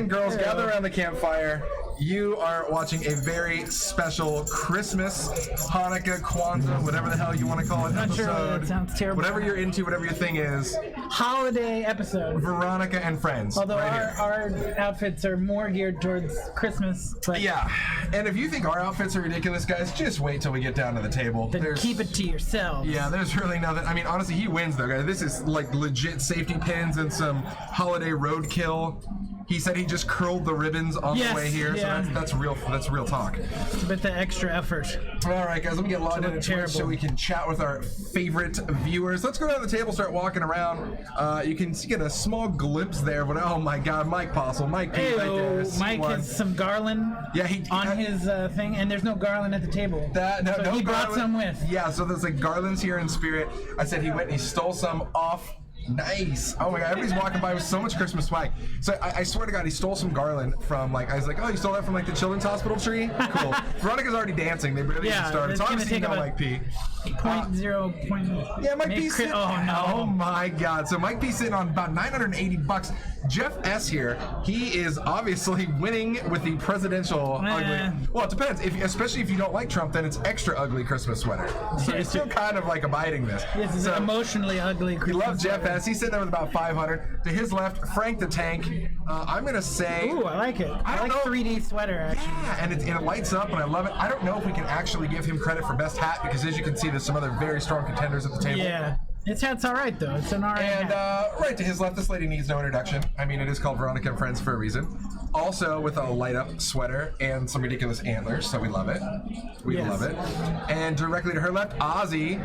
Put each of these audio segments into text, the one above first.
and girls, gather around the campfire. You are watching a very special Christmas, Hanukkah, Kwanzaa, whatever the hell you want to call it, Not episode. sure, that sounds terrible. Whatever you're into, whatever your thing is. Holiday episode. Veronica and friends. Although right our outfits are more geared towards Christmas. But yeah, and if you think our outfits are ridiculous, guys, just wait till we get down to the table. then keep it to yourselves. Yeah, there's really nothing. I mean, honestly, he wins though, guys. This is like legit safety pins and some holiday roadkill. He said he just curled the ribbons on the way here, so that's real talk. It's a bit the extra effort. All right, guys, let me get logged into Twitch so we can chat with our favorite viewers. Let's go down to the table, start walking around. You can get a small glimpse there, but oh my God, Mike Postle, Mike P right there. Mike has some garland on his thing, and there's no garland at the table. So he brought some with. Yeah, so there's like garlands here in spirit. I said he went and he stole some off. Nice. Oh my God, everybody's walking by with so much Christmas swag. So I swear to God, he stole some garland from I was like, oh, you stole that from like the Children's Hospital tree? Cool. Veronica's already dancing. They barely even started. So obviously you know Mike P. Yeah, Mike P's sitting. Oh no. Oh my God. So Mike P's sitting on about $980. Jeff S here, he is obviously winning with the presidential ugly. Well, it depends. Especially if you don't like Trump, then it's extra ugly Christmas sweater. So he's still kind of like abiding this. This is emotionally ugly Christmas We love Jeff sweater. S. He's sitting there with about 500. To his left, Frank the Tank. I'm gonna say. Ooh, I like it. I like 3D sweater actually. Yeah, and it lights up, and I love it. I don't know if we can actually give him credit for best hat because, as you can see, there's some other very strong contenders at the table. Yeah. His hat's all right though. It's an all right hat. Right to his left, this lady needs no introduction. I mean, it is called Veronica and Friends for a reason. Also with a light-up sweater and some ridiculous antlers, so we love it. We love it. And directly to her left, Ozzy,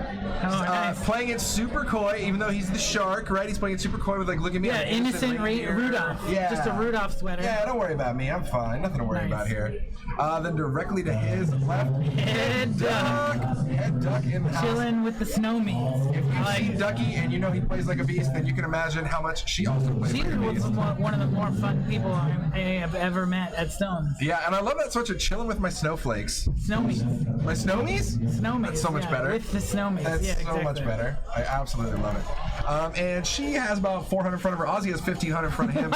nice. playing it super coy, even though he's the shark, right? He's playing it super coy with like, look at me. Yeah, innocent Rudolph. Yeah. Just a Rudolph sweater. Yeah, don't worry about me. I'm fine. Nothing to worry about here. Then directly to his left, Head Duck. Head Duck in the house. Chilling with the snowmies. If you've seen Ducky and you know he plays like a beast, then you can imagine how much she also plays like a beast. She's one of the more fun people I have ever met at Stones. Yeah, and I love that switch of chilling with my snowflakes. Snowmies. My snowmies? Snowmies. That's so much better. With the snowmies. That's so exactly. much better. I absolutely love it. And she has about 400 in front of her. Ozzy has 1,500 in front of him.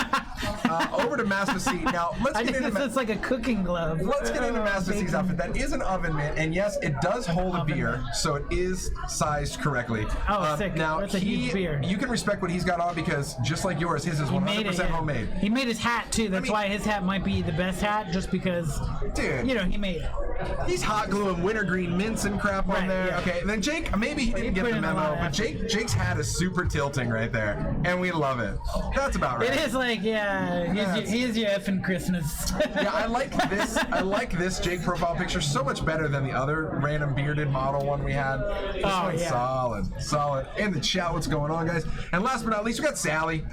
Over to Master C. Now, let's get into this like a cooking glove. Let's get into Master C's outfit. That is an oven mitt, and yes, it does hold a beer, so it is sized correctly. Oh, sick. Now, that's a huge beer. You can respect what he's got on because just like yours, his is 100% homemade. He made his hat too. That's why his hat might be the best hat, just because, dude, you know, he made it. He's hot gluing wintergreen mints and crap on there. Yeah. Okay, and then Jake, maybe he didn't get the memo, but Jake's hat is super tilting right there, and we love it. That's about right. It is like, here's your effing Christmas. Yeah, I like this Jake profile picture so much better than the other random bearded model one we had. This one's solid. In the chat, what's going on, guys? And last but not least, we got Sally.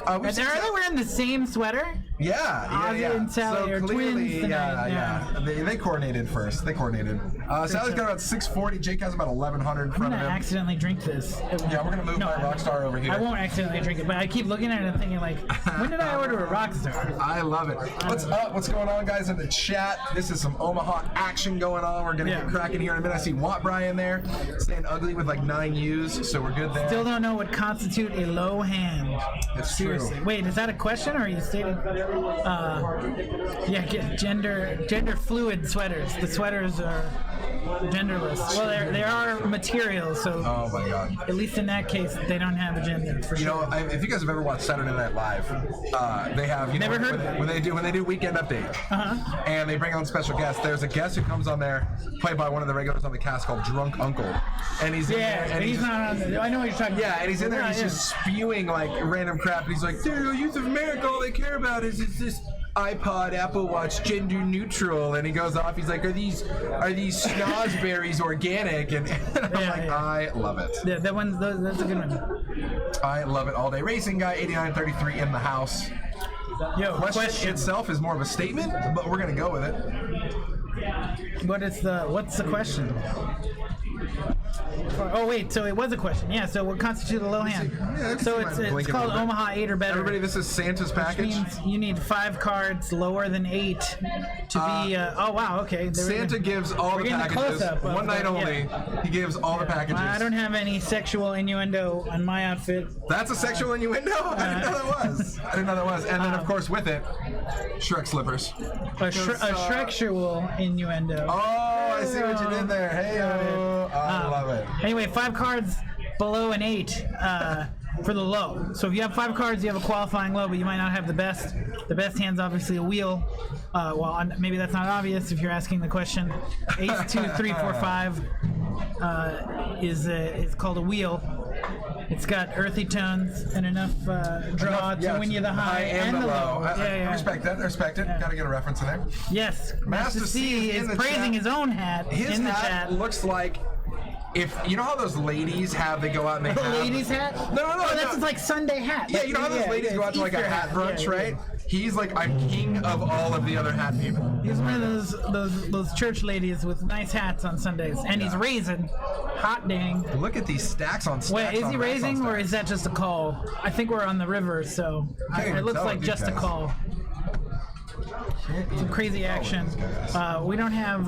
Are they wearing the same sweater? Yeah. Ozzy and Sally are clearly, twins. They coordinated first. Sally's got about 640. Jake has about 1,100 in front of him. I'm gonna accidentally drink this. Yeah, we're gonna move my Rockstar over here. I won't accidentally drink it, but I keep looking at it and thinking like, when did I order a Rockstar? I love it. What's up? What's going on, guys, in the chat? This is some Omaha action going on. We're gonna get cracking here in a minute. I see Watt Brian there, staying ugly with like 9 U's, so we're good there. Still don't know what constitute a low hand. It's seriously. True. Wait, is that a question or are you stating? Gender fluid sweaters. The sweaters are genderless. Well, they are materials, so. Oh my God. At least in that case, they don't have a gender. For sure. If you guys have ever watched Saturday Night Live, they have. Never heard. When they do Weekend Update, and they bring on special guests. There's a guest who comes on there, played by one of the regulars on the cast called Drunk Uncle, and he's in there, and he's not on the, I know what you're talking about. Yeah, and he's in there, and he's just spewing like random crap. And he's like, "Dude, youth of America, all they care about is this iPod, Apple Watch, gender neutral," and he goes off. He's like, "Are these snozberries organic?" And I'm like, I love it. Yeah, that's a good one. I love it all day. Racing guy 8933 in the house. Yo, question itself is more of a statement, but we're gonna go with it. What's the question? Oh wait, so it was a question. Yeah. So what constitutes a low hand? Yeah, So it's it's called Omaha 8 or better. Everybody, this is Santa's Which package. means you need 5 cards lower than 8 to be. Oh wow, okay. Santa gives all the getting a packages. close-up of One night the- only. He gives all the packages. I don't have any sexual innuendo on my outfit. That's a sexual innuendo? I didn't know that was. I didn't know that was. And then, of course, with it, Shrek slippers. A Shrek-sual innuendo. Oh, I see what you did there. Hey, I love it. Anyway, 5 cards below an 8 for the low. So if you have 5 cards, you have a qualifying low, but you might not have the best. The best hand's obviously a wheel. Well, maybe that's not obvious if you're asking the question. Ace 2, 3, 4, 5 is called a wheel. It's got earthy tones and enough draw to win you the high and the low. I respect that. I respect it. Got to get a reference in there. Yes. Master C is in the praising chat. his own hat His in the hat chat. looks like if you know how those ladies have they go out and they The have ladies' hat? No, Oh, that's like Sunday hat. Yeah, you know how those ladies go out to like a Easter hat brunch, Yeah, right? He's like, I'm king of all of the other hat people. He's one of those church ladies with nice hats on Sundays, and he's raising. Hot dang. Look at these stacks on stacks. Wait, is on he racks on raising or stacks. is that just a call? I think we're on the river, so Can't even it looks tell like with just these a guys. call. Some crazy action. We don't have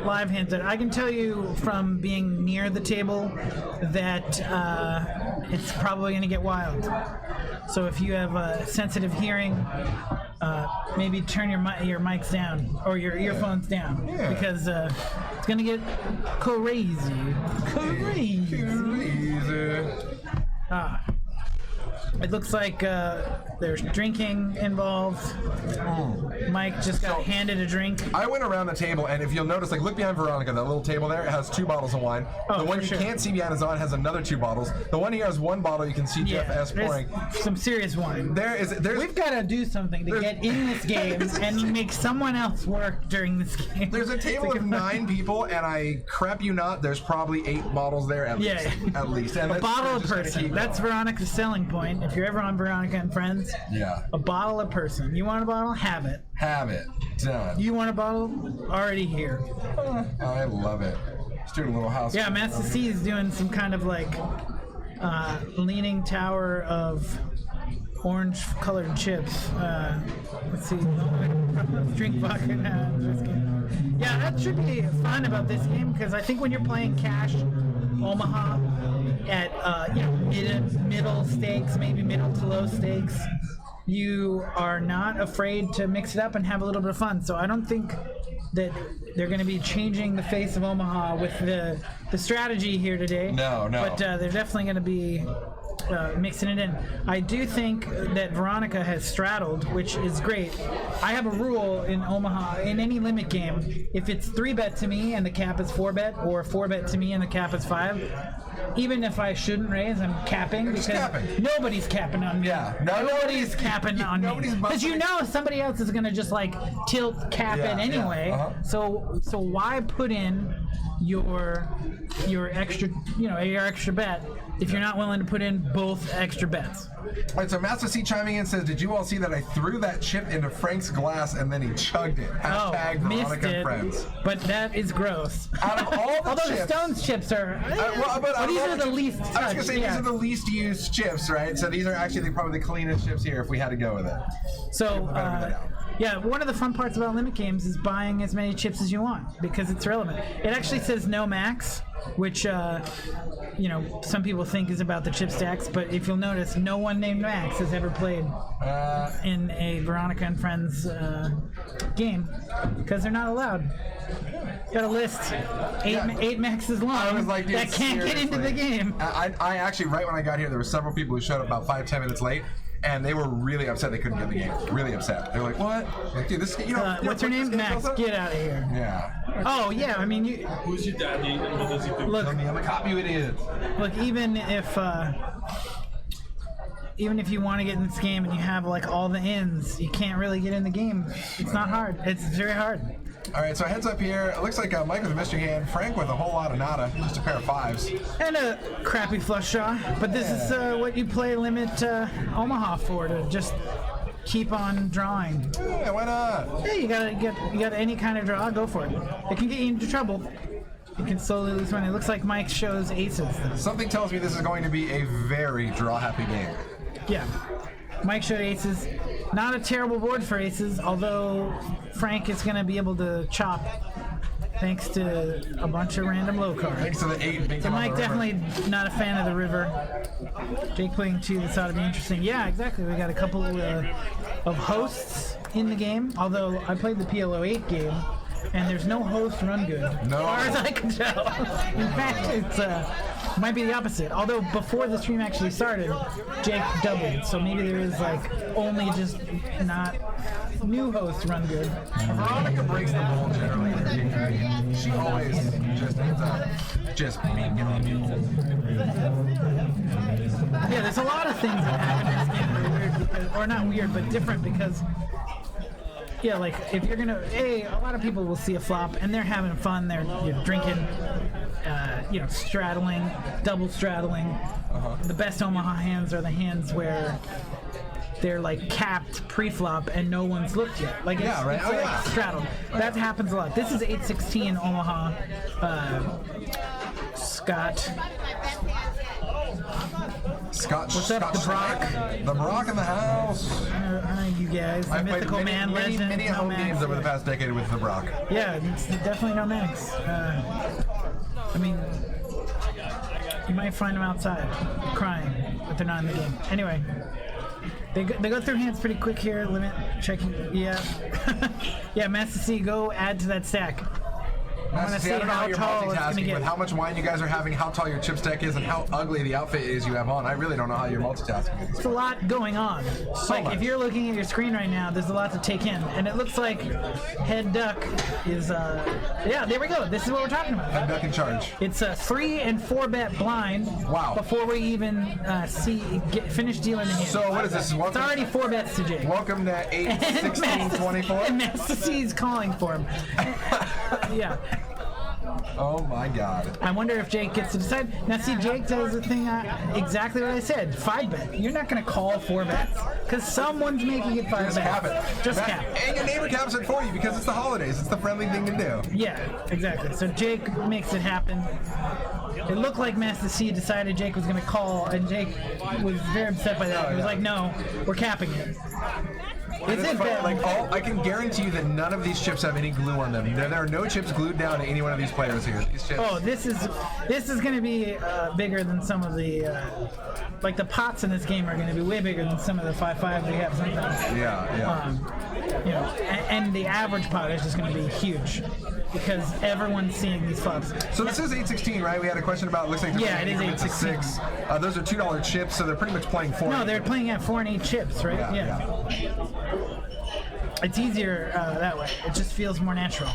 live hands. I can tell you from being near the table that it's probably going to get wild. So if you have a sensitive hearing, maybe turn your mics down or your earphones down because it's going to get crazy. It looks like there's drinking involved. Mike just got handed a drink. I went around the table, and if you'll notice, like, look behind Veronica, that little table there, it has 2 bottles of wine. Oh, the one for you sure. can't see behind his on has another 2 bottles. The one here has 1 bottle. You can see Jeff S. pouring. There's some serious wine. There's We've got to do something to get in this game and make someone else work during this game. There's a table of 9 people, and I crap you not, there's probably 8 bottles there at least. At least. And A bottle a just gonna person. keep That's going. Veronica's selling point. If you're ever on Veronica and Friends, a bottle a person. You want a bottle? Have it. Have it. Done. You want a bottle? Already here. I love it. Let's do a little house. Yeah, Master C is doing some kind of like leaning tower of orange-colored chips. Let's see. Drink vodka now. Just kidding. Yeah, that should be fun about this game because I think when you're playing Cash Omaha at middle stakes, maybe middle to low stakes, you are not afraid to mix it up and have a little bit of fun. So I don't think that they're going to be changing the face of Omaha with the strategy here today. No. But they're definitely going to be mixing it in. I do think that Veronica has straddled, which is great. I have a rule in Omaha, in any limit game, if it's 3-bet to me and the cap is 4-bet, or 4-bet to me and the cap is 5, even if I shouldn't raise, I'm capping because nobody's capping on me. Yeah, nobody's capping on me. nobody's Because you know somebody else is going to just like cap it anyway. So why put in your extra, your extra bet if you're not willing to put in both extra bets? All right, so Master C chiming in says, "Did you all see that I threw that chip into Frank's glass and then he chugged it?" Hashtag missed Veronica it. Friends. But that is gross. Out of all the Although chips, the Stones chips are, these are the least touched. I was gonna say these are the least used chips, right? So these are actually probably the cleanest chips here if we had to go with it. So, one of the fun parts about limit games is buying as many chips as you want because it's relevant. It actually says no max, which some people think is about the chip stacks, but if you'll notice, no one named Max has ever played in a Veronica and Friends game because they're not allowed. Got a list, eight maxes long I was like, that can't get into the game. I actually, right when I got here, there were several people who showed up about 5-10 minutes late. And they were really upset they couldn't get the game. Really upset. They were like, "What? Like, dude, this what's her name? Max. Get out of here." Yeah. Oh yeah. I mean, Who's your daddy and what does he do? Look, I'm a cop, you idiot. Look, even if you want to get in this game and you have like all the ins, you can't really get in the game. It's not hard. It's very hard. All right, so heads up here. It looks like Mike with a mystery hand, Frank with a whole lot of nada, just a pair of 5s. And a crappy flush draw. But this is what you play limit Omaha for, to just keep on drawing. Yeah, why not? Yeah, you got any kind of draw, go for it. It can get you into trouble. You can slowly lose money. It looks like Mike shows aces. Something tells me this is going to be a very draw-happy game. Yeah. Mike showed aces. Not a terrible board for aces, although Frank is going to be able to chop thanks to a bunch of random low cards. Thanks to the 8 being So on the Mike river. definitely not a fan of the river. Jake playing 2, this ought to be interesting. Yeah, exactly. We got a couple of hosts in the game, although I played the PLO 8 game, and there's no host run good, No. as far as I can tell. In fact, it's might be the opposite. Although before the stream actually started, Jake doubled, so maybe there is like only just not new hosts run good. Veronica breaks the mold generally. She always just ends up just being Yeah, there's a lot of things that happen in this game that are weird, because, or not weird, but different because. Yeah, like if you're gonna, a lot of people will see a flop and they're having fun. They're drinking, straddling, double straddling. The best Omaha hands are the hands where they're like capped pre-flop and no one's looked yet. Like it's, Yeah, right. it's Oh, like yeah. straddled. That happens a lot. This is 816 Omaha. Scott. What's up, the Brock? The Brock in the house. I know you guys. The I've played mythical man legend. many no home Max. games over the past decade with the Brock. Yeah, it's definitely no Max. I mean, you might find them outside crying, but they're not in the game. Anyway, they go through hands pretty quick here. Limit checking. Yeah, yeah. Master C, go add to that stack. I want to See, see I don't know how how you're tall it's gonna multitasking get. with how much wine you guys are having, how tall your chip stack is, and how ugly the outfit is you have on. I really don't know how you're multitasking. There's a lot going on. Like much. if you're looking at your screen right now, there's a lot to take in, and it looks like Head Duck is. Yeah, there we go. This is what we're talking about. Head duck in charge. It's a 3 and 4 bet blind. Wow. Before we even finish dealing the hand. So what is this? It's Welcome, already 4 bets to Jake. welcome to 8, And 16, Master- 24. And Master C is calling for him. Yeah. Oh my God. I wonder if Jake gets to decide. Now, see, Jake does the thing exactly what I said. 5 bet. You're not going to call 4 bets because someone's making it 5 Just bets. cap it. Just That- cap. And your neighbor caps it for you because it's the holidays. It's the friendly thing to do. Yeah, exactly. So Jake makes it happen. It looked like Master C decided Jake was going to call, and Jake was very upset by that. He was like, "No, we're capping it." Is It's it funny, bad? like I can guarantee you that none of these chips have any glue on them. There are no chips glued down to any one of these players here. These chips. Oh, this is going to be bigger than some of the like the pots in this game are going to be way bigger than some of the 5-5 we have sometimes. Yeah. And the average pot is just going to be huge because everyone's seeing these flops. So this is 816, right? We had a question about. Looks like they're Yeah, playing it is it's a 6. Those are $2 chips, so they're pretty much playing 4. No, they're playing at 4 and 8 chips, right? Yeah. It's easier that way. It just feels more natural.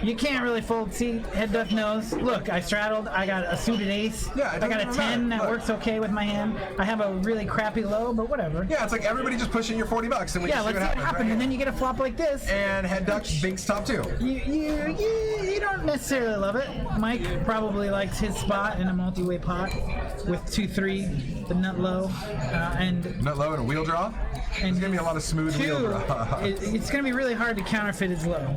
You can't really fold. See, Head Duck knows. Look, I straddled. I got a suited ace. Yeah, it I got a doesn't 10 matter. that Look. works okay with my hand. I have a really crappy low, but whatever. Yeah, it's like everybody just pushing your $40 and we Yeah, just let's see see what what happens. happens. Right? And then you get a flop like this. And Head Duck binks top 2. You don't necessarily love it. Mike probably likes his spot in a multi-way pot with 2-3, the nut low, and Nut low and a wheel draw. There's gonna be a lot of smooth wheel 2. draw. It's gonna be really hard to counterfeit his low.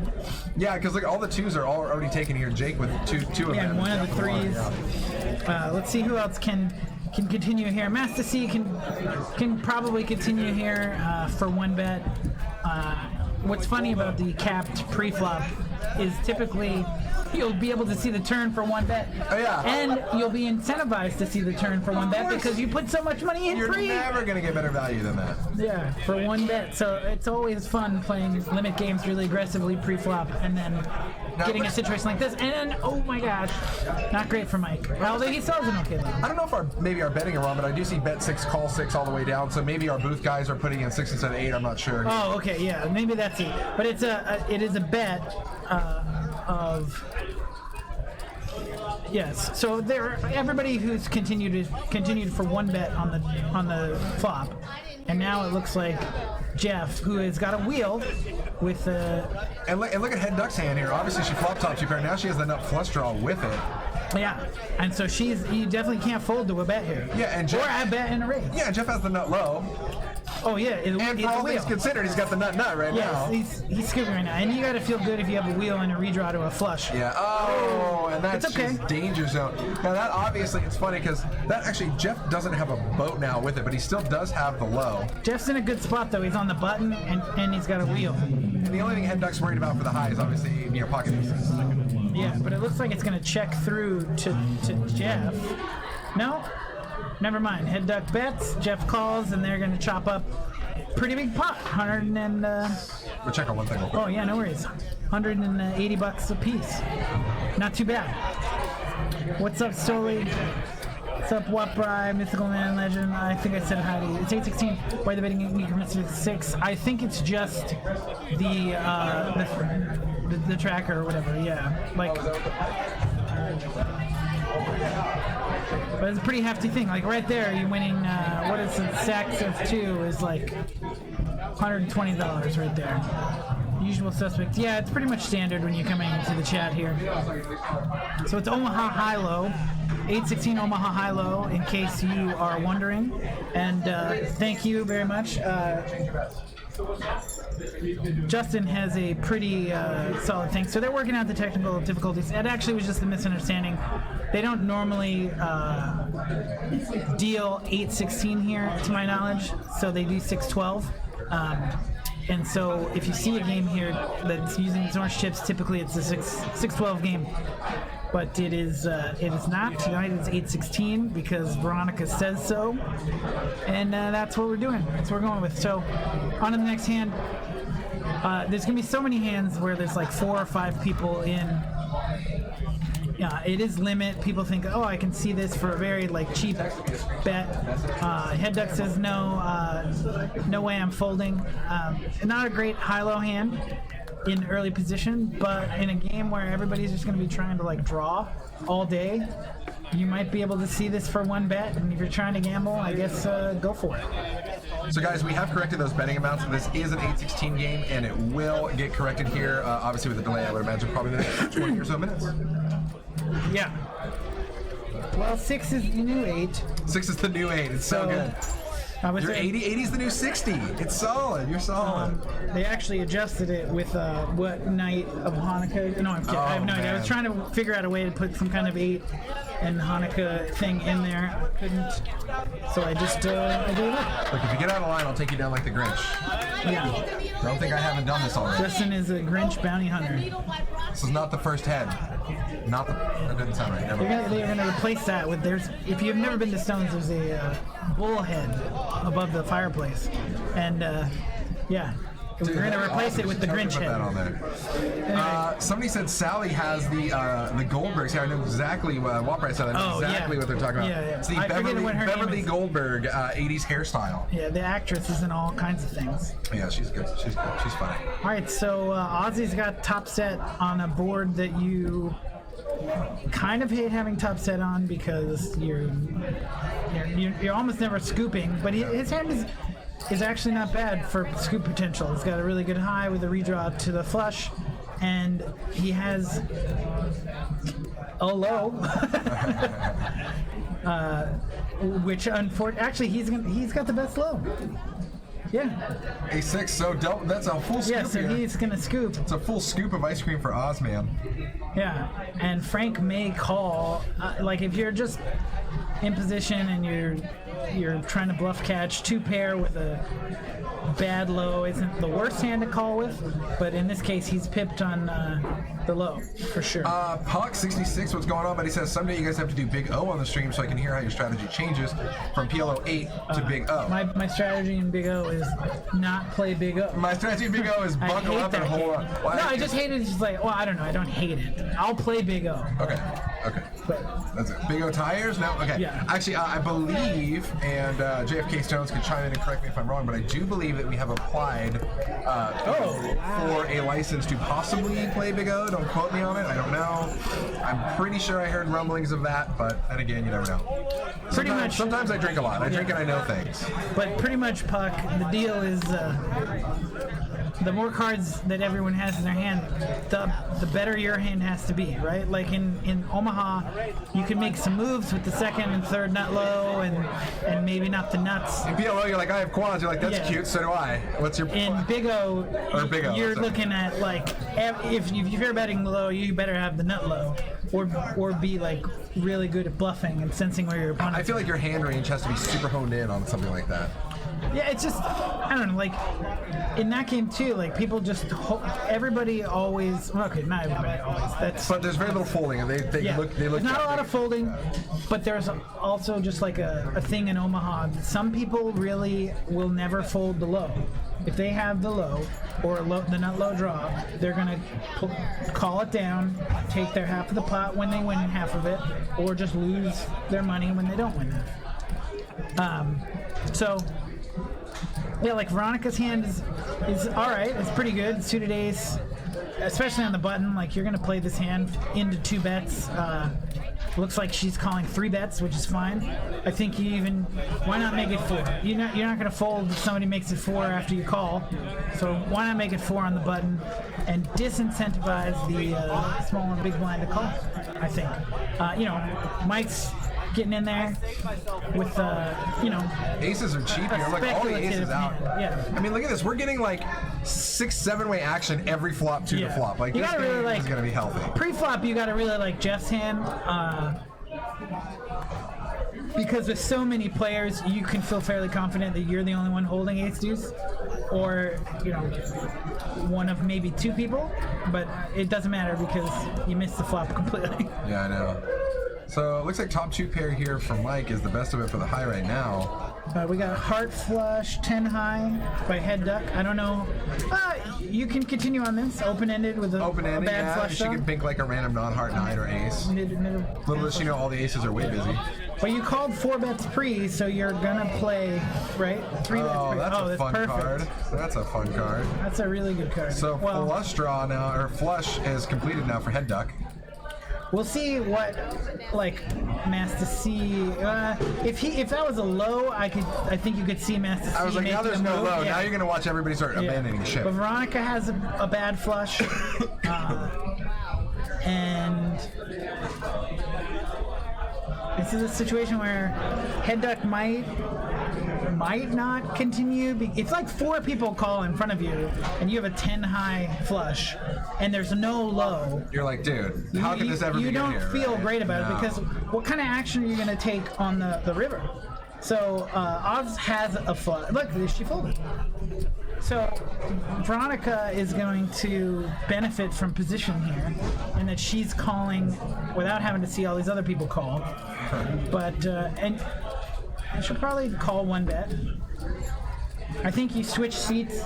Yeah, because look, all the 2s are already taken here. Jake with two of Yeah, them. and one of the Definitely 3s. yeah. Let's see who else can continue here. Master C can probably continue here for 1 bet. What's funny about the capped pre-flop is typically you'll be able to see the turn for 1 bet. Oh, yeah. And you'll be incentivized to see the turn for 1 bet course. because you put so much money in You're free. never gonna get better value than that. Yeah, for 1 bet. So it's always fun playing limit games really aggressively pre-flop and then getting a situation like this. And then, oh my gosh, not great for Mike. Although he sells an okay low. I don't know if maybe our betting are wrong, but I do see bet 6, call 6 all the way down. So maybe our booth guys are putting in 6 instead of 8. I'm not sure. Oh, okay, yeah, maybe that's it. But it is a bet of. Yes, so everybody who's continued for 1 bet on the flop, and now it looks like Jeff, who has got a wheel with And look at Head Duck's hand here. Obviously she flop top 2 pair. Now she has the nut flush draw with it. yeah, and so you definitely can't fold to a bet here. Yeah, and Jeff, or a bet in a raise. yeah, Jeff has the nut low. Oh yeah, And for all things considered, he's got the nut right now. Yes, he's scooping right now, and you got to feel good if you have a wheel and a redraw to a flush. Yeah. Oh, and that's It's okay. just danger zone. Now that obviously it's funny because that actually Jeff doesn't have a boat now with it, but he still does have the low. Jeff's in a good spot though. He's on the button and he's got a wheel. And the only thing Head Duck's worried about for the high is obviously pocket distance. Yeah, but it looks like it's gonna check through to Jeff. No, never mind. Head Duck bets. Jeff calls, and they're gonna chop up pretty big pot. 100 and. We'll check on one thing real quick. Oh yeah, no worries. $180 a piece. Not too bad. What's up, Stoli? What's up, Waprai, Mythical Man Legend? I think I said hi to you. It's 816. Why the betting increments to 6? I think it's just the tracker or whatever. Yeah, like. But it's a pretty hefty thing. Like right there, you're winning. What is it? Sacks of 2 is like $120 right there. Usual suspects. Yeah, it's pretty much standard when you're coming into the chat here. So it's Omaha high-low. 816 Omaha high-low, in case you are wondering. And thank you very much. Justin has a pretty solid thing. So they're working out the technical difficulties. It actually was just a misunderstanding. They don't normally deal 816 here, to my knowledge. So they do 612. And so if you see a game here that's using these orange chips, typically it's a 612 game. But it is not. Tonight it's 816 because Veronica says so. And that's what we're doing. That's what we're going with. So on to the next hand. There's going to be so many hands where there's like 4 or 5 people in. Yeah, it is limit. People think, oh, I can see this for a very like cheap bet. Head Duck says no, no way I'm folding. Not a great high-low hand in early position, but in a game where everybody's just going to be trying to like draw all day, you might be able to see this for one bet. And if you're trying to gamble, I guess go for it. So guys, we have corrected those betting amounts. This is an 816 game, and it will get corrected here. Obviously, with a delay, I would imagine probably the next 20 or so minutes. Yeah. Well, 6 is the new 8. 6 is the new 8. It's so good. You're 80. 80 is the new 60. It's solid. You're solid. They actually adjusted it with what night of Hanukkah? No, I'm kidding. I have no idea. I was trying to figure out a way to put some kind of 8 and Hanukkah thing in there. I couldn't. So I just I gave up. Look, if you get out of line, I'll take you down like the Grinch. Yeah. Don't think I haven't done this already. Justin is a Grinch bounty hunter. This is not the first head. Not the. That doesn't sound right. Never mind. They're gonna replace that with if you've never been to Stones, there's a bull head above the fireplace, and yeah. We're going to replace it with the Grinch head. That on there. Somebody said Sally has the Goldbergs here. I know exactly what Waprai said. I know exactly what they're talking about. Yeah. It's the Beverly Goldberg 80s hairstyle. Yeah, the actress is in all kinds of things. Yeah, she's good. She's good. She's funny. All right, so Ozzy's got top set on a board that you kind of hate having top set on because you're almost never scooping, but his hand is actually not bad for scoop potential. He's got a really good high with a redraw to the flush, and he has a low, which actually he's got the best low. Yeah. A6, so that's a full scoop. Yeah, so here. He's gonna scoop. It's a full scoop of ice cream for Oz, man. Yeah, and Frank may call, like if you're just in position and you're trying to bluff catch, 2-pair with a bad low isn't the worst hand to call with, but in this case he's pipped on the low for sure. Puck66, what's going on? But he says someday you guys have to do Big O on the stream so I can hear how your strategy changes from PLO 8 to Big O. My strategy in Big O is not play Big O. My strategy in Big O is buckle up and hold on. Well, no, I just hate it. It's just like, well, I don't know. I don't hate it. I'll play Big O. Okay. But that's it. Big O tires? No? Okay. Yeah. Actually, I believe, and JFK Stones can chime in and correct me if I'm wrong, but I do believe that we have applied for a license to possibly play Big O. Don't quote me on it. I don't know. I'm pretty sure I heard rumblings of that, but then again, you never know. Sometimes I drink a lot. I drink and I know things. But pretty much, Puck, the deal is the more cards that everyone has in their hand, the better your hand has to be, right? Like in Omaha, you can make some moves with the second and third nut low, and maybe not the nuts. In PLO, you're like, I have quads. You're like, that's cute. So do I. What's your? In Big O, you're looking at like if you're betting low, you better have the nut low, or be like really good at bluffing and sensing where your opponent. I feel like your hand range has to be super honed in on something like that. Yeah, it's just, I don't know, like, in that game, too, like, people just, everybody always, well, okay, not everybody always, but there's very little folding, and they look there's not a lot of folding, but there's also just, like, a thing in Omaha. Some people really will never fold the low. If they have the low, or the nut low draw, they're going to call it down, take their half of the pot when they win half of it, or just lose their money when they don't win half. So... yeah, like Veronica's hand is all right. It's pretty good. Suited ace, especially on the button. Like you're gonna play this hand into 2 bets. Looks like she's calling 3 bets, which is fine. I think why not make it 4? You're not gonna fold if somebody makes it 4 after you call. So why not make it 4 on the button and disincentivize the small and big blind to call? I think. Mike's getting in there with aces are cheap here. Like all the aces out. Yeah. I mean, look at this. We're getting like 6-7-way action every flop to the flop. Like this game is gonna be healthy. Pre-flop, you gotta really like Jeff's hand. Because with so many players, you can feel fairly confident that you're the only one holding ace deuce, or one of maybe 2 people. But it doesn't matter because you missed the flop completely. Yeah, I know. So it looks like top 2 pair here for Mike is the best of it for the high right now. We got heart flush 10 high by head duck. I don't know. You can continue on this open-ended with a bad flush. She can pink like a random non-heart 9 or ace. Little does she know all the aces are way busy. But you called 4 bets pre, so you're gonna play, right? 3 bets pre. That's a fun perfect. card. That's a fun card. That's a really good card. So flush draw now, or flush is completed now for head duck. We'll see what Master C. If that was a low, I think you could see Master C. I was like, now there's no low. Yeah. Now you're gonna watch everybody start abandoning shit. But Veronica has a bad flush, and this is a situation where head duck might not continue. It's like 4 people call in front of you, and you have a 10 high flush, and there's no low. You're like, dude, how can this ever be You don't here, feel right? great about it because what kind of action are you going to take on the river? So Oz has a flush. Look, she folded. So Veronica is going to benefit from position here, in that she's calling without having to see all these other people call. But and she'll probably call 1 bet. I think you switch seats,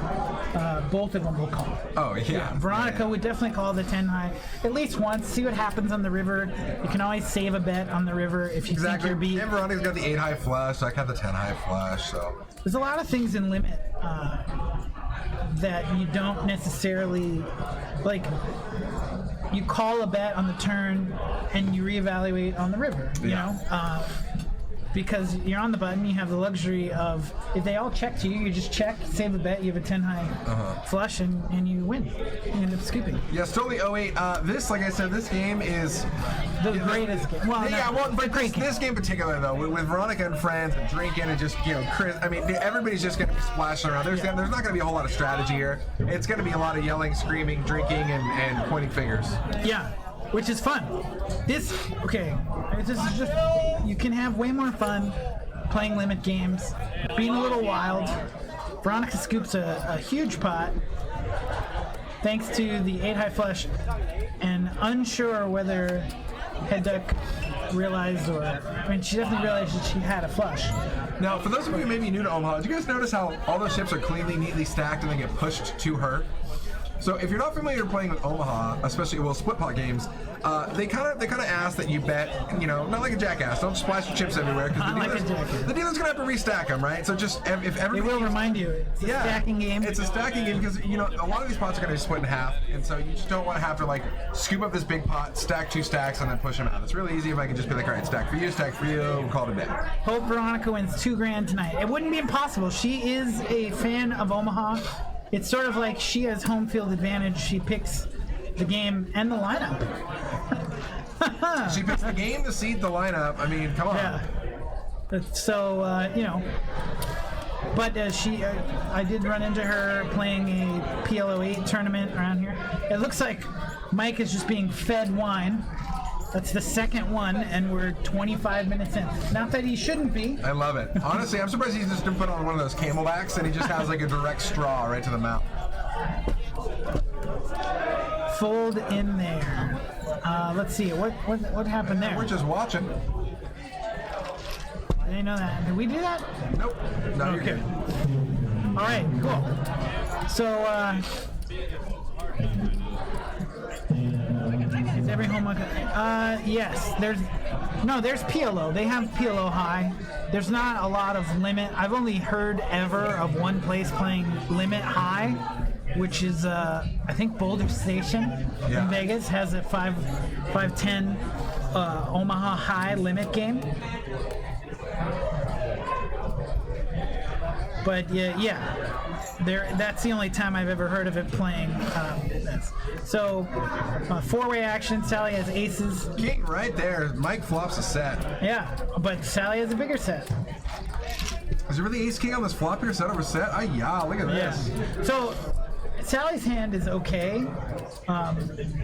both of them will call. Oh, yeah. Veronica would definitely call the 10 high at least once, see what happens on the river. You can always save a bet on the river if you think you're beat. And Veronica's got the 8 high flush, I got the 10 high flush, so. There's a lot of things in limit that you don't necessarily, like, you call a bet on the turn and you reevaluate on the river, you know? Because you're on the button, you have the luxury of, if they all check to you, you just check, save a bet, you have a 10 high flush, and you win. You end up scooping. Yeah, it's totally 08. This, like I said, this game is the greatest game. Well, but this game in particular, though, with Veronica and friends and drinking and just, Chris, I mean, everybody's just going to be splashing around. There's not going to be a whole lot of strategy here. It's going to be a lot of yelling, screaming, drinking, and pointing fingers. Yeah. Which is fun. This is just, you can have way more fun playing limit games, being a little wild. Veronica scoops a huge pot thanks to the 8 high flush, and unsure whether head duck realized, she definitely realized that she had a flush. Now, for those of you who may be new to Omaha, did you guys notice how all those chips are cleanly, neatly stacked and then get pushed to her? So if you're not familiar playing with Omaha, especially split pot games, they kind of ask that you bet, not like a jackass. Don't splash your chips everywhere because the dealer's gonna have to restack them, right? So just if everybody, it will remind you, it's a stacking game. It's a stacking game because a lot of these pots are gonna be split in half, and so you just don't want to have to scoop up this big pot, stack 2 stacks, and then push them out. It's really easy if I can just be like, all right, stack for you, we'll call it a day. Hope Veronica wins $2,000 tonight. It wouldn't be impossible. She is a fan of Omaha. it's sort of like she has home field advantage. She picks the game and the lineup. She picks the game, the seed, the lineup. I mean, come on. Yeah. So, but I did run into her playing a PLO 8 tournament around here. It looks like Mike is just being fed wine. That's the second one, and we're 25 minutes in. Not that he shouldn't be. I love it. Honestly, I'm surprised he just didn't put on one of those camelbacks and he just has like a direct straw right to the mouth. Fold in there. Let's see. What happened there? We're just watching. I didn't know that. Did we do that? Nope. No, you're good. All right, cool. So, is every homework? Yes. There's PLO. They have PLO high. There's not a lot of limit. I've only heard ever of one place playing limit high, which is I think Boulder Station in Vegas has a 510 Omaha high limit game. But yeah, that's the only time I've ever heard of it playing this. So, four-way action. Sally has aces. King right there. Mike flops a set. Yeah, but Sally has a bigger set. Is it really ace king on this floppier set over set? Yeah, look at this. Yeah. So, Sally's hand is okay,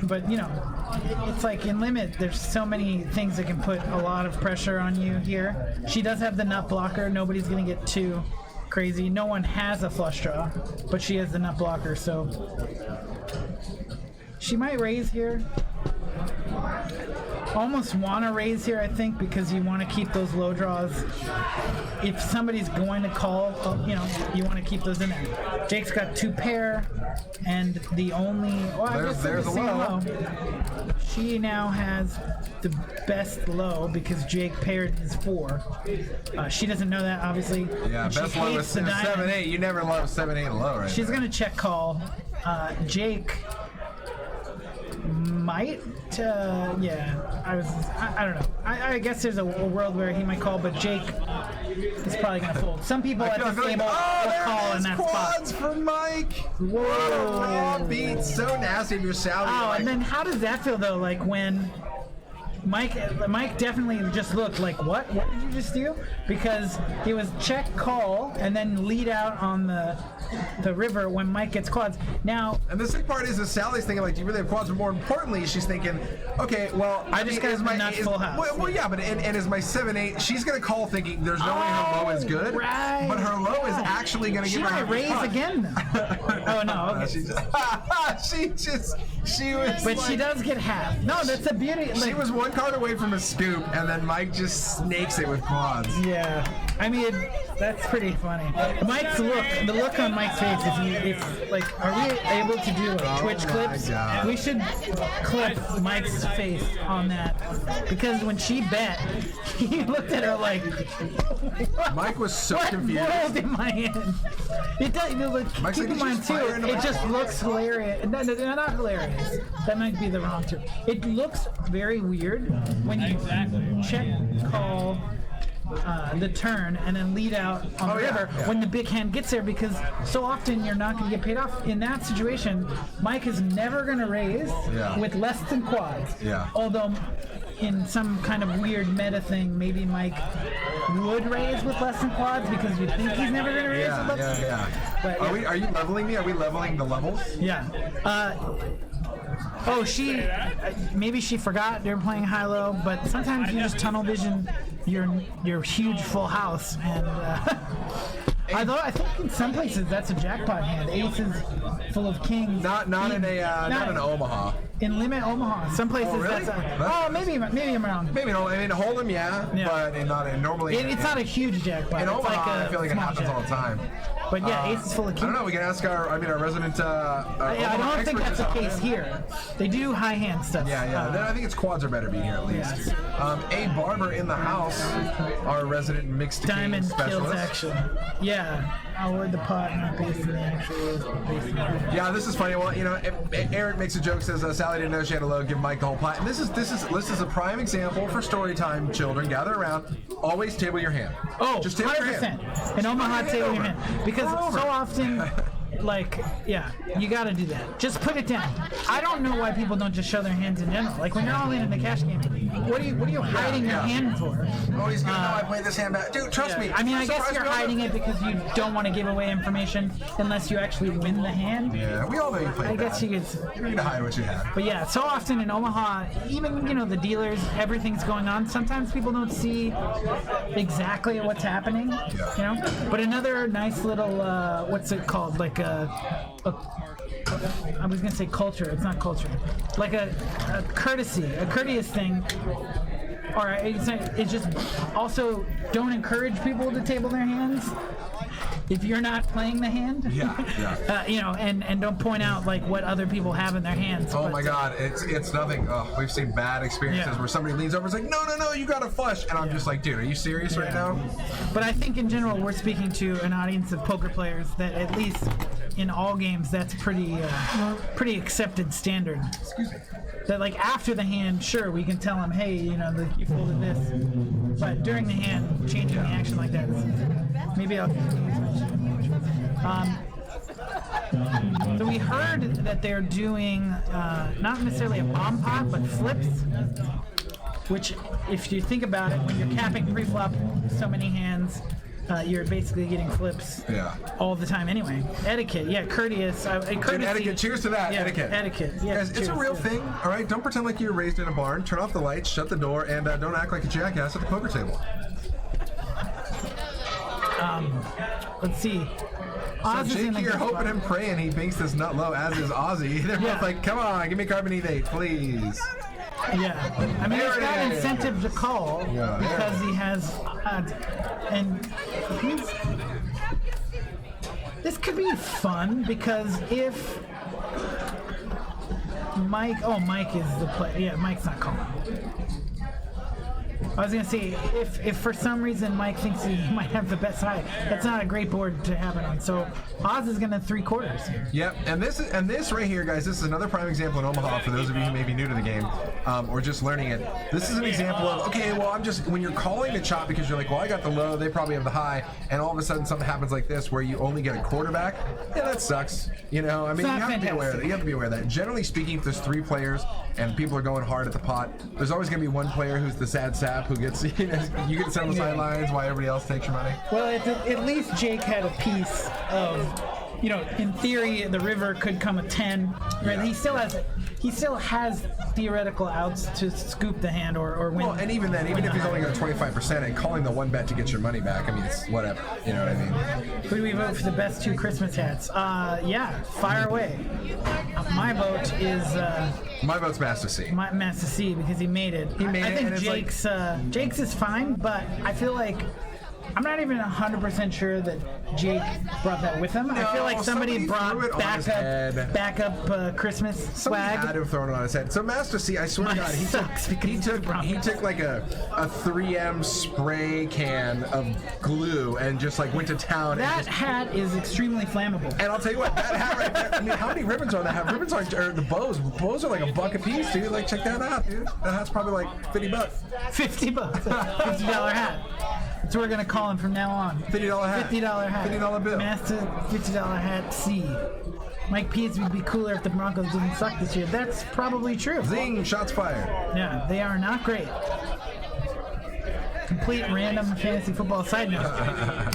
but it's like in limit. There's so many things that can put a lot of pressure on you here. She does have the nut blocker. Nobody's gonna get too crazy. No one has a flush draw, but she has the nut blocker, so she might raise here. Almost want to raise here, I think, because you want to keep those low draws. If somebody's going to call, you want to keep those in there. Jake's got two pair, and the only there's a low. She now has the best low because Jake paired his 4. She doesn't know that, obviously. Yeah, best low is 7-8. You never love 7-8 low, right? She's gonna check call. Jake might. I don't know. I guess there's a world where he might call, but Jake is probably gonna fold. Some people at this table will call in that quads spot. for Mike. Whoa! Raw beat, so nasty. Your Sally. Oh, and then how does that feel though? Like when Mike definitely just looked like, what did you just do? Because he was check call and then lead out on the river when Mike gets quads. Now, and the sick part is that Sally's thinking like, do you really have quads? But more importantly, she's thinking, okay, well, I just got my nut full house. Well, yeah, but and is my 7-8? She's gonna call thinking there's no way her low is good. Right. But her low is actually gonna give her. She might raise again. Oh no. Okay. She was. But like, she does get half. No, that's a beauty. Like, she was one card away from a scoop, and then Mike just snakes it with quads. Yeah, I mean that's pretty funny. Mike's look, the look on Mike's face. If are we able to do Twitch clips? God. We should clip Mike's face on that because when she bet, he looked at her like. Mike was so what confused. What am I in? It does. Mike's keep like, in mind too. It just mouth? looks hilarious. No, not hilarious. That might be the wrong term. It looks very weird when you check call the turn and then lead out on the river when the big hand gets there, because so often you're not going to get paid off. In that situation, Mike is never going to raise with less than quads. Yeah. Although in some kind of weird meta thing, maybe Mike would raise with less than quads because you think he's never going to raise with less than quads. But, Are you leveling me? Are we leveling the levels? Yeah. Maybe she forgot they were playing high-low, but sometimes you just tunnel vision your huge full house, and although I think in some places that's a jackpot hand. Aces full of kings. Not in Omaha. In limit Omaha, some places really? Maybe I'm wrong. Maybe no. I mean, hold them, but not in normally. It's not a huge jackpot. In Omaha, like I feel like it happens all the time. But yeah, aces full of kings. I don't know. We can ask our resident. I don't think that's the case here. They do high hand stuff. Yeah. Then I think it's quads are better being here at least. Yes. A Barber in the house, our resident mixed diamond game specialist. kills action. Yeah. I'll word the pot and based on the actual. Yeah, this is funny. Well, Eric makes a joke, says Sally didn't know she had a low, give Mike the whole pot. And this is a prime example for story time. Children, gather around. Always table your hand. Oh, just table 100%. your hand. In Omaha, table your hand, because so often like, yeah, you got to do that. Just put it down. I don't know why people don't just show their hands in general. Like when you're all in a cash game, what are you hiding your hand for? Oh, he's gonna know I played this hand back. Dude, trust me. I mean, I guess Surprise you're me. hiding it because you don't want to give away information unless you actually win the hand. Yeah, we all know you played I guess bad. you could. You need to hide what you have. But yeah, so often in Omaha, even the dealers, everything's going on. Sometimes people don't see exactly what's happening. Yeah. But another nice little what's it called? Like I was gonna say culture. It's not culture. Like a courteous thing. Or it's just also don't encourage people to table their hands if you're not playing the hand. Yeah. And don't point out like what other people have in their hands. Oh my God, it's nothing. Oh, we've seen bad experiences where somebody leans over and is like, no, you got to flush, and I'm just like, dude, are you serious right now? But I think in general we're speaking to an audience of poker players that at least in all games that's pretty accepted standard. Excuse me. That like after the hand, sure, we can tell them, hey, you folded this, but during the hand, changing the action like that, maybe I'll. So we heard that they're doing not necessarily a bomb pot, but flips. Which, if you think about it, when you're capping pre-flop so many hands, you're basically getting flips all the time anyway. Etiquette, courteous. Etiquette, cheers to that, etiquette. Etiquette, yeah. Guys, it's a real thing, all right? Don't pretend like you were raised in a barn. Turn off the lights, shut the door, and don't act like a jackass at the poker table. Let's see. So Jake here hoping and praying he banks this nut low, as is Ozzy. They're both like, come on, give me carbonate, please. Yeah, I mean, he's got incentive to call because he has, and this could be fun because if Mike is the player. Yeah, Mike's not calling. I was gonna say if for some reason Mike thinks he might have the best high, that's not a great board to have it on. So Oz is gonna 3/4 here. Yep, and this right here, guys, this is another prime example in Omaha for those of you who may be new to the game or just learning it. This is an example of when you're calling the chop because you're like, well, I got the low, they probably have the high, and all of a sudden something happens like this where you only get a quarterback. Yeah, that sucks. I mean, you have to be aware of that. You have to be aware of that. Generally speaking, if there's 3 players and people are going hard at the pot, there's always gonna be one player who's the sad sap who gets you get to sit on the sidelines while everybody else takes your money. Well, at least Jake had a piece of, in theory, the river could come a 10. Right? Yeah. He still has theoretical outs to scoop the hand or win. Well, and even then, even if he's only got 25% and calling the one bet to get your money back, I mean, it's whatever. You know what I mean? Who do we vote for the best 2 Christmas hats? Fire away. My vote is. My vote's Master C. Master C because he made it. I think Jake's is fine, but I feel like I'm not even 100% sure that Jake brought that with him. I feel like somebody brought backup Christmas swag. Somebody had to have thrown it on his head. So Master C, I swear to God, he took like a 3M spray can of glue and just like went to town. That hat is extremely flammable. And I'll tell you what, that hat right there. I mean, how many ribbons are on that hat? Ribbons are the bows. Bows are like $1 a piece, dude. Like, check that out, dude. That hat's probably like $50. $50. $50 hat. That's what we're gonna call him from now on. $50 hat. $50 hat. $50 bill. Master $50 hat C. Mike Pease would be cooler if the Broncos didn't suck this year. That's probably true. Zing! Shots fired. Yeah, they are not great. Complete random fantasy football side note.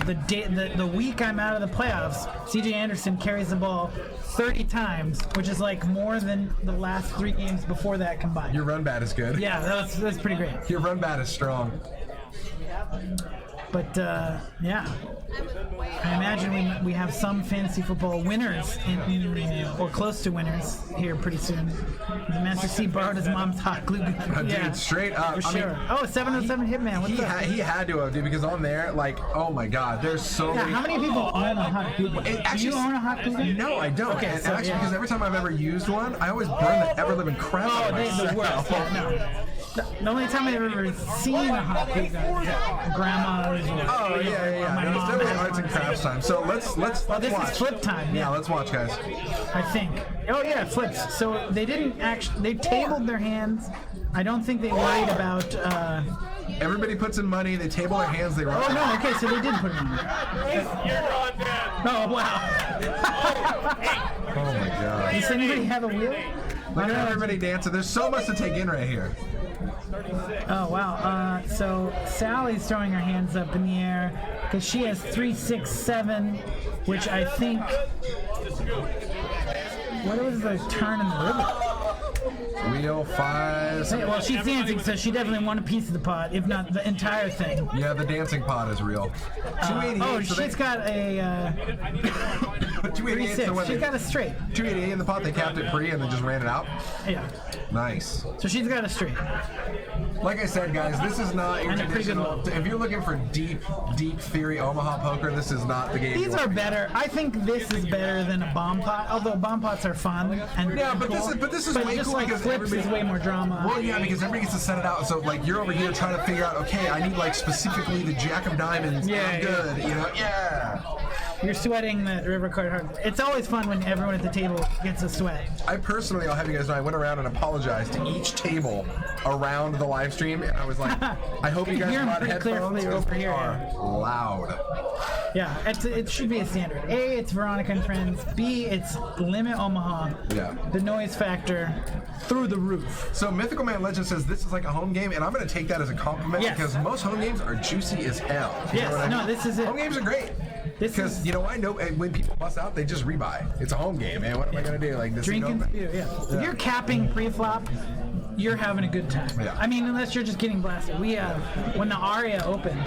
The week I'm out of the playoffs, CJ Anderson carries the ball 30 times, which is like more than the last 3 games before that combined. Your run bat is good. Yeah, that's pretty great. Your run bat is strong. But yeah, I imagine we have some fantasy football winners or close to winners here pretty soon. The Master C borrowed his mom's hot glue gun. Dude, straight up. For sure. 707 Hitman. What's up? He had to have, dude, because on there, like, oh my God, there's so many. How many people own a hot glue gun? Do you own a hot glue gun? No, I don't. Okay, and actually, because every time I've ever used one, I always burn the ever-living crap out of myself. The worst. Yeah, no. The only time I've ever seen a hot glue gun is at grandma's or my It's mom. definitely arts and crafts time. So let's This watch. is flip time. Yeah, let's watch, guys. I think. Oh yeah, flips. So they didn't actually. They tabled their hands. I don't think they worried about. Everybody puts in money. They table their hands. They roll. Oh no. Okay, so they did put it in. You're on that. Oh, wow. Oh my god. Does anybody have a wheel? Look at everybody dancing. There's so much to take in right here. Oh, wow. So Sally's throwing her hands up in the air because she has 3, 6, 7, which I think. What was the turn in the river? Wheel 5. Hey, well, she's dancing, so she definitely won a piece of the pot, if not the entire thing. Yeah, the dancing pot is real. 288. Oh, so she's got a 288. 3, So 6. She's got a straight. 288 in the pot. They capped it free and then just ran it out. Yeah. Nice. So she's got a straight. Like I said, guys, this is not your And a pretty good traditional. one. If you're looking for deep theory Omaha poker, this is not the game. These are better. I think this is better than a bomb pot. Although bomb pots are fun and Yeah, but cool, this is way just cool like because flips everybody. is way more drama. Well, yeah, because everybody gets to set it out. So, like, you're over here trying to figure out, okay, I need, like, specifically the Jack of Diamonds. Yeah, I'm good, you know? Yeah. You're sweating the river card hard. It's always fun when everyone at the table gets a sweat. I personally, I'll have you guys know, I went around and apologized to each table around the live stream, and I was like, I hope you guys Hear 'em brought pretty headphones clearly because over they here, are loud. Yeah, it should be a standard. A, it's Veronica and Friends. B, it's Limit Omaha. Yeah. The noise factor through the roof. So Mythical Man Legend says this is like a home game, and I'm going to take that as a compliment Yes. because most home games are juicy as hell. You Yes, know what I no, mean? this is it. Home games are great. This Because is you know why? No, when people bust out, they just rebuy. It's a home game, man. What am I gonna do? Like this? drinking spear, yeah. If you're capping pre-flop, you're having a good time. Yeah. I mean, unless you're just getting blasted. We when the Aria opened,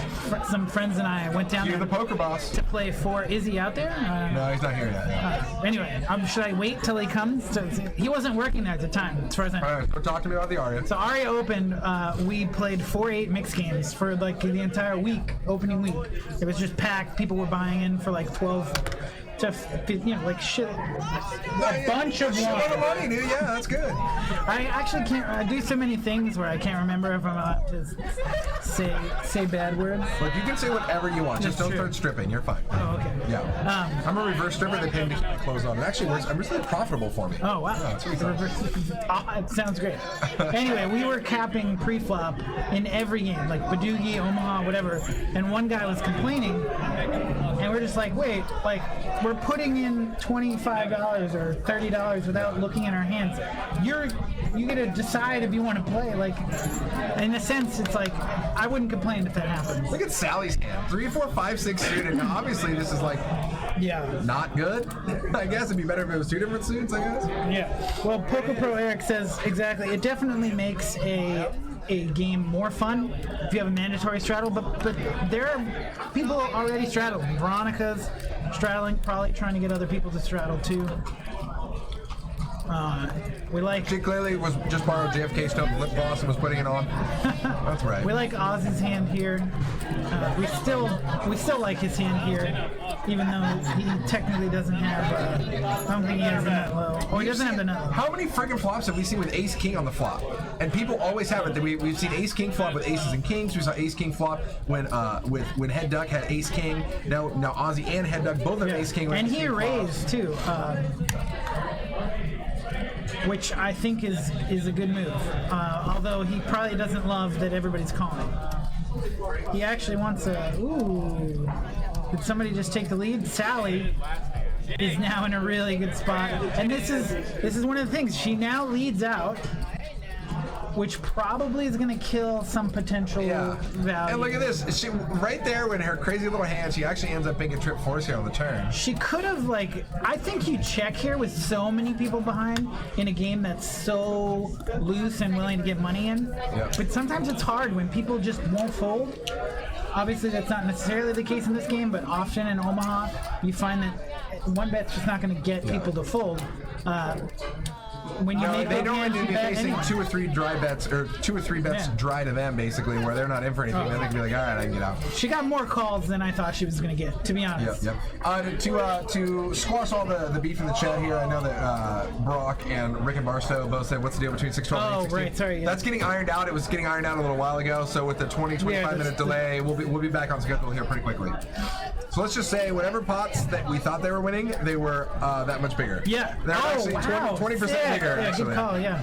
some friends and I went down You're there the poker boss. to play 4. Is he out there? No, he's not here yet. Yeah. Anyway, should I wait till he comes? He wasn't working there at the time, as far as I know. All right, so talk to me about the Aria. So Aria opened, we played 4-8 mixed games for like the entire week, opening week. It was just packed. People were buying in for like 12 to, like shit, a bunch of A lot of water. money, dude. Yeah, that's good. I actually can't, I do so many things where I can't remember if I'm allowed to say bad words. Look, you can say whatever you want. Just That's don't true. start stripping. You're fine. Oh, okay. Yeah. I'm a reverse stripper. They pay me to keep my clothes on. It actually works. I'm really profitable for me. Oh, wow. Yeah, it's really fun. It sounds great. Anyway, we were capping pre-flop in every game, like Badoogie, Omaha, whatever. And one guy was complaining, and we're just like, wait, like, we're putting in $25 or $30 without looking at our hands. You get to decide if you want to play. Like, in a sense, it's like, I wouldn't complain if that happened. Look at Sally's hand. 3, 4, 5, 6 suited. Now, obviously, this is like Yeah. not good. I guess it'd be better if it was 2 different suits. I guess. Yeah. Well, Poker Pro Eric says exactly. It definitely makes a game more fun if you have a mandatory straddle, but there are people already straddled. Veronica's straddling, probably trying to get other people to straddle too. We like She clearly was just borrowed JFK Stone lip gloss and was putting it on. That's right. we like Ozzy's hand here. We still like his hand here, even though he technically doesn't have. I don't think he has the nut low, or he doesn't have the nut low. How many friggin' flops have we seen with Ace King on the flop? And people always have it. That we've seen Ace King flop with aces and kings. We saw Ace King flop when Head Duck had Ace King. Now Ozzy and Head Duck both have Ace King. with And Ace he King raised too, which I think is a good move. Although he probably doesn't love that everybody's calling. He actually wants a. Ooh. Did somebody just take the lead? Sally is now in a really good spot, and this is one of the things. She now leads out, which probably is going to kill some potential value. And look at this. She right there with her crazy little hand, she actually ends up being a trip force here on the turn. She could have, like, I think you check here with so many people behind in a game that's so loose and willing to get money in. Yeah. But sometimes it's hard when people just won't fold. Obviously, that's not necessarily the case in this game, but often in Omaha, you find that one bet's just not going to get people to fold. When you make They that don't hand, need to you be bet facing anyway. 2 or 3 dry bets, or 2 or 3 bets Yeah. dry to them, basically, where they're not in for anything. Then they can be like, all right, I can get out. She got more calls than I thought she was going to get, to be honest. Yep. To squash all the beef in the chat here, I know that Brock and Rick and Barstow both said, what's the deal between 612 and Oh, 816? right, sorry, yeah. That's getting ironed out. It was getting ironed out a little while ago. So with the 25 minute delay, we'll be back on schedule here pretty quickly. So let's just say whatever pots that we thought they were winning, they were that much bigger. Yeah. They're actually wow. 20% Sick. bigger, Yeah, actually. good call, yeah.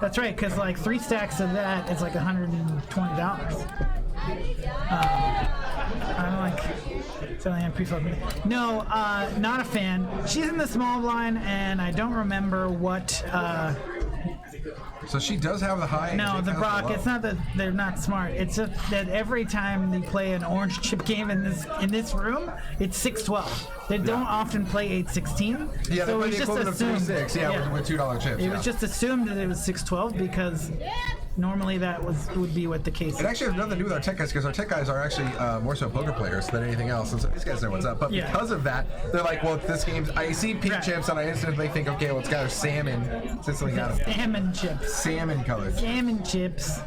That's right, because like 3 stacks of that is like $120. I don't like selling on pre-filled. No, not a fan. She's in the small blind, and I don't remember what. So she does have the high. No, the Brock. low. It's not that they're not smart. It's just that every time they play an orange chip game in this room, it's 6-12. They don't often play 8-16. Yeah, so they it was play the just equivalent of assumed. 3-6. Yeah, with $2 chips. It was just assumed that it was 6-12 because normally that would be what the case is. It actually has nothing to do with our tech guys because our tech guys are actually more so poker players than anything else. And so these guys know what's up. But because of that, they're like, well, this game's. I see pink chips and I instantly think, okay, well, it's got a salmon. It's instantly got a salmon chips. Salmon colored. Salmon chips.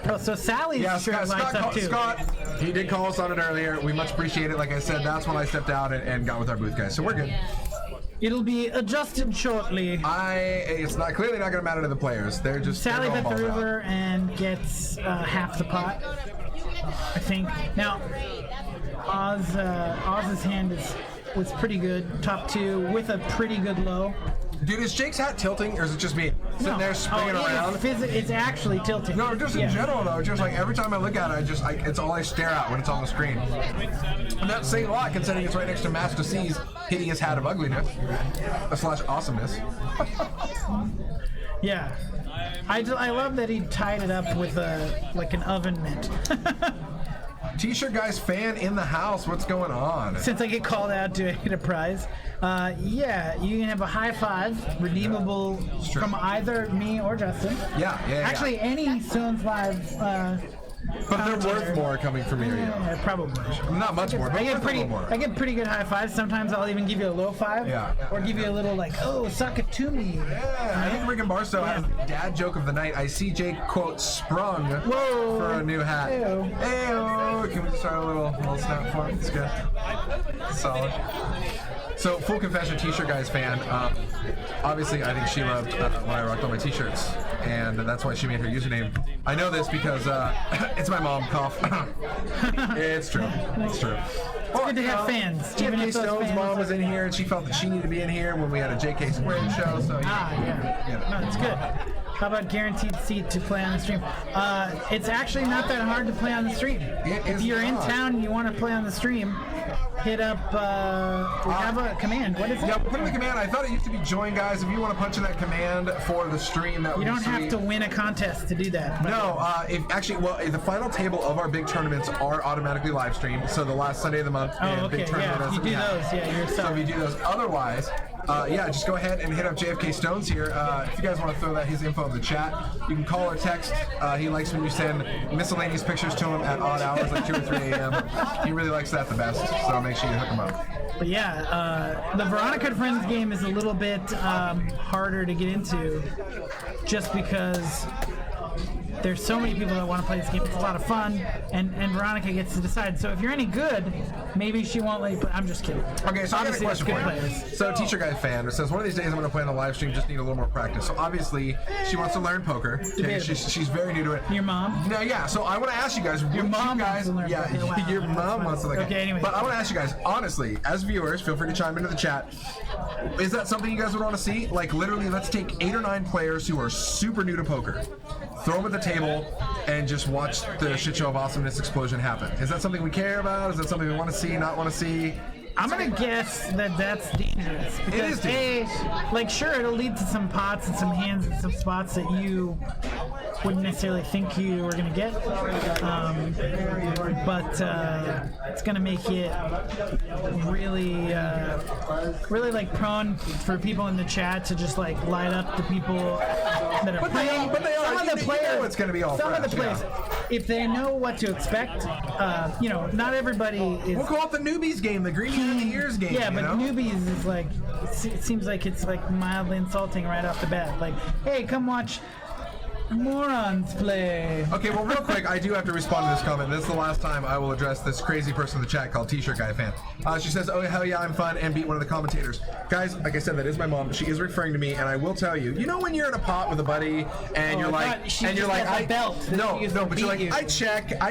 Oh, so Sally's shirt lights up too. Scott, he did call us on it earlier. We much appreciate it. Like I said, that's when I stepped out and got with our booth guys. So we're good. It'll be adjusted shortly. It's not clearly not going to matter to the players. They're just Sally bet the river and gets half the pot, I think. Now, Oz's hand was pretty good, top 2 with a pretty good low. Dude, is Jake's hat tilting, or is it just me sitting there spinning around? It's actually tilting. No, just in general though. Just like every time I look at it, it's all I stare at when it's on the screen. And that's saying a lot, considering it's right next to Master C's hideous hat of ugliness / awesomeness. Yeah, I love that he tied it up with an oven mitt. T-shirt guys fan in the house. What's going on? Since I get called out to get a prize, yeah, you can have a high five redeemable from either me or Justin. Yeah. Actually, any Stones Live. But they're worth more coming from me or you. Yeah, probably. Not much more, but I get pretty good high fives. Sometimes I'll even give you a low five. Or give you a little like, oh, suck it to me. Yeah, I think Rick and Barstow has the dad joke of the night. I see Jake, quote, sprung for a new hat. Ayo. Can we just start a little snap for him? It's good. Solid. So, full confession, T-shirt guys fan. Obviously, I think she loved when I rocked all my T-shirts, and that's why she made her username. I know this because it's my mom. Cough. It's true. It's true. It's good to have fans. JK Stone's mom was in here, and she felt that she needed to be in here when we had a JK Squared show. So No, it's good. How about guaranteed seat to play on the stream? It's actually not that hard to play on the stream. If you're in town and you want to play on the stream, hit up, we have a command. What is it? Yeah, put in the command. I thought it used to be join, guys. If you want to punch in that command for the stream, that would be sweet. You don't have to win a contest to do that. No, the final table of our big tournaments are automatically live streamed. So the last Sunday of the month big tournament. You do those, yourself. So if you do those, otherwise, just go ahead and hit up JFK Stones here. If you guys want to throw his info in the chat, you can call or text. He likes when you send miscellaneous pictures to him at odd hours, like 2 or 3 a.m. He really likes that the best, so make sure you hook him up. But the Veronica and Friends game is a little bit harder to get into just because there's so many people that want to play this game. It's a lot of fun, and Veronica gets to decide. So if you're any good, maybe she won't let you play. I'm just kidding. Okay, so obviously, I got a question for you. So Teacher Guy fan says, one of these days I'm going to play on the live stream, just need a little more practice. So obviously, she wants to learn poker. Okay, she's very new to it. Your mom? No, yeah, so I want to ask you guys. Your mom wants to learn poker. Wow, your mom wants to learn. Okay, anyway. But I want to ask you guys, honestly, as viewers, feel free to chime into the chat. Is that something you guys would want to see? Like, literally, let's take 8 or 9 players who are super new to poker, throw them at the table, and just watch the shit show of awesomeness explosion happen. Is that something we care about? Is that something we want to see, not want to see? I'm gonna guess that that's dangerous. Because, it is dangerous. Sure, it'll lead to some pots and some hands and some spots that you wouldn't necessarily think you were gonna get. But it's gonna make it really like prone for people in the chat to just like light up the people that are playing. But they are. Some of the players, it's gonna be all. Some of the players, if they know what to expect, not everybody is. We'll call it the newbies game, the green hat of the ears game. Yeah, but newbies is like, it seems like it's like mildly insulting right off the bat. Like, hey, come watch morons play. Okay, well, real quick, I do have to respond to this comment. This is the last time I will address this crazy person in the chat called T-shirt guy fan. She says, "Oh hell yeah, I'm fun," and beat one of the commentators. Guys, like I said, that is my mom. She is referring to me, and I will tell you. You know when you're in a pot with a buddy, and you're like, no, but you're like, I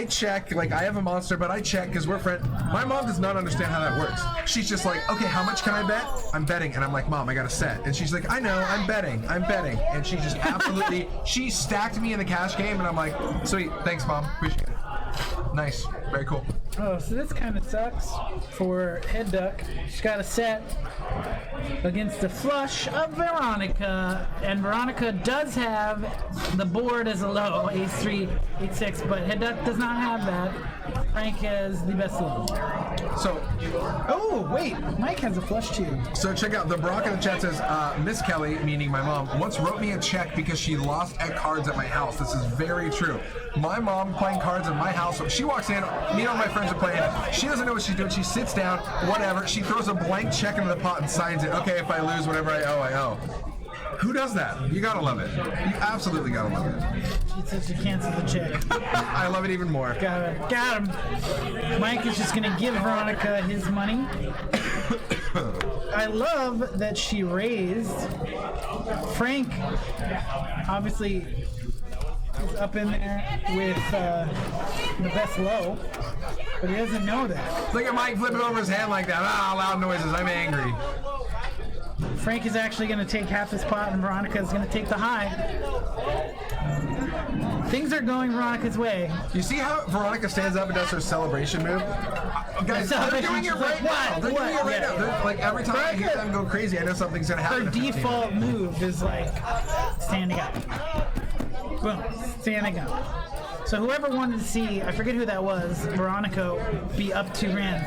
check, like I have a monster, but I check because we're friends. My mom does not understand how that works. She's just like, okay, how much can I bet? I'm betting, and I'm like, Mom, I got a set, and she's like, I know, I'm betting, and she just absolutely, she stacked me in the cash game, and I'm like, sweet, thanks, Mom, appreciate it. Nice. Very cool. Oh, so this kind of sucks for head duck. She's got a set against the flush of Veronica, and Veronica does have the board as a low, ace 3, ace 6, but head duck does not have that. Frank has the best low. So, Oh, wait, Mike has a flush too. so check out the Brock in the chat says, Miss Kelly, meaning my mom, once wrote me a check because she lost at cards at my house. This is very true. My mom playing cards at my house. So she walks in, me and all my friends are playing. She doesn't know what she's doing. She sits down, whatever. She throws a blank check into the pot and signs it. Okay, if I lose whatever I owe, I owe. Who does that? You gotta love it. You absolutely gotta love it. She says she cancels the check. I love it even more. Got him. Mike is just gonna give Veronica his money. I love that she raised. Frank obviously is up in there with the best low, but he doesn't know that. Look at Mike flipping over his hand like that. Ah, loud noises. I'm angry. Frank is actually going to take half his pot, and Veronica is going to take the high. Things are going Veronica's way. You see how Veronica stands up and does her celebration move? Guys, they're doing it right now. They're doing it right now. They're, like every time I hear them go crazy, I know something's gonna happen. Her default move is like standing up. Boom, standing up. So whoever wanted to see, I forget who that was, Veronica be up 2 grand.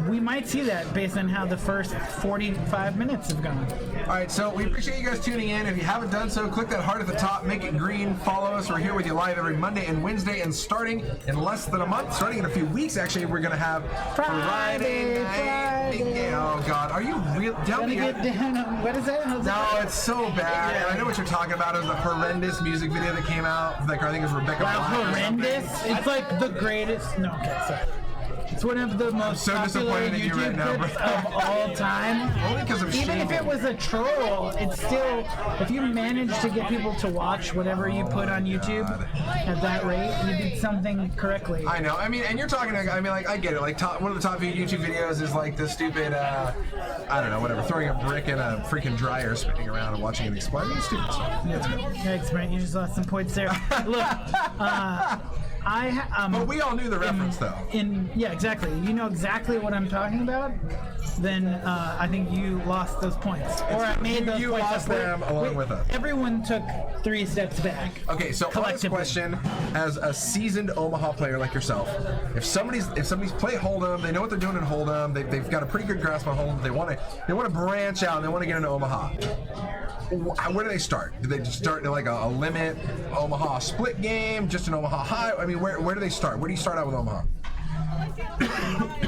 We might see that based on how the first 45 minutes have gone. All right, so we appreciate you guys tuning in. If you haven't done so, click that heart at the top, make it green, follow us. We're here with you live every Monday and Wednesday, and starting in less than a month, starting in a few weeks, actually, we're gonna have Friday night. Oh God, are you real? Tell me. Get down. What is that? No, it's so bad. And I know what you're talking about. It was a horrendous music video that came out. Like I think it was Rebecca. Wow, Black or horrendous. something. It's like the greatest. No, okay, sorry. It's one of the most so popular disappointed in you right YouTube now, clips bro. of all time. Only because of Even if shaming. it was a troll, it's still, if you manage to get people to watch whatever you put on YouTube at that rate, you did something correctly. I know. I mean, and you're talking. I mean, like I get it. Like one of the top YouTube videos is like the stupid, I don't know, whatever, throwing a brick in a freaking dryer, spinning around and watching it explode. It's stupid. That's good. Thanks, Brent. You just lost some points there. Look, But we all knew the reference, though. Yeah, exactly. You know exactly what I'm talking about. Then I think you lost those points, or I made those You points. lost them along with us. Everyone took 3 steps back. Okay, so on this question, as a seasoned Omaha player like yourself, if somebody's played Hold'em, they know what they're doing in Hold'em, they've got a pretty good grasp on Hold'em, they want to branch out, and they want to get into Omaha. Where do they start? Do they just start in like a limit Omaha split game, just an Omaha high? I mean, where do they start? Where do you start out with Omaha?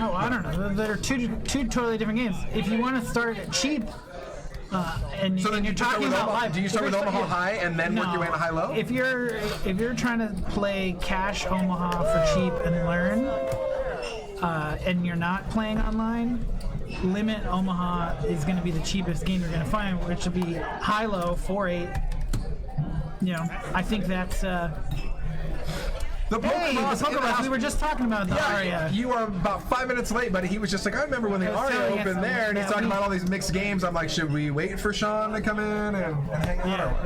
Oh, I don't know. They're two totally different games. If you want to start cheap, and So then you're you start talking with about Omaha. live, Do you start with Omaha high and then work your way into high low? If you're trying to play cash Omaha for cheap and learn, and you're not playing online, limit Omaha is going to be the cheapest game you're going to find, which will be high low 4-8. You know, I think that's. The poker boss, we were just talking about the Aria. You are about 5 minutes late, buddy. He was just like, I remember when the Aria opened there, and he's talking about all these mixed games. I'm like, should we wait for Sean to come in and hang out?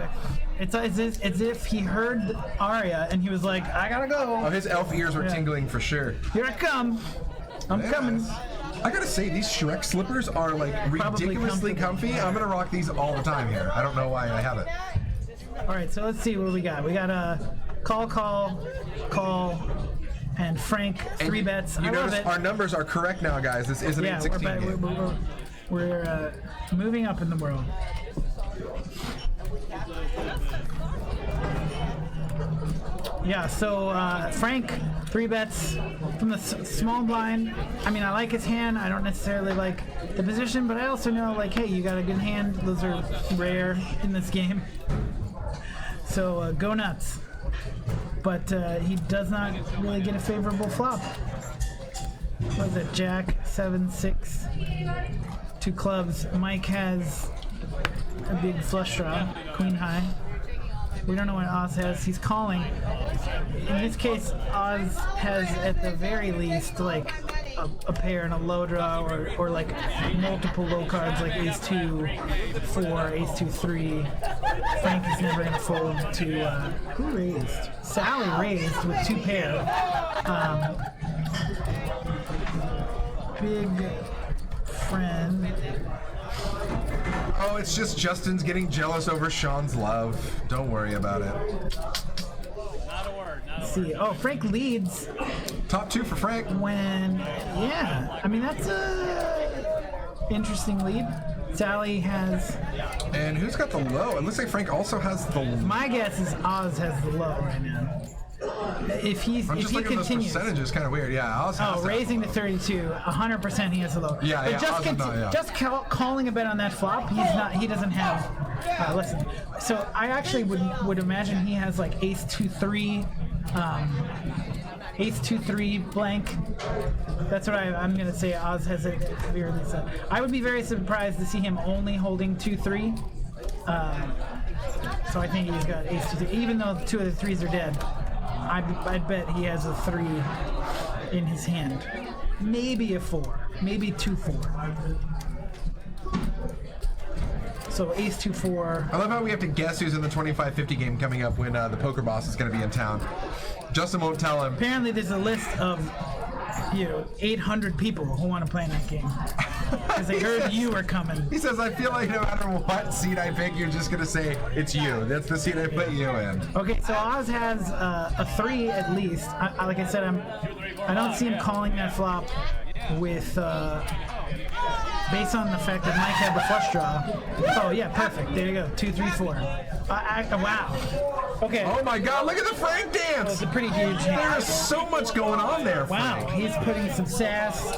It's as if he heard Aria and he was like, I gotta go. Oh, his elf ears were tingling for sure. Here I come. I'm coming. I gotta say, these Shrek slippers are like ridiculously comfy. I'm gonna rock these all the time here. I don't know why I have it. All right, so let's see what we got. We got a call, and Frank 3 bets. You I love notice it. our numbers are correct now, guys. This isn't a 16 game. We're moving up in the world. Yeah, so Frank 3 bets from the small blind. I mean, I like his hand. I don't necessarily like the position, but I also know, like, hey, you got a good hand. Those are rare in this game. So go nuts. But he does not really get a favorable flop. What is it? Jack, 7, 6, 2 clubs. Mike has a big flush draw, queen high. We don't know what Oz has. He's calling. In this case, Oz has, at the very least, like a pair and a low draw, or like multiple low cards like ace 2 4, ace 2 3. Frank is never gonna fold to who raised? Sally raised with 2 pair. Big friend. Oh, it's just Justin's getting jealous over Sean's love. Don't worry about it. Let's see. Oh, Frank leads. Top 2 for Frank. Yeah. I mean, that's a interesting lead. Sally has. And who's got the low? It looks like Frank also has the. My guess is Oz has the low right now. If he looking at those percentages, kind of weird. Yeah, Oz has that raising low. to 32, 100% he has the low. Yeah, but yeah. just, Oz is not, yeah. just calling a bet on that flop, he doesn't have. Listen, so I actually would imagine he has like ace 2 3, ace 2 3 blank. That's what I'm gonna say. Oz has it weirdly set. I would be very surprised to see him only holding 2 3. So I think he's got ace 2 3, even though 2 of the 3s are dead. I'd bet he has a 3 in his hand. Maybe a 4. Maybe 2 4. So ace 2 4. I love how we have to guess who's in the 25-50 game coming up when the poker boss is going to be in town. Justin won't tell him. Apparently there's a list of 800 people who want to play in that game. Because they heard you were coming. He says, I feel like no matter what seat I pick, you're just going to say, it's you. That's the seat I put you in. Okay, so Oz has a 3 at least. Like I said, I don't see him calling that flop with, based on the fact that Mike had the flush draw. Oh, yeah, perfect. There you go. 2 3 4. Wow. Okay. Oh my God, look at the Frank dance! It's a pretty huge hand. There's so much going on there, Wow, Frank. he's putting some sass.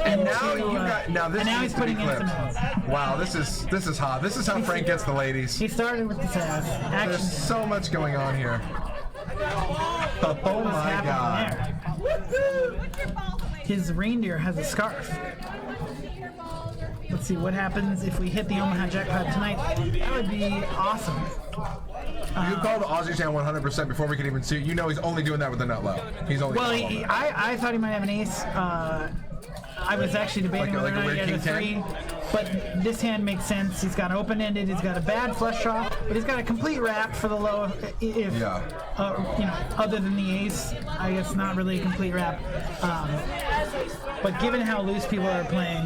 And now you got this. And now he's needs to be putting in clipped. some ass. Wow, this is hot. This is how Frank gets the ladies. He started with the sass. Action. There's so much going on here. Oh What's my happening God. there? His reindeer has a scarf. Let's see what happens if we hit the Omaha jackpot tonight. That would be awesome. You called Ozzy's hand 100% before we could even see. You know he's only doing that with the nut low. He's only. Well, I thought he might have an ace. I was actually debating whether or not he had a 3, but this hand makes sense. He's got open-ended. He's got a bad flush draw, but he's got a complete wrap for the low. If other than the ace, I guess not really a complete wrap. But given how loose people are playing,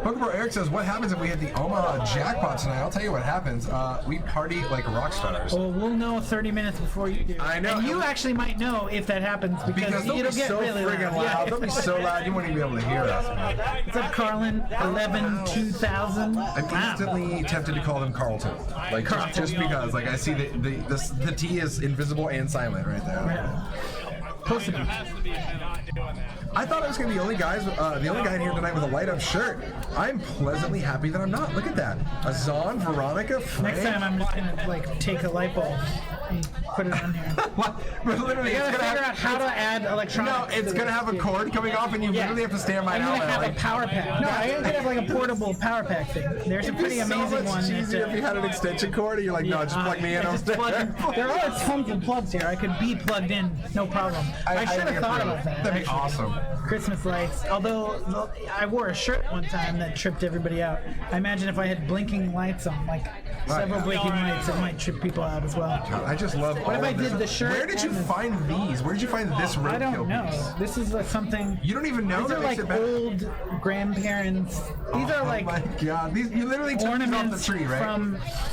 Pokeball Eric says, "What happens if we hit the Omaha jackpot tonight?" I'll tell you what happens. We party like rock stars. Well, we'll know 30 minutes before you do. I know. And you actually might know if that happens because they'll it'll be get so really friggin' loud. Yeah. They'll be so loud you won't even be able to hear us. Man. What's up, Carlin? 11 2000. I'm instantly tempted to call them Carlton. Like just because, like I see the T is invisible and silent right there. Yeah. Supposed to be. I thought I was gonna be the only guy in here tonight with a light up shirt. I'm pleasantly happy that I'm not. Look at that. Azan, Veronica, Frank. Next time I'm just gonna take a light bulb and put it on here. What? But literally, You it's gotta gonna figure have out how to add electronics. No, it's gonna have a cord coming off, and you literally have to stand by I'm now. gonna have a power pack. No, I'm gonna have like a portable power pack thing. There's a pretty amazing one. It's easier if you had an extension cord, and you're like, no, just plug me in. Just plug in. There are tons of plugs here. I could be plugged in, no problem. I should have thought about that. That'd be awesome. Christmas lights. Although I wore a shirt one time that tripped everybody out. I imagine if I had blinking lights on, like several blinking lights, it might trip people out as well. God, I just love. What if I did the shirt? Where did you find these? Where did you find this roadkill I don't know. piece? This is something. You don't even know These that are makes like it better. old grandparents. These are like Oh my God! You literally took these off ornaments the tree, right?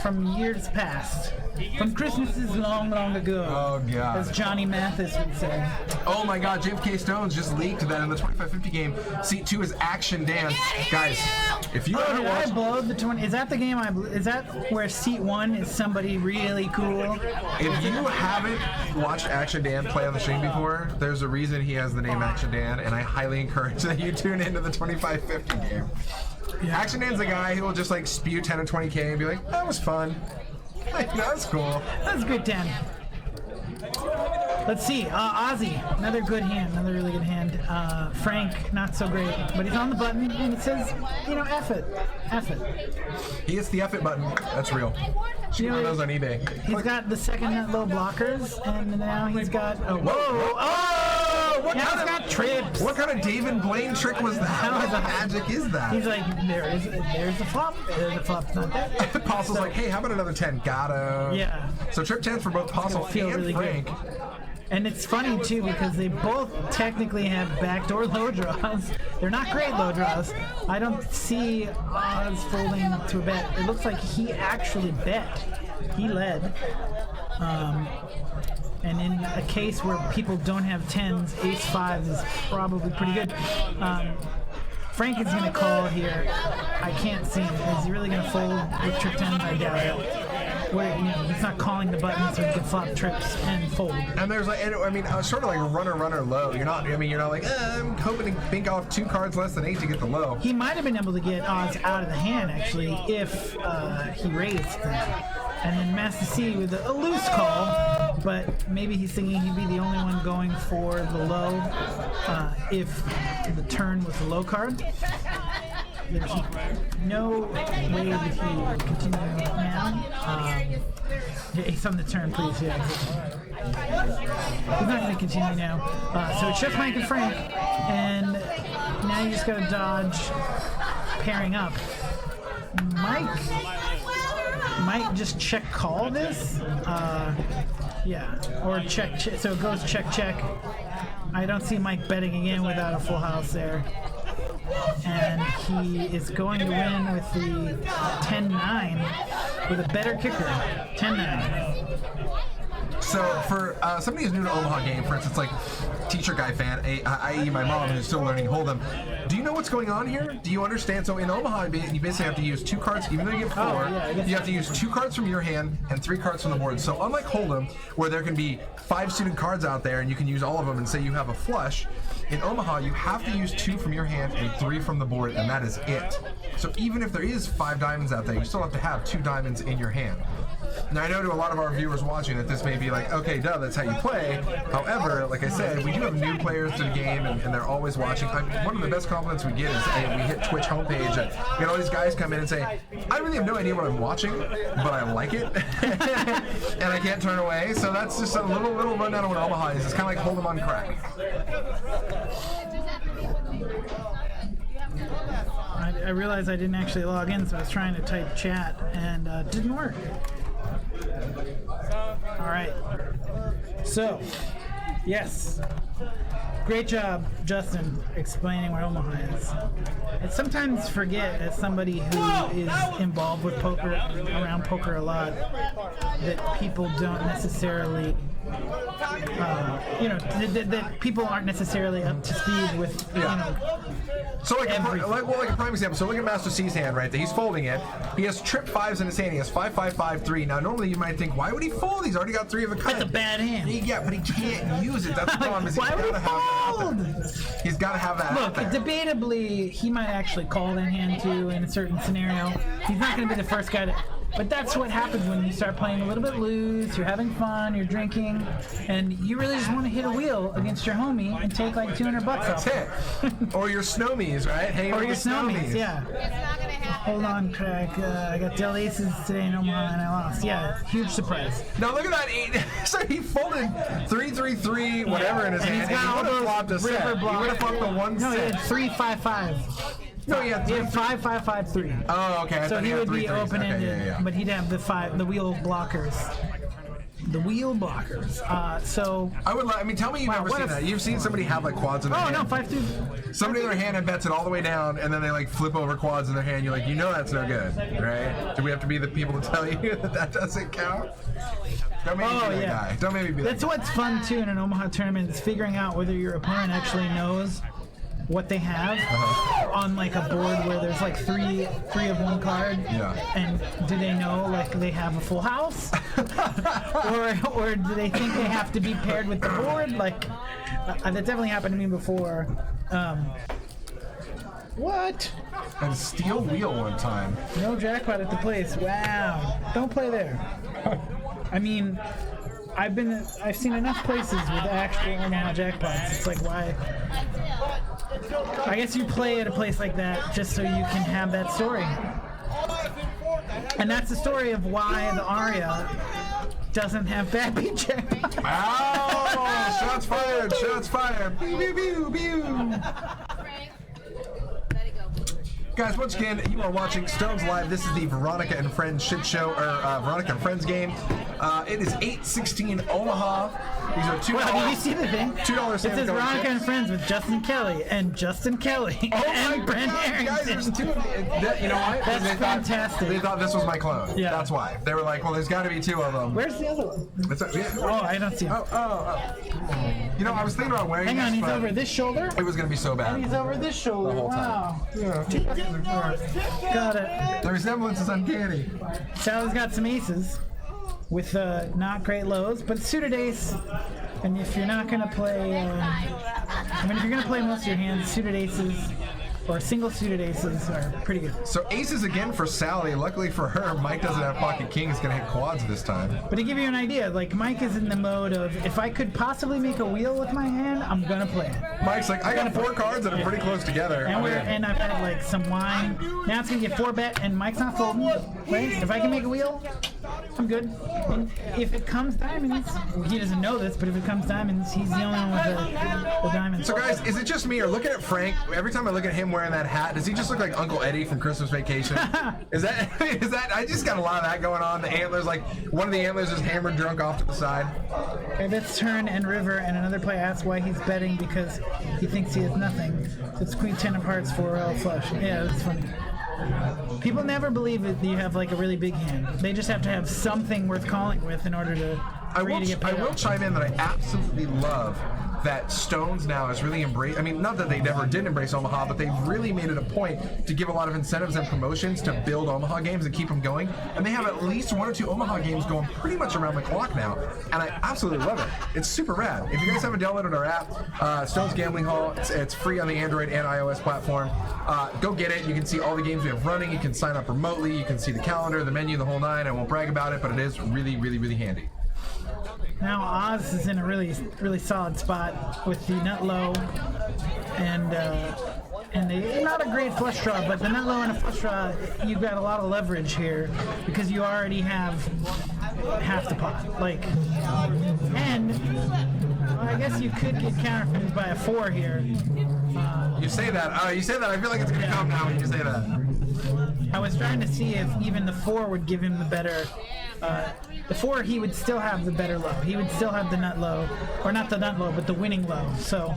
from years past, from Christmases long, long ago. Oh God! As Johnny Mathis would say. Oh my God! JFK Stones just leaked that in the 25-50 game, seat 2 is Action Dance. Guys, if you haven't Did I watched, blow the 20? Is that the game is that where seat 1 is somebody really cool? if you haven't watched Action Dan play on the stream before, there's a reason he has the name Action Dan, and I highly encourage that you tune into the 25-50 game. Action Dan's the guy who will just like spew 10 or 20K and be like, that was fun. Like, that's cool. That's a good 10. Let's see. Ozzy, another good hand, another really good hand. Frank, not so great, but he's on the button and it says, F it. He hits the F it button. That's real. She You know, found those on eBay. He's got the second net low blockers, and now he's got. Oh, whoa! Oh! Yo, what Now kind it's of got trips. What kind of David Blaine trick was that? What kind of magic is that? He's like, there's the flop. The flop's not there. Apostle's like, hey, how about another 10? Got him. Yeah. So trip 10s for both Apostle Feel and really Frank. good. And it's funny too because they both technically have backdoor low draws. They're not great low draws. I don't see Oz folding to a bet. It looks like he actually bet. He led. And in a case where people don't have 10s, ace-5 is probably pretty good. Frank is going to call here. I can't see him. Is he really going to fold with trip 10s? I doubt it. Where, he's not calling the button so he can flop trips and fold. And there's like, sort of like runner low. You're not like, I'm hoping to think off 2 cards less than 8 to get the low. He might have been able to get odds out of the hand actually if he raised. And then Master C with a loose call, but maybe he's thinking he'd be the only one going for the low if the turn was the low card. There's no way that he will continue now. Ace on the turn, please. Yeah. He's not going to continue now. So it's just Mike and Frank, and now you just got to dodge pairing up. Mike might just check call this. Yeah, or check. So it goes check. I don't see Mike betting again without a full house there. And he is going to win with the 10-9 with a better kicker. 10-9. So for somebody who's new to Omaha game, for instance, like teacher guy fan, i.e. my mom who's still learning Hold'em, do you know what's going on here? Do you understand? So in Omaha, you basically have to use 2 cards, even though you get 4, you have to use 2 cards from your hand and 3 cards from the board. So unlike Hold'em, where there can be 5 suited cards out there and you can use all of them and say you have a flush, in Omaha, you have to use 2 from your hand and 3 from the board, and that is it. So even if there is 5 diamonds out there, you still have to have 2 diamonds in your hand. Now, I know to a lot of our viewers watching that this may be like, okay, duh, that's how you play. However, like I said, we do have new players to the game, and they're always watching. One of the best compliments we get is we hit Twitch homepage, and we get all these guys come in and say, I really have no idea what I'm watching, but I like it, and I can't turn away. So that's just a little rundown of what Omaha is. It's kind of like Hold'em on crack. I realized I didn't actually log in, so I was trying to type chat, and it didn't work. All right. So, yes. Great job, Justin, explaining what Omaha is. I sometimes forget, as somebody who is involved with poker, around poker a lot, that people don't necessarily, that people aren't necessarily up to speed with, So like a prime example. So look at Master C's hand right there. He's folding it. He has trip 5s in his hand. He has 5, 5, 5, 3. Now normally you might think, why would he fold? He's already got 3 of a kind. That's a bad hand. Yeah, but he can't use it. That's the problem. Is Why would he fold? He's got to have that. Look, debatably, he might actually call that hand too in a certain scenario. He's not going to be the first guy to. But that's what happens when you start playing a little bit loose, you're having fun, you're drinking, and you really just want to hit a wheel against your homie and take like $200 off. That's it. Or your snowmies, right? Hanging Or with your the snowmies, yeah. Hold on, Craig. I got dealt aces today in Omaha and I lost. Yeah, huge surprise. Now look at that 8. So he folded 3, 3, 3, whatever in his and hand. He's got and he would have flopped a set. He would have flopped the 1 No, set. he had 3, 5, 5. No, he had 5, 5, 5, 3. Oh, okay. So he would be open-ended, Okay, yeah. but he'd have the wheel blockers. The wheel blockers. So. Tell me you've never seen that. You've seen somebody have like quads in their hand. Oh no, 5-2. Somebody in their hand and bets it all the way down, and then they like flip over quads in their hand. You're like, that's no good, right? Do we have to be the people to tell you that doesn't count? Don't make me be that guy. Don't make me be that guy. That's what's fun too in an Omaha tournament is figuring out whether your opponent actually knows what they have on like a board where there's like three of one card. Yeah. And do they know like they have a full house, or do they think they have to be paired with the board? Like that definitely happened to me before. What? And steel wheel one time. No jackpot at the place. Wow. Don't play there. I mean, I've seen enough places with actual Omaha jackpots. It's like, why? I guess you play at a place like that just so you can have that story. And that's the story of why the Aria doesn't have bad BJ. Ow! Shots fired! Shots fired! Pew, pew, pew, pew. Guys, once again, you are watching Stones Live. This is the Veronica and Friends shit show, or Veronica and Friends game. It is 8:16 Omaha. These are $2. Well, did you see the thing? $2 It says Veronica and Friends with Justin Kelly and Justin Kelly and Brent Harrington. Guys, there's two of them. You know what? That's fantastic. They thought this was my clone. Yeah. That's why. They were like, well, there's got to be two of them. Where's the other one? Oh, I don't see him. You know, I was thinking about wearing Hang on, this, he's but over this shoulder? it was going to be so bad. He's over this shoulder. The whole time. Wow. Yeah. Got it. The resemblance is uncanny. Sally's got some aces with not great lows, but suited ace. And if you're not going to play, if you're going to play most of your hands, suited aces or single suited aces are pretty good. So aces again for Sally. Luckily for her, Mike doesn't have pocket king. He's going to hit quads this time. But to give you an idea, like Mike is in the mode of, if I could possibly make a wheel with my hand, I'm going to play it. Mike's like, I got 4 cards that are pretty close together. And I've had like some wine. Now it's going to get 4-bet, and Mike's not folding. Right? If I can make a wheel, I'm good. And if it comes diamonds, he doesn't know this, but if it comes diamonds, he's the only one with the diamonds. So guys, is it just me, or looking at Frank, every time I look at him wearing that hat, does he just look like Uncle Eddie from Christmas Vacation? Is that, I just got a lot of that going on. The antlers, like, one of the antlers is hammered drunk off to the side. Okay, that's turn and river, and another player asks why he's betting because he thinks he has nothing. So it's queen 10 of hearts, 4L flush. Yeah, that's funny. People never believe that you have like a really big hand. They just have to have something worth calling with in order to. I will chime in that I absolutely love that Stones now is really I mean, not that they never did embrace Omaha, but they've really made it a point to give a lot of incentives and promotions to build Omaha games and keep them going. And they have at least 1 or 2 Omaha games going pretty much around the clock now. And I absolutely love it. It's super rad. If you guys haven't downloaded our app, Stones Gambling Hall, it's free on the Android and iOS platform. Go get it. You can see all the games we have running. You can sign up remotely. You can see the calendar, the menu, the whole nine. I won't brag about it, but it is really, really, really handy. Now Oz is in a really, really solid spot with the nut low, and not a great flush draw, but the nut low and a flush draw, you've got a lot of leverage here because you already have half the pot. Like, and well, I guess you could get counterfeited by a 4 here. You say that. I feel like it's gonna come now when you say that. I was trying to see if even the 4 would give him the better. The 4, he would still have the better low. He would still have the nut low, or not the nut low, but the winning low. So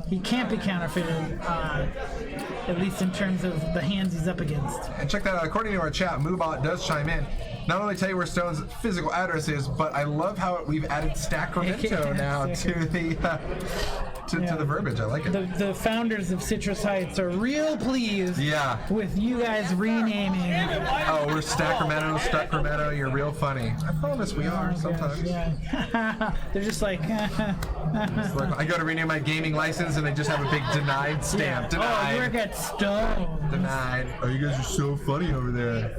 he can't be counterfeited, at least in terms of the hands he's up against. And check that out. According to our chat, Moobot does chime in. Not only tell you where Stone's physical address is, but I love how we've added Sacramento now to the to the verbiage. I like it. The founders of Citrus Heights are real pleased with you guys renaming. Oh, we're Sacramento. You're real funny. I promise we are sometimes. Yeah. They're just like. I go to renew my gaming license and they just have a big denied stamp. Yeah. Denied. Oh, you work at Stone. Denied. Oh, you guys are so funny over there.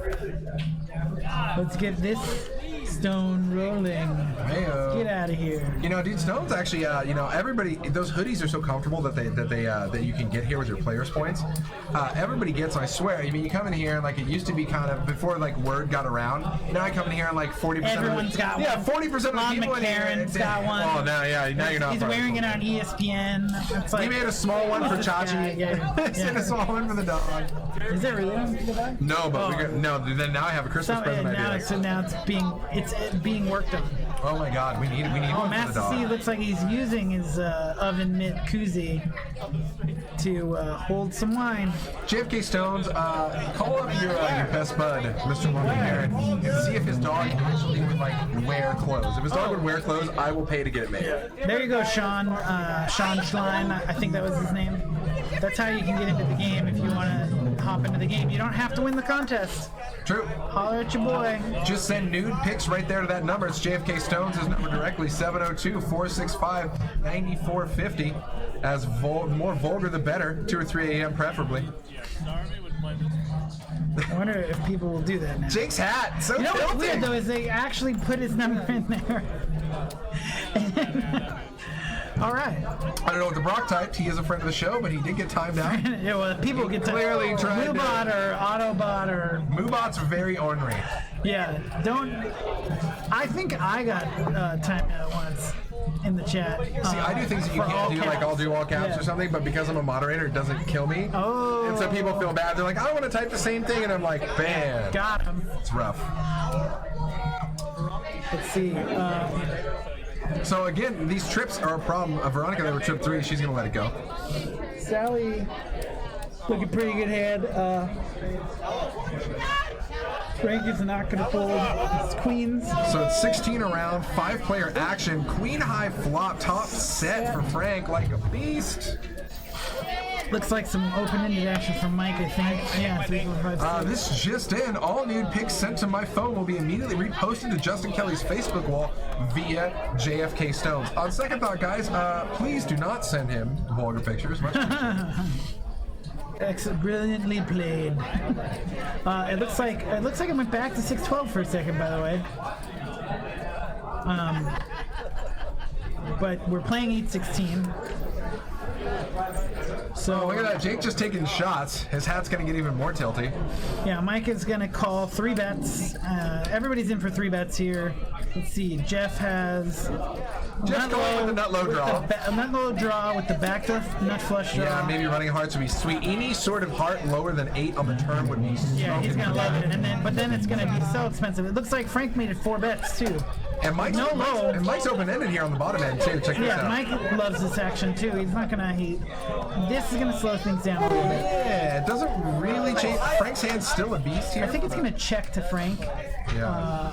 Let's get this Stone rolling. Hey-o. Get out of here. You know, dude, Stone's actually, everybody, those hoodies are so comfortable that you can get here with your players' points. Everybody gets them, I swear. I mean, you come in here and like it used to be kind of before like word got around. Now I come in here and like 40%. Everyone's got one. Yeah, 40% of the people in here. McCarron's got one. Oh, now you're not. He's wearing it on ESPN. It's like, he made a small one for Chachi. He made a small one for the dog. Is there really one for the dog? No, but then now I have a Christmas present idea. So now it's being worked on. Oh my God, we need one for the Master dog. C looks like he's using his oven mitt koozie to hold some wine. JFK Stones, call up your best bud, Mr. Monkey Garrett, and see if his dog actually would wear clothes. If his dog would wear clothes, I will pay to get it made. There you go, Sean Schlein. I think that was his name. That's how you can get into the game if you want to hop into the game. You don't have to win the contest. True. Holler at your boy. Just send nude pics right there to that number. It's JFK Stones' number directly, 702-465-9450. As more vulgar, the better. 2 or 3 a.m. preferably. I wonder if people will do that now. Jake's hat. So you know what's filthy. weird though is they actually put his number in there. All right. I don't know what the Brock typed. He is a friend of the show, but he did get timed out. Yeah, well, people get clearly tried to- Moobot or Autobot or Moobot's very ornery. yeah. Don't. I think I got timed out once in the chat. See, I do things that you for all can't do, like caps. I'll do all caps Yeah. or something, but because I'm a moderator, it doesn't kill me. Oh. And so people feel bad. They're like, I want to type the same thing, and I'm like, bam. Got him. It's rough. Let's see. So again, these trips are a problem. Veronica, they were trip 3. She's gonna let it go. Sally, looking pretty good hand. Frank is not going to fold. It's queens. So it's 16 around, 5-player action, queen high flop, top set for Frank, like a beast. Looks like some open-ended action from Mike, I think. Yeah, 3, 4, 5, 6. This just in, all nude pics sent to my phone will be immediately reposted to Justin Kelly's Facebook wall via JFK Stones. On second thought, guys, please do not send him vulgar pictures. Much Brilliantly played. It looks like it went back to 6-12 for a second, by the way. But we're playing 8-16. So look at that, Jake just taking shots. His hat's gonna get even more tilty. yeah, Mike is gonna call 3 bets. Everybody's in for 3 bets here. Let's see. Jeff has Just going with the nut low draw. Nut low draw with the backdoor nut flush draw. Yeah, maybe running hearts would be sweet. Any sort of heart lower than 8 on the turn would be Yeah, he's gonna love it, but then it's gonna be so expensive. It looks like Frank made it 4 bets too. And Mike's, No low. and Mike's open-ended here on the bottom end too. Check this Yeah, out. Mike loves this action too. He's not gonna. This is gonna slow things down a little bit. Yeah, it doesn't really change. Frank's hand's still a beast here. I think it's gonna check to Frank. Yeah.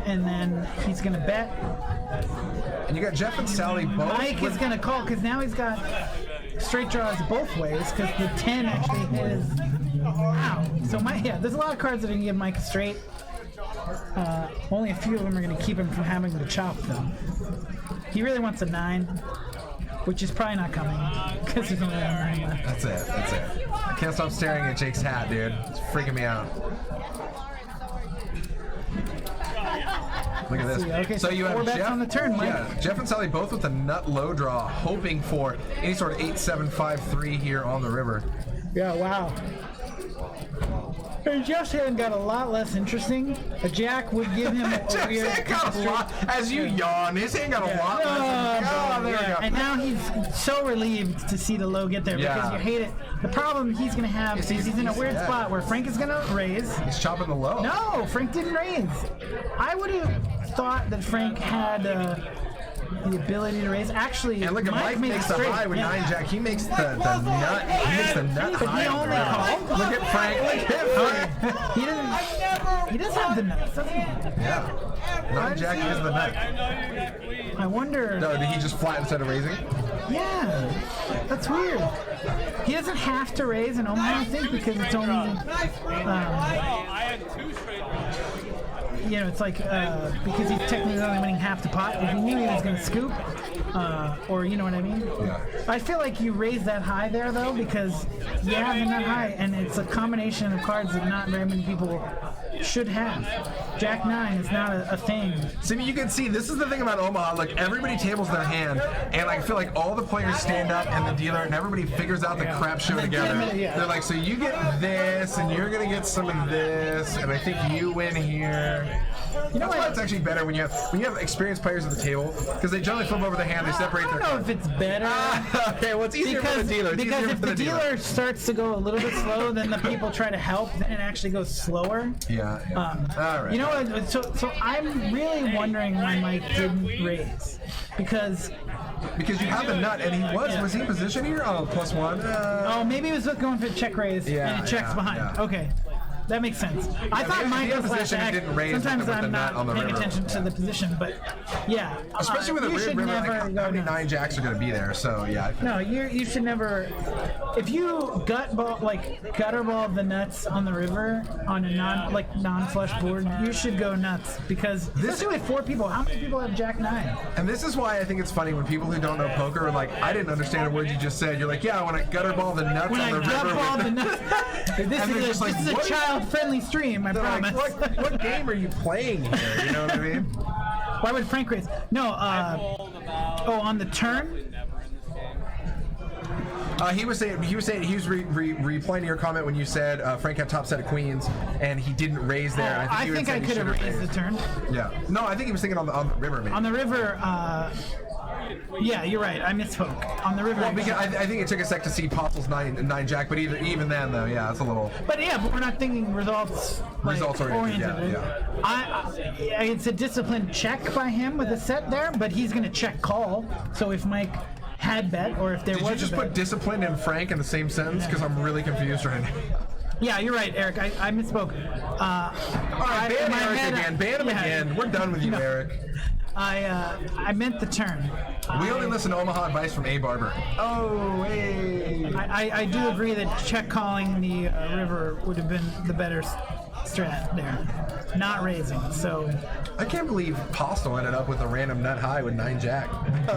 And then he's gonna bet. And you got Jeff and Sally both. Mike is gonna call because now he's got straight draws both ways because the 10 actually hit his. Wow. So there's a lot of cards that are gonna give Mike a straight. Only a few of them are going to keep him from having the chop, though. He really wants a 9, which is probably not coming because there's only a 9 left. That's it. I can't stop staring at Jake's hat, dude. It's freaking me out. Look at this. See, okay, so you 4 have bets Jeff on the turn, Mike. Yeah, Jeff and Sally both with a nut low draw, hoping for any sort of 8-7-5-3 here on the river. Yeah, wow. Hey, Jeff's hand got a lot less interesting. A jack would give him a Jeff's weird. hand got a lot. As you yawn, his hand got a lot. Oh, there we go. And now he's so relieved to see the low get there because you hate it. The problem he's going to have is he's in a weird spot where Frank is going to raise. He's chopping the low. No, Frank didn't raise. I would have thought that Frank had the ability to raise. Actually, And look at Mike made makes it the straight. high with 9 jack. He makes the nut. He makes the nut But high. he only called. Look at Frank. Look at Frank. He doesn't. He does have the nuts, doesn't he? Yeah. 9 jack is the nut. I wonder. No, did he just flat instead of raising? Yeah, that's weird. He doesn't have to raise in Omaha, I think, because it's only. It's like because he's technically only winning half the pot. If he knew he was going to scoop, or you know what I mean. Yeah. I feel like you raise that high there though because you have the nut high, and it's a combination of cards that not very many people should have. Jack 9 is not a thing. So you can see this is the thing about Omaha. Like everybody tables their hand, and I feel like all the players stand up and the dealer, and everybody figures out the crap show together. They're like, so you get this, and you're gonna get some of this, and I think you win here. You know That's why what? it's actually better when you have experienced players at the table because they generally flip over their hand, they separate I their don't know if cards. it's better. Okay, well it's easier for the dealer. It's because easier if for the dealer starts to go a little bit slow, then the people try to help, then it actually goes slower. Yeah. All right. You know what? So I'm really wondering why Mike didn't raise because you have the nut, and he was he in position here? Oh, +1. oh maybe he was going for check raise and it checks behind. yeah. Okay. That makes sense. I thought if Mike he had was last position, he act. didn't raise with Sometimes the I'm nut not on the paying river. attention to the position, but yeah. Especially with a you weird should river, like never how go many nuts. 9 jacks are going to be there? So yeah. No, you should never. If you gutter ball the nuts on the river on a non-flush board, you should go nuts because especially with 4 people. How many people have Jack 9? And this is why I think it's funny when people who don't know poker are like, I didn't understand a word you just said. You're like, yeah, I want to gutter ball the nuts When on the I gut river. ball the nuts, this is a child-friendly stream. I They're promise. like, what game are you playing here? You know what I mean? Why would Frank raise? No. On the turn. He was replying to your comment when you said Frank had top set of queens and he didn't raise there. I think I could have raised the turn. Yeah. No, I think he was thinking on the river, maybe. On the river, yeah, you're right. I misspoke. On the river. Well, because I think it took a sec to see Postle's 9 Jack, but even then, though, yeah, it's a little. But we're not thinking results. Results oriented. Yeah. It's a disciplined check by him with a set there, but he's going to check call. So if Mike had bet, or if there was. Did you just put disciplined and Frank in the same sentence? Because I'm really confused right now. Yeah, you're right, Eric. I misspoke. All right, ban Eric again. Ban him again. We're done with you, Eric. I meant the turn. We only listen to Omaha advice from A. Barber. Oh, hey. I do agree that check calling the river would have been the better strat there. Not raising, so. I can't believe Postle ended up with a random nut high with 9 Jack.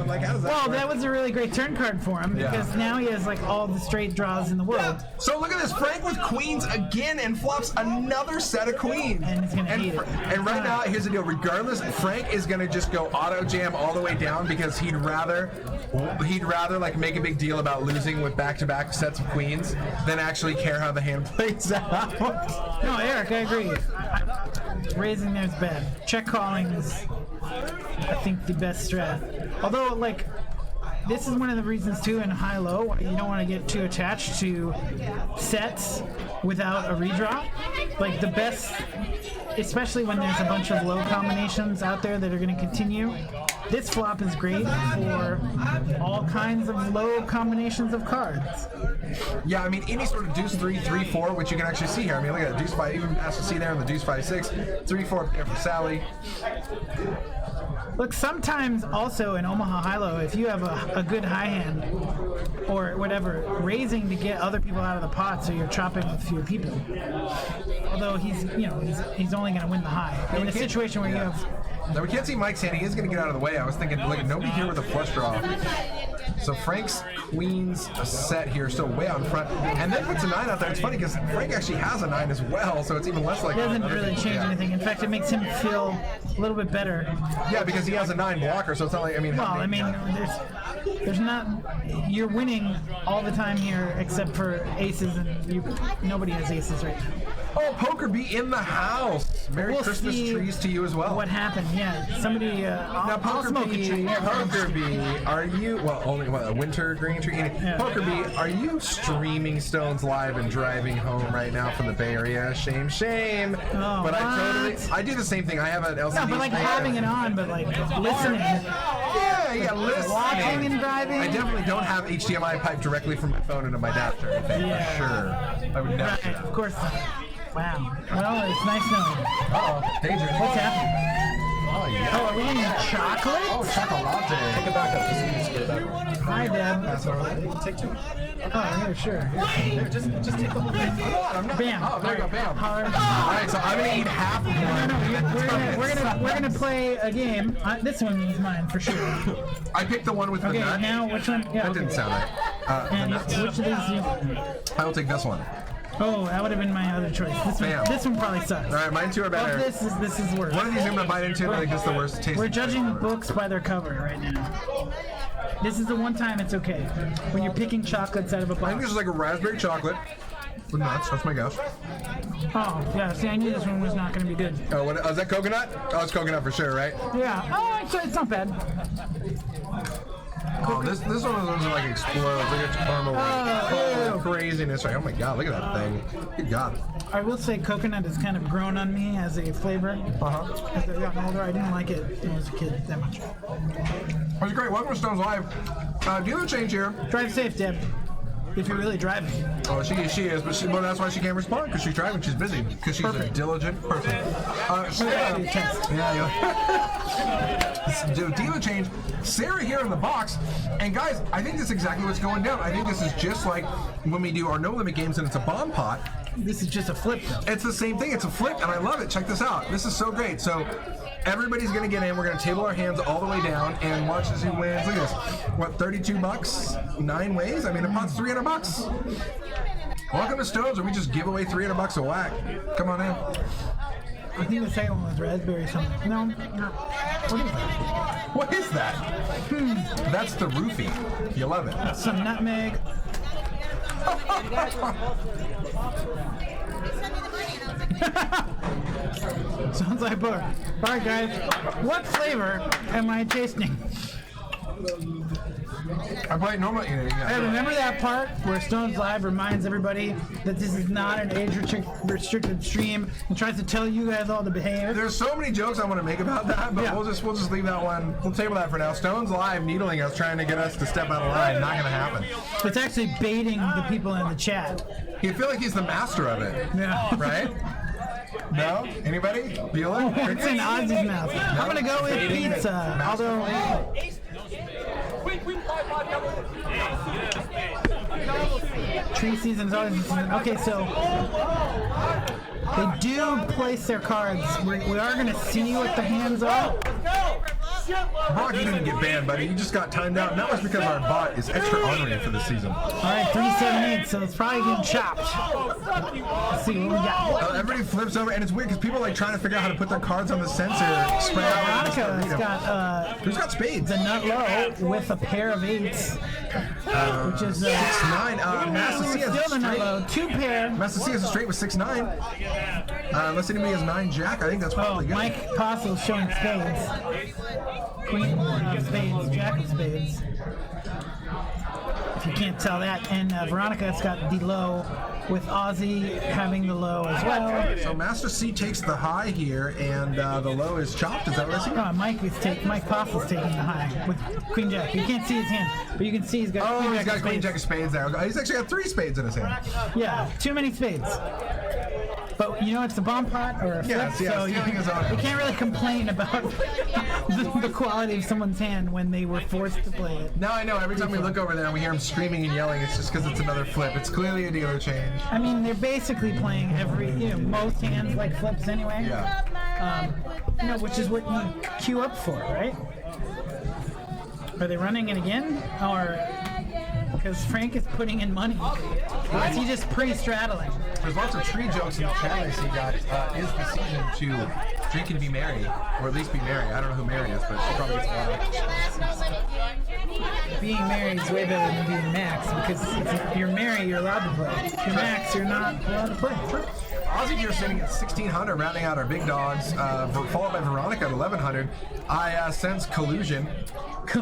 Like, how does that work? That was a really great turn card for him because now he has like all the straight draws in the world. Yeah. So look at this, Frank with queens again and flops another set of queens. And he's gonna hate it. And right now, here's the deal. Regardless, Frank is gonna just go auto jam all the way down because he'd rather like make a big deal about losing with back-to-back sets of queens than actually care how the hand plays out. No, Eric, I agree. Raising there's bad. Check calling is, I think, the best strat. Although, like, this is one of the reasons too in high-low why you don't want to get too attached to sets without a redraw. Like the best, especially when there's a bunch of low combinations out there that are going to continue. This flop is great for all kinds of low combinations of cards. Yeah, I mean, any sort of deuce 3, 3, 4, which you can actually see here. I mean, look at that deuce 5, even as you see there in the deuce 5, 6, 3, 4 there for Sally. Look, sometimes also in Omaha high-low, if you have a good high hand or whatever, raising to get other people out of the pot so you're chopping with fewer people. Although he's only going to win the high. In a situation where you have. Now we can't see Mike's hand. He is going to get out of the way. I was thinking, look, nobody here with a flush draw. So Frank's queens set here, still way out in front, and then puts a 9 out there. It's funny because Frank actually has a 9 as well, so it's even less like. It doesn't really change anything. In fact, it makes him feel a little bit better. Yeah, because he has a 9 blocker, so it's not like there's not. You're winning all the time here, except for aces, and nobody has aces right now. Oh, Poker Bee in the house. Merry Christmas trees to you as well. What happened? Yeah, somebody. Now, Poker Bee, are you? Well, only a winter green tree. Yeah. Poker Bee, are you streaming Stones live and driving home right now from the Bay Area? Shame. Oh, but I do the same thing. I have an LCD. No, but like having it on, but like listening. Yeah, listening. Watching and driving. I definitely don't have HDMI pipe directly from my phone into my adapter. For sure. I would never. Right, of course. Wow. Well, it's nice knowing. Uh-oh. Dangerous. What's happening? Oh, yeah. Oh, are we eating chocolate? Oh, chocolate. Take it back up. Just get it back. Hi, Deb. That's all right. Take 2. Oh, yeah, sure. Here, just take the whole thing. I'm not. Bam. Oh, there you go. Bam. Hard. All right, so I'm gonna eat half of one. We're gonna play a game. This one is mine for sure. I picked the one with the nut. Okay, now which one? Yeah, that didn't sound right. And which of these? I will take this one. Oh, that would have been my other choice. This one probably sucks. All right, mine two are better. This is worse. One of these I'm gonna bite into. I think this is the worst taste. We're judging books by their cover right now. This is the one time it's okay when you're picking chocolates out of a box. I think this is like a raspberry chocolate with nuts. That's my guess. Oh yeah, see, I knew this one was not going to be good. Oh, is that coconut? Oh, it's coconut for sure, right? Yeah. Oh, it's not bad. Oh, this one of those that like explodes. Look at caramel craziness. Right? Oh my god, look at that thing. Good god. I will say coconut has kind of grown on me as a flavor. As I've gotten older, I didn't like it when I was a kid that much. That was great. Welcome to Stones Live. Dealer change here. Drive safe, Deb. If you're really driving. Oh, she is, but that's why she can't respond, because she's driving. She's busy, because she's a diligent person. Dealer change. Sarah here in the box, and guys, I think this is exactly what's going down. I think this is just like when we do our no limit games, and it's a bomb pot. This is just a flip, though. It's the same thing. It's a flip, and I love it. Check this out. This is so great. So everybody's going to get in. We're going to table our hands all the way down and watch as who wins. Look at this. What, $32? 9 ways? I mean, the pot's $300. Welcome to Stones, where we just give away $300 a whack. Come on in. I think the second one was raspberry something. No, what is that? What is that? That's the roofie. You love it. Some nutmeg. Sounds like butter. All right, guys. What flavor am I tasting? I probably normally eat it. Hey, remember that part where Stones Live reminds everybody that this is not an age-restricted stream and tries to tell you guys all to behave? There's so many jokes I want to make about that, but Yeah. we'll just leave that one. We'll table that for now. Stone's Live needling us, trying to get us to step out of line. Not gonna happen. It's actually baiting the people in the chat. You feel like he's the master of it, Yeah. right? No? Anybody? Bueller? It's in Ozzy's mouth. I'm gonna go with pizza. Although tree season is always season. Okay, so they do place their cards. We are gonna see what the hands are. Brock, you didn't get banned, buddy. You just got timed out. And that was because our bot is extra ornery for this season. All right, 378. So it's probably getting chopped. Let's see what we got. Everybody flips over, and it's weird because people are like trying to figure out how to put their cards on the sensor. Spread out. Veronica's got Who's got spades? the nut low with a pair of eights, which is 6-9. Master C has still a the nut straight. low. Two pair. Master C has a straight with 6-9. Unless anybody has 9 Jack, I think that's Oh, probably good. Mike Possel's showing spades. Queen of spades, Jack of spades. If you can't tell that. And Veronica's got the low with Ozzy having the low as well. So Master C takes the high here, and the low is chopped. Is that what I see? Mike Possel's taking the high with Queen Jack. You can't see his hand, but you can see he's got Oh, Queen he's Jack got of Queen spades. Jack of spades there. He's actually got 3 spades in his hand. Yeah, too many spades. But you know, it's a bomb pot or a flip, Yes, so you stealing his own. can't really complain about the quality of someone's hand when they were forced to play it. Now I know every time we look over there and we hear him screaming and yelling, it's just because it's another flip. It's clearly a dealer change. I mean, they're basically playing most hands like flips anyway. Yeah. Which is what you queue up for, right? Are they running it again? Or because Frank is putting in money? Or is he just pre-straddling? There's lots of tree jokes in the chat I see, guys. Is the season to drink and be merry, or at least be merry. I don't know who Mary is, but she probably gets one. Being married is way better than being max, because if you're married, you're allowed to play. If you're max, you're not allowed to play. Ozzy here sitting at 1,600, rounding out our big dogs, followed by Veronica at 1,100. I sense collusion.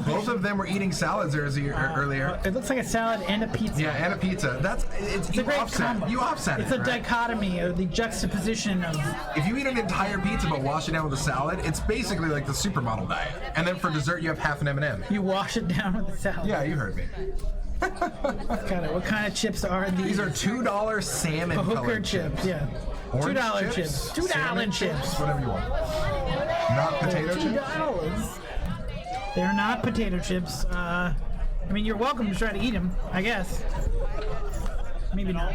Both of them were eating salads earlier. It looks like a salad and a pizza. Yeah, and a pizza. It's a great combo. You offset It's it, a right? dichotomy, or the juxtaposition of. If you eat an entire pizza but wash it down with a salad, it's basically like the supermodel diet. And then for dessert, you have half an M&M. You wash it down with the salad. Yeah, you heard me. What kind of chips are these? These are $2 salmon hooker colored chips. Yeah. Orange $2 chips. $2 salmon chips. whatever you want. Not potato chips. $2. They're not potato chips. I mean, you're welcome to try to eat them, I guess. Maybe not.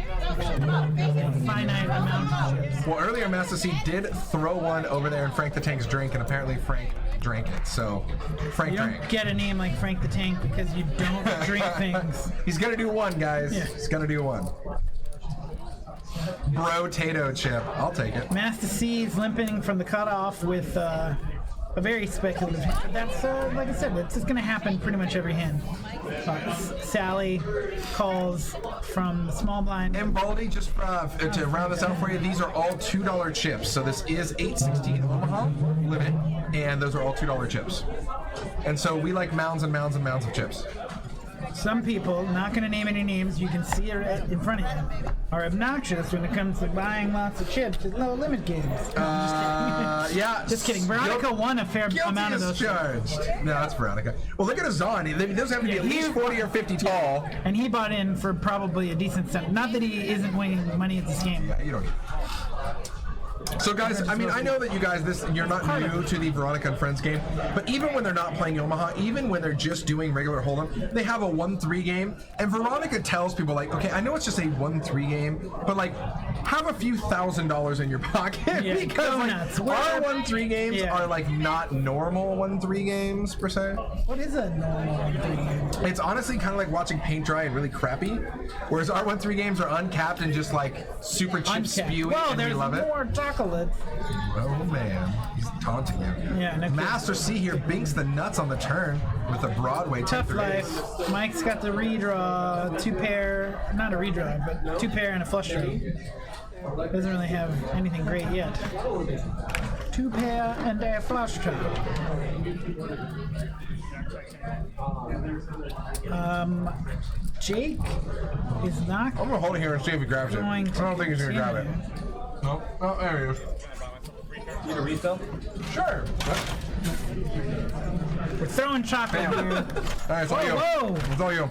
Finite amount of chips. Well, earlier Master C did throw one over there in Frank the Tank's drink, and apparently Frank drank it. So Frank You don't drank. get a name like Frank the Tank because you don't drink things. He's gonna do one, guys. Yeah. He's gonna do one. Bro-tato chip. I'll take it. Master C is limping from the cutoff with a very speculative hand. But that's, like I said, it's just going to happen pretty much every hand. Sally calls from the small blind. And Baldy, just to round this out for you, these are all $2 chips. So this is 816 Omaha limit, and those are all $2 chips. And so we like mounds and mounds and mounds of chips. Some people, not going to name any names, you can see it in front of you, are obnoxious when it comes to buying lots of chips at low limit games. Yeah. Just kidding. Veronica won a fair amount of those. Charged. No, that's Veronica. Well, look at Azan. He doesn't have to be at least 40 or 50 tall. And he bought in for probably a decent sum. Not that he isn't winning money at this game. Yeah, you don't need. So guys, I mean, I know that you guys, you're not new to the Veronica and Friends game, but even when they're not playing Omaha, even when they're just doing regular Hold'em, they have a 1-3 game, and Veronica tells people like, okay, I know it's just a 1-3 game, but like, have a few $1,000s in your pocket Yeah, because like, donuts. our 1-3 games Yeah. are like not normal 1-3 games per se. What is a normal 1-3 game? It's honestly kind of like watching paint dry and really crappy, whereas our 1-3 games are uncapped and just like super chip Uncapped. spewy, Well, and we there's love it. more chocolate. Oh man, he's taunting you. Yeah, no kidding. Master C here binks the nuts on the turn with a Broadway Tough 10-3. life. Mike's got the redraw, 2 pair, not a redraw, but 2 pair and a flush draw. Doesn't really have anything great yet. 2 pair and a flush draw. Jake is not I'm gonna hold it here and see if he grabs it. I going to don't think he's gonna grab it. continue. No. Oh, there he is. Need a refill? Sure. We're throwing chocolate here. All right, it's all you. Whoa. It's all you.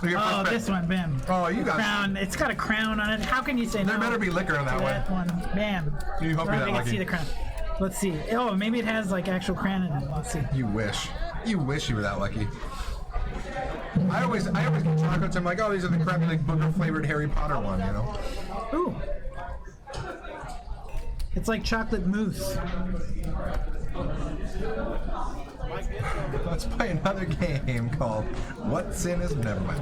You get Oh, first pick. this one, bam. Oh, you got it. Crown. It's got a crown on it. How can you say no? There better be liquor on that one. That one, bam. You hope I you're that can lucky. see the crown. Let's see. Oh, maybe it has like actual crown in it. Let's see. You wish. You wish you were that lucky. I always get chocolates. I'm like, oh, these are the crappy like booger flavored Harry Potter one, you know. Ooh. It's like chocolate mousse. Let's play another game called What Sin Is Never Mind.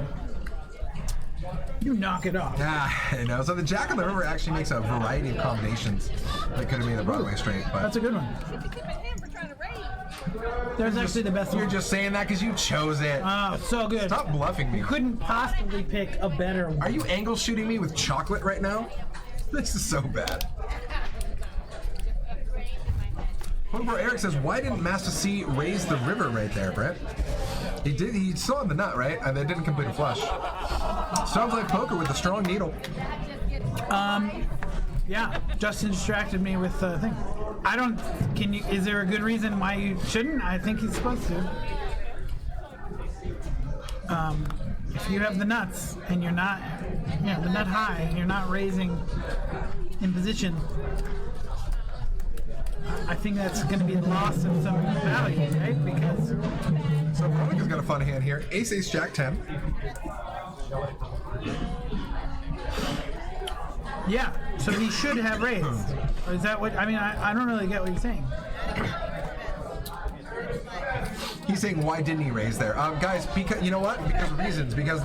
You knock it off. I know. So the Jack on the River actually makes a variety of combinations that could have made the Broadway straight, but That's a good one. There's actually the best you're one. just saying that because you chose it. Oh, so good. Stop bluffing me. Couldn't possibly pick a better one. Are you angle shooting me with chocolate right now? This is so bad. Bro Eric says, why didn't Master C raise the river right there, Brent? He did. He still had the nut, right? And they didn't complete a flush. Sounds like poker with a strong needle. Yeah, Justin distracted me with the thing. I don't. Can you? Is there a good reason why you shouldn't? I think he's supposed to. If you have the nuts and you're not, the nut high, and you're not raising in position, I think that's going to be the loss of some value, right? Because So Veronica's got a fun hand here. Ace, Ace, Jack 10. yeah, so he should have raised. Or is that what? I mean, I don't really get what you're saying. He's saying, why didn't he raise there? Guys, because you know what? Because of reasons. Because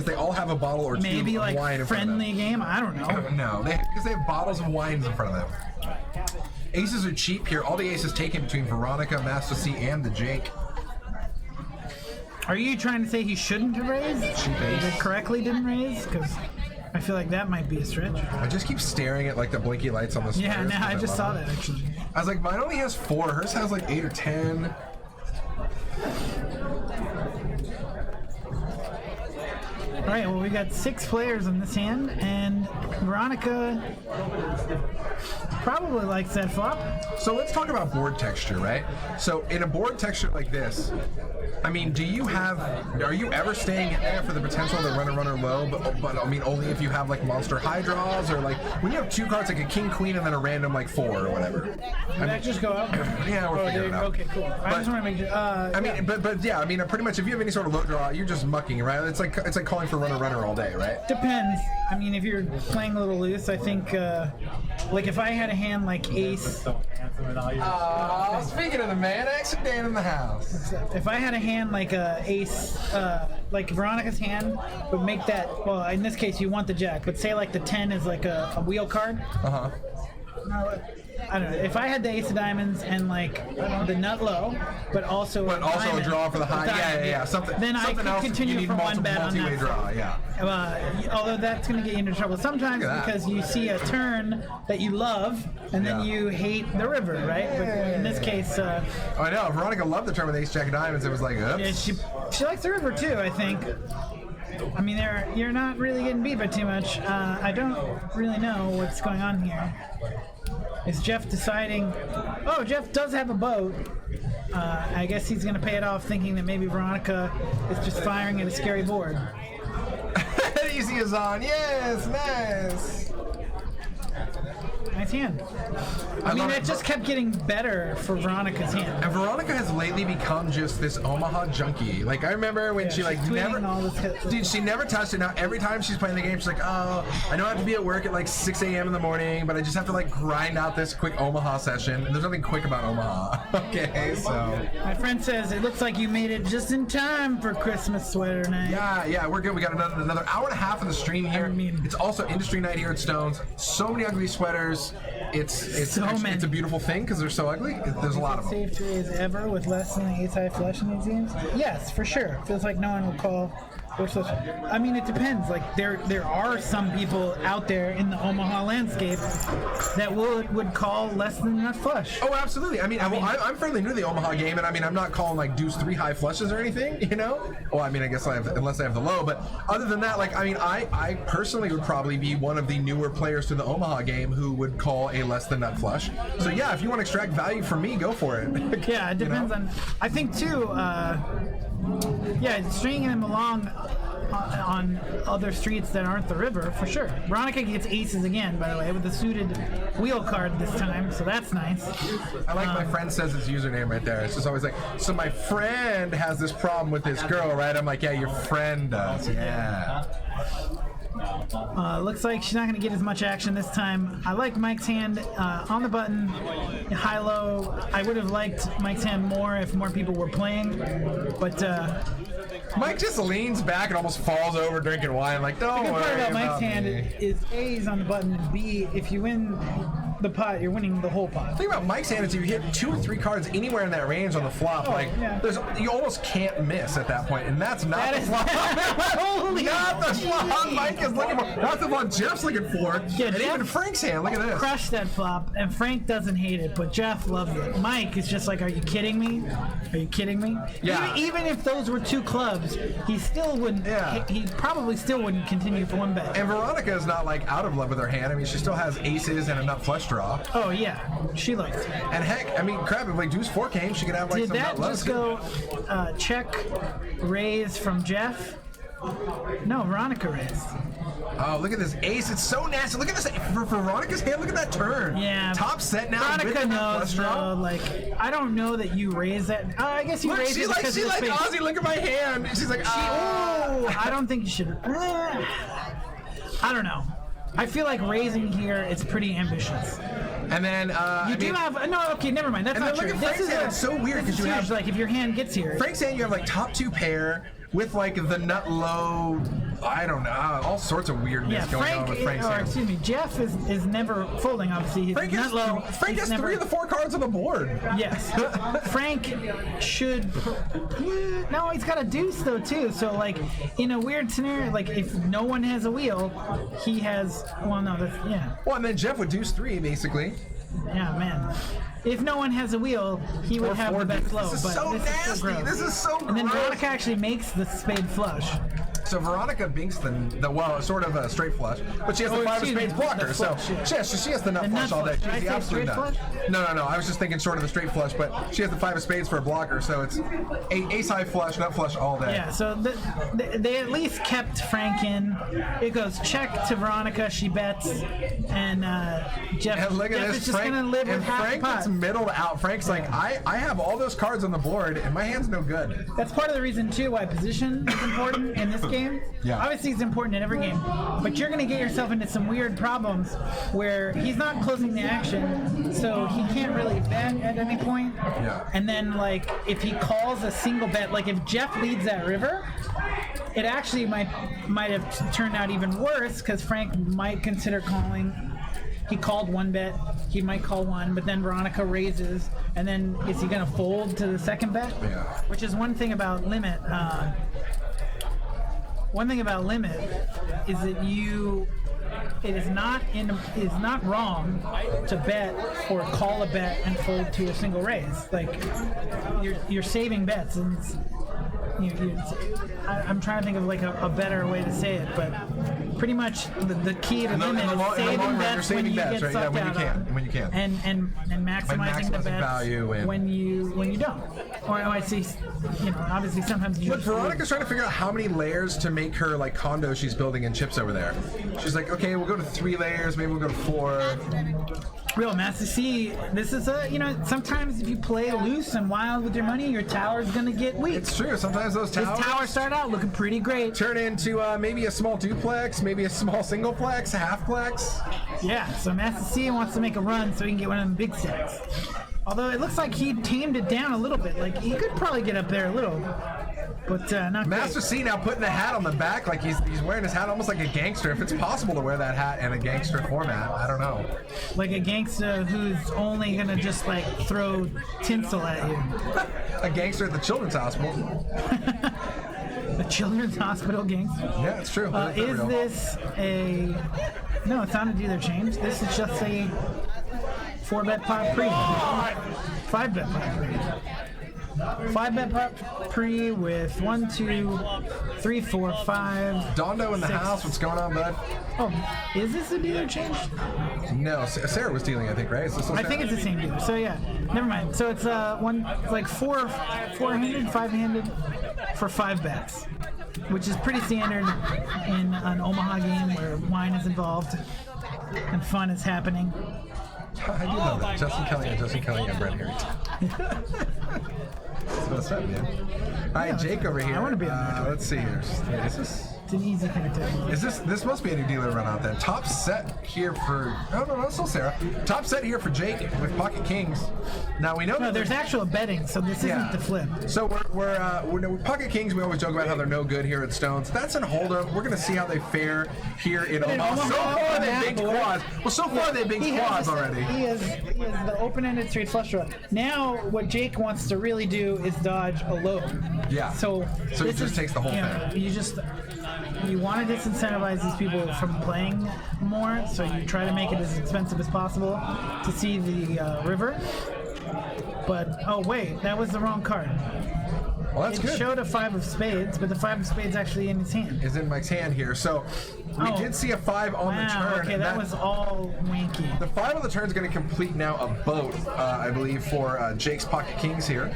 they all have a bottle or two Maybe of like wine in front of them. friendly game. I don't know. No, because they have bottles of wines in front of them. Aces are cheap here. All the aces taken between Veronica, Master C, and the Jake. Are you trying to say he shouldn't have raised? Cheap ace. He correctly didn't raise? Because I feel like that might be a stretch. I just keep staring at like the blinky lights on the Yeah, squares no, 'cause I just saw love that them. actually. I was like, mine only has 4. Hers has like 8 or 10. All right, well, we got 6 players in this hand, and Veronica probably likes that flop. So let's talk about board texture, right? So in a board texture like this, I mean, are you ever staying in there for the potential to run a runner low, but I mean, only if you have like monster high draws, or like when you have 2 cards like a king, queen, and then a random like 4 or whatever. Did that just go up? Yeah, we're figuring it out. Okay, cool. I just want to make sure. I mean, but yeah, I mean, pretty much if you have any sort of low draw, you're just mucking, right? It's like calling for runner all day, right? Depends. I mean, if you're playing a little loose, I think, like if I had a hand like ace, Speaking of the man, exit Dan in the house. if I had a hand like ace, like Veronica's hand, would make that, well, in this case you want the jack, but say like the 10 is like a wheel card. Uh-huh. I don't know. If I had the ace of diamonds and like the nut low, but also But also diamond, a draw for the high. diamond, Yeah. Something. Then I something could else. continue You need for one bet on multi-way that. draw. Yeah. Although that's going to get you into trouble sometimes Look at that. because you see a turn that you love and then Yeah. you hate the river, right? But in this case, I know. Veronica loved the turn with ace jack of diamonds. It was like, oops. yeah, she likes the river too, I think. I mean, you're not really getting beat by too much. I don't really know what's going on here. Is Jeff deciding? Oh, Jeff does have a boat. I guess he's going to pay it off thinking that maybe Veronica is just firing at a scary board. Easy is on. Yes, nice. Nice hand. I mean, love it just kept getting better for Veronica's hand. And Veronica has lately become just this Omaha junkie. Like, I remember when she like she's tweeting never, all this dude, she never touched it. Now every time she's playing the game, she's like, oh, I know I have to be at work at like 6 a.m. in the morning, but I just have to like grind out this quick Omaha session. And there's nothing quick about Omaha. Okay, so. My friend says it looks like you made it just in time for Christmas sweater night. Yeah, we're good. We got another hour and a half of the stream here. I mean- it's also industry night here at Stones. So many ugly sweaters. it's So actually, many. it's a beautiful thing because they're so ugly. There's a lot of them. Safe to raise ever with less than the ace-high flush in these games? Yes, for sure. Feels like no one will call. I mean, it depends. Like there are some people out there in the Omaha landscape that would call less than nut flush. Oh, absolutely. I mean, I'm fairly new to the Omaha game, and I mean, I'm not calling like deuce 3 high flushes or anything, you know? Well, I mean, I guess unless I have the low, but other than that, like, I mean, I personally would probably be one of the newer players to the Omaha game who would call a less than nut flush. So yeah, if you want to extract value from me, go for it. Yeah, it depends on. I think too. Yeah, stringing them along on other streets that aren't the river for sure. Veronica gets aces again, by the way, with the suited wheel card this time, so that's nice. I like my friend says his username right there. It's just always like, so my friend has this problem with this girl, right? I'm like, yeah, your friend does. Yeah. Looks like she's not going to get as much action this time. I like Mike's hand on the button, high-low. I would have liked Mike's hand more if more people were playing, but Mike just leans back and almost falls over drinking wine. Like, don't the good worry part about Mike's hand me. is A is on the button, and B, if you win the pot, you're winning the whole pot. The thing about Mike's hand is if you hit 2 or 3 cards anywhere in that range on the flop, you almost can't miss at that point, and that's not the flop. Holy not the flop Mike is looking for. That's the flop Jeff's looking for. Yeah, and Jeff even Frank's hand, look at this. crushed that flop, and Frank doesn't hate it, but Jeff loves it. Mike is just like, are you kidding me? Are you kidding me? Yeah. Even if those were 2 clubs, he still wouldn't. Yeah. He probably still wouldn't continue for 1 bet. And Veronica is not like out of love with her hand. I mean, she still has aces and a nut flush draw. Oh yeah, she likes it. And heck, I mean, crap, if like deuce 4 came, she could have like Did some that nut just lows. go check raise from Jeff? No, Veronica raised. Oh, look at this ace. It's so nasty. Look at this. For Veronica's hand, look at that turn. Yeah. Top set now with Veronica the knows, flush draw. though, like, I don't know that you raise that. I guess you Look, raise she it like, because she of the like, space. Ozzy, look at my hand. She's like, oh. I don't think you should. I don't know. I feel like raising here is pretty ambitious. And then You do have no. Okay, never mind. That's And not then true. look at Frank's hand. It's so weird this is because you huge. have Like if your hand gets here. Frank's hand. You have like top 2 pair with like the nut low. I don't know. All sorts of weirdness going on with Frank's or hand. excuse me, Jeff is never folding. Obviously, he's Frank nut has, low. Frank He's has 3 of the 4 cards on the board. Yes, Frank should. No, he's got a deuce though too. So like in a weird scenario, like if no one has a wheel, he has. Well, no, that's yeah. Well, and then Jeff would deuce 3 basically. Yeah, man. If no one has a wheel, he would have the best low. This is but so this nasty. Is so gross. This is so And then gross. Veronica actually makes the spade flush. So Veronica binks the well, sort of a straight flush, but she has the 5 of excuse spades me, blocker, the so flush, she has the nut The flush nut all day. flush. Did I She's the say absolute straight nut. flush? No. I was just thinking sort of the straight flush, but she has the 5 of spades for a blocker, so it's ace high flush, nut flush all day. Yeah, so they at least kept Frank in. It goes check to Veronica, she bets, and Jeff, And look at Jeff this, is just Frank, going to live with and half Frank the pot. gets middled out. Frank's like, I have all those cards on the board, and my hand's no good. That's part of the reason, too, why position is important in this game. Yeah. Obviously, it's important in every game, but you're going to get yourself into some weird problems where he's not closing the action, so he can't really bet at any point. Yeah. And then, like, if he calls a single bet, like if Jeff leads that river, it actually might have turned out even worse because Frank might consider calling. He called 1 bet. He might call 1, but then Veronica raises, and then is he going to fold to the second bet? Yeah. Which is one thing about limit. One thing about limit is that it is not wrong to bet or call a bet and fold to a single raise. Like you're saving bets, and I'm trying to think of like a better way to say it, but pretty much the key to limit is saving bets when you get sucked out on, when you can. and maximizing the maximizing bets value when you don't. Or I see, obviously sometimes you. But Veronica's trying to figure out how many layers to make her like condo she's building in chips over there. She's like, okay, we'll go to 3 layers, maybe we'll go to 4. Real Master C, this is sometimes if you play loose and wild with your money, your tower's gonna get weak. It's true. Sometimes those This towers tower start out looking pretty great. turn into maybe a small duplex, maybe a small singleplex, a halfplex. Yeah, so Master C wants to make a run so he can get one of them big stacks. Although it looks like he tamed it down a little bit. Like, he could probably get up there a little. But not Master great. C now putting the hat on the back like he's wearing his hat almost like a gangster. If it's possible to wear that hat in a gangster format, I don't know. Like a gangster who's only gonna just like throw tinsel at you. A gangster at the children's hospital. A children's hospital gangster. Yeah, it's true. Is this a... No, it's not a dealer change. This is just a 4-bet pot pre. 5-bet pot pre. 5-bet pot pre with 1, 2, 3, 4, 5. Dondo in the 6. house. What's going on, bud? Oh, is this a dealer change? No, Sarah was dealing, I think, right? Is this I think it's the same dealer. So yeah, never mind. So it's like four-handed, 5-handed for 5 bets, which is pretty standard in an Omaha game where wine is involved and fun is happening. I do know that. Justin Kelly and Brent Harrington. That's what's up, man. All right, Jake over here. I wanna be on there. Let's see here. Is this? It's an easy thing to do. Is this must be a new dealer run out then. Top set here for no, it's still Sarah. Top set here for Jake with Pocket Kings. Now we know No, that there's actual betting, so this isn't the flip. So we're with Pocket Kings. We always joke about how they're no good here at Stones. That's in Hold'em. We're gonna see how they fare here in Omaha. So far they've been quads. Well, so far they've been quads already. He has the open-ended straight flush draw. Now what Jake wants to really do is dodge a low. Yeah. So he this just takes the whole thing. You want to disincentivize these people from playing more, so you try to make it as expensive as possible to see the river. But, oh wait, that was the wrong card. Well, that's It good. showed a 5 of spades, but the 5 of spades actually in his hand. Is in Mike's hand here. So we did see a 5 on the Wow, turn. okay, that was all wanky. The 5 on the turn is going to complete now a boat, I believe, for Jake's Pocket Kings here.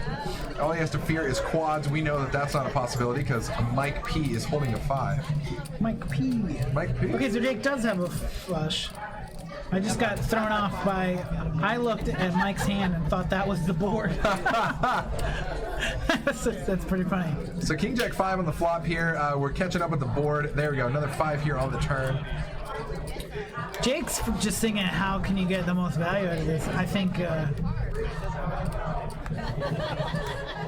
All he has to fear is quads. We know that that's not a possibility because Mike P is holding a 5. Mike P. Mike P. Okay, so Jake does have a flush. I just got thrown off by... I looked at Mike's hand and thought that was the board. That's pretty funny. So King Jack 5 on the flop here. We're catching up with the board. There we go. Another 5 here on the turn. Jake's just thinking, how can you get the most value out of this? I think...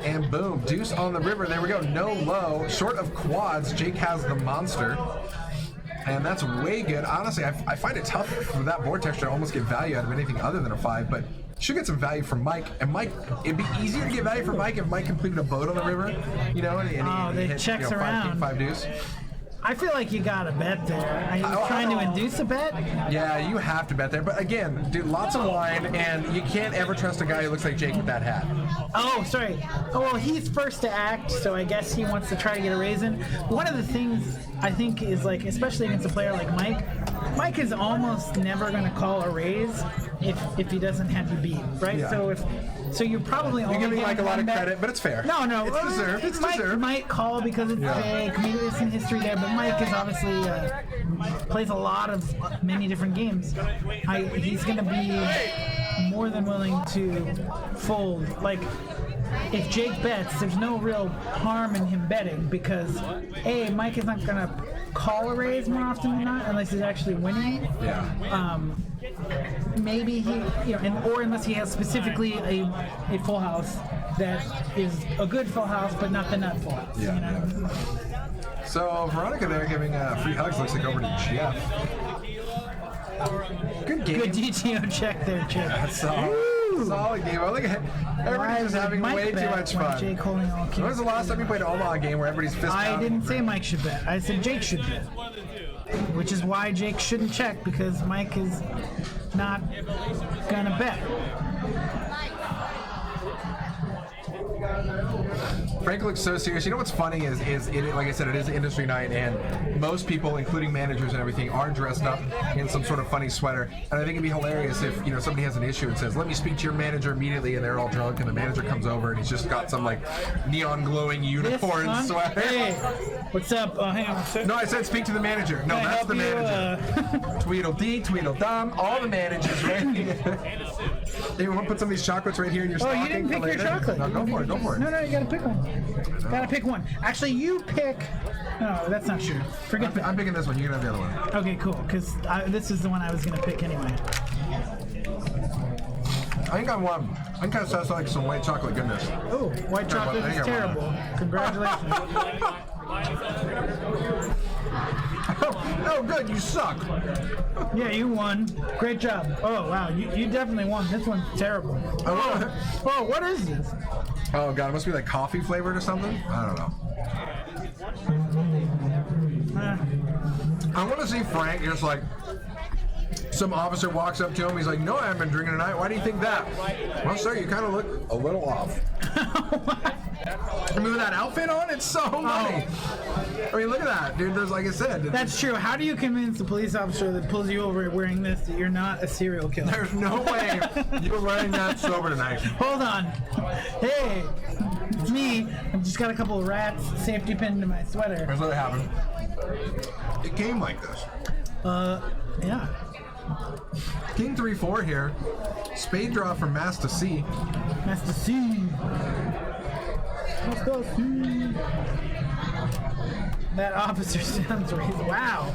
And boom, deuce on the river. There we go. No low. Short of quads, Jake has the monster. And that's way good. Honestly, I find it tough for that board texture to almost get value out of anything other than a 5, but should get some value from Mike. And Mike, it'd be easier to get value from Mike if Mike completed a boat on the river, you know, and he hit, checks 5 around. king, 5 deuce. I feel like you got to bet there. Are you trying to induce a bet? Yeah, you have to bet there. But again, dude, lots of wine, and you can't ever trust a guy who looks like Jake with that hat. Oh, sorry. Oh, well, he's first to act, so I guess he wants to try to get a raise in. One of the things I think is, like, especially against a player like Mike is almost never going to call a raise if he doesn't have you beat, right? Yeah. So you're probably only You're giving Mike a lot of bet. credit, but it's fair. No, It's deserved. It's Mike deserved. might call because it's fake. Maybe there's some history there, but Mike is obviously plays a lot of many different games. He's going to be more than willing to fold. Like, if Jake bets, there's no real harm in him betting because Mike is not going to call a raise more often than not unless he's actually winning. Yeah. Maybe he, or unless he has specifically a full house that is a good full house, but not the nut full house. Yeah. You know? So Veronica there giving free hugs, looks like over to Jeff. Good game. Good DTO check there, Jeff. Solid game. Oh, look at everybody's just having way too much fun. Jake holding all When was the last time you played an Omaha game where everybody's fist I pounding? didn't say Mike should bet. I said Jake should bet. Which is why Jake shouldn't check, because Mike is not gonna bet. Frank looks so serious. You know what's funny is it, like I said, it is industry night, and most people, including managers and everything, are dressed up in some sort of funny sweater. And I think it'd be hilarious if somebody has an issue and says, "Let me speak to your manager immediately," and they're all drunk, and the manager comes over and he's just got some like neon glowing unicorn This, sweater. Hey, what's up? Hang on. Sir. No, I said speak to the manager. No, Can I that's help the you, manager. Tweedledee, Tweedledum, all the managers right here. Hey, you want to put some of these chocolates right here in your Oh, stocking? you didn't pick for your later? chocolate. No, go for it. Go for it. No, you gotta pick one. Gotta pick one. Actually, you pick. No, that's not true. Forget that. I'm picking this one. You can have the other one. Okay, cool. Because this is the one I was gonna pick anyway. I think I won. I think I said like some white chocolate goodness. Oh, white chocolate is terrible. Congratulations. Oh, good. You suck. Yeah, you won. Great job. Oh, wow. You definitely won. This one's terrible. Oh, what is this? Oh, God. It must be like coffee flavored or something. I don't know. I want to see Frank just like some officer walks up to him. He's like, "No, I haven't been drinking tonight. Why do you think that?" Well, sir, you kind of look a little off. Remember that outfit on? It's so funny. I mean, look at that, dude. There's, like I said, That's true. How do you convince the police officer that pulls you over wearing this that you're not a serial killer? there's no way you're wearing that sober tonight. Hold on. Hey, it's me. I've just got a couple of rats safety pinned to my sweater. Here's what happened. It came like this. Yeah. King 3-4 here. Spade draw from Mass to C. That's the C. Let's go C. That officer sounds right. Wow.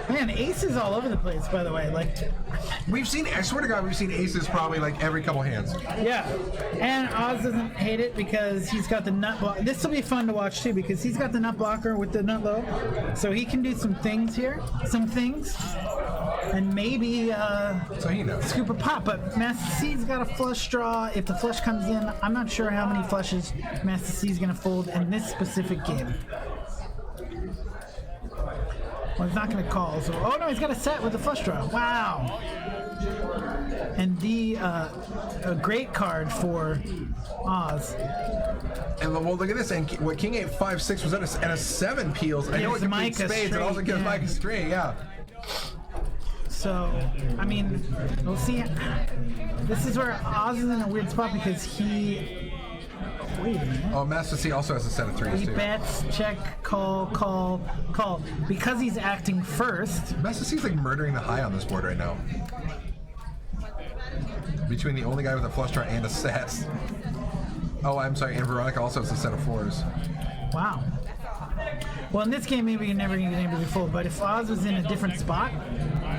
Man, aces all over the place, by the way. Like, We've seen, I swear to God, we've seen aces probably like every couple hands. yeah. And Oz doesn't hate it because he's got the nut block. This will be fun to watch too because he's got the nut blocker with the nut low. So he can do some things here. Some things. And maybe So he knows. scoop a pop. But Master C's got a flush draw. If the flush comes in, I'm not sure how many flushes Master C's going to fold in this specific game. Well, he's not going to call. So, oh no, he's got a set with a flush draw. Wow. And a great card for Oz. And well, look at this. And what King 8-5-6 was at a 7 peels. I know it Gives can beat Mike a spades. It also straight, gives yeah. Mike a straight. Yeah. So, I mean, we'll see. This is where Oz is in a weird spot because he. Wait a minute. Oh, Master C also has a set of 3s He too. bets, check, call. Because he's acting first. Master C's like murdering the high on this board right now. Between the only guy with a flush draw and a set. Oh, I'm sorry. And Veronica also has a set of 4s. Wow. Well, in this game, maybe you're never going to be able to fold, but if Oz was in a different spot,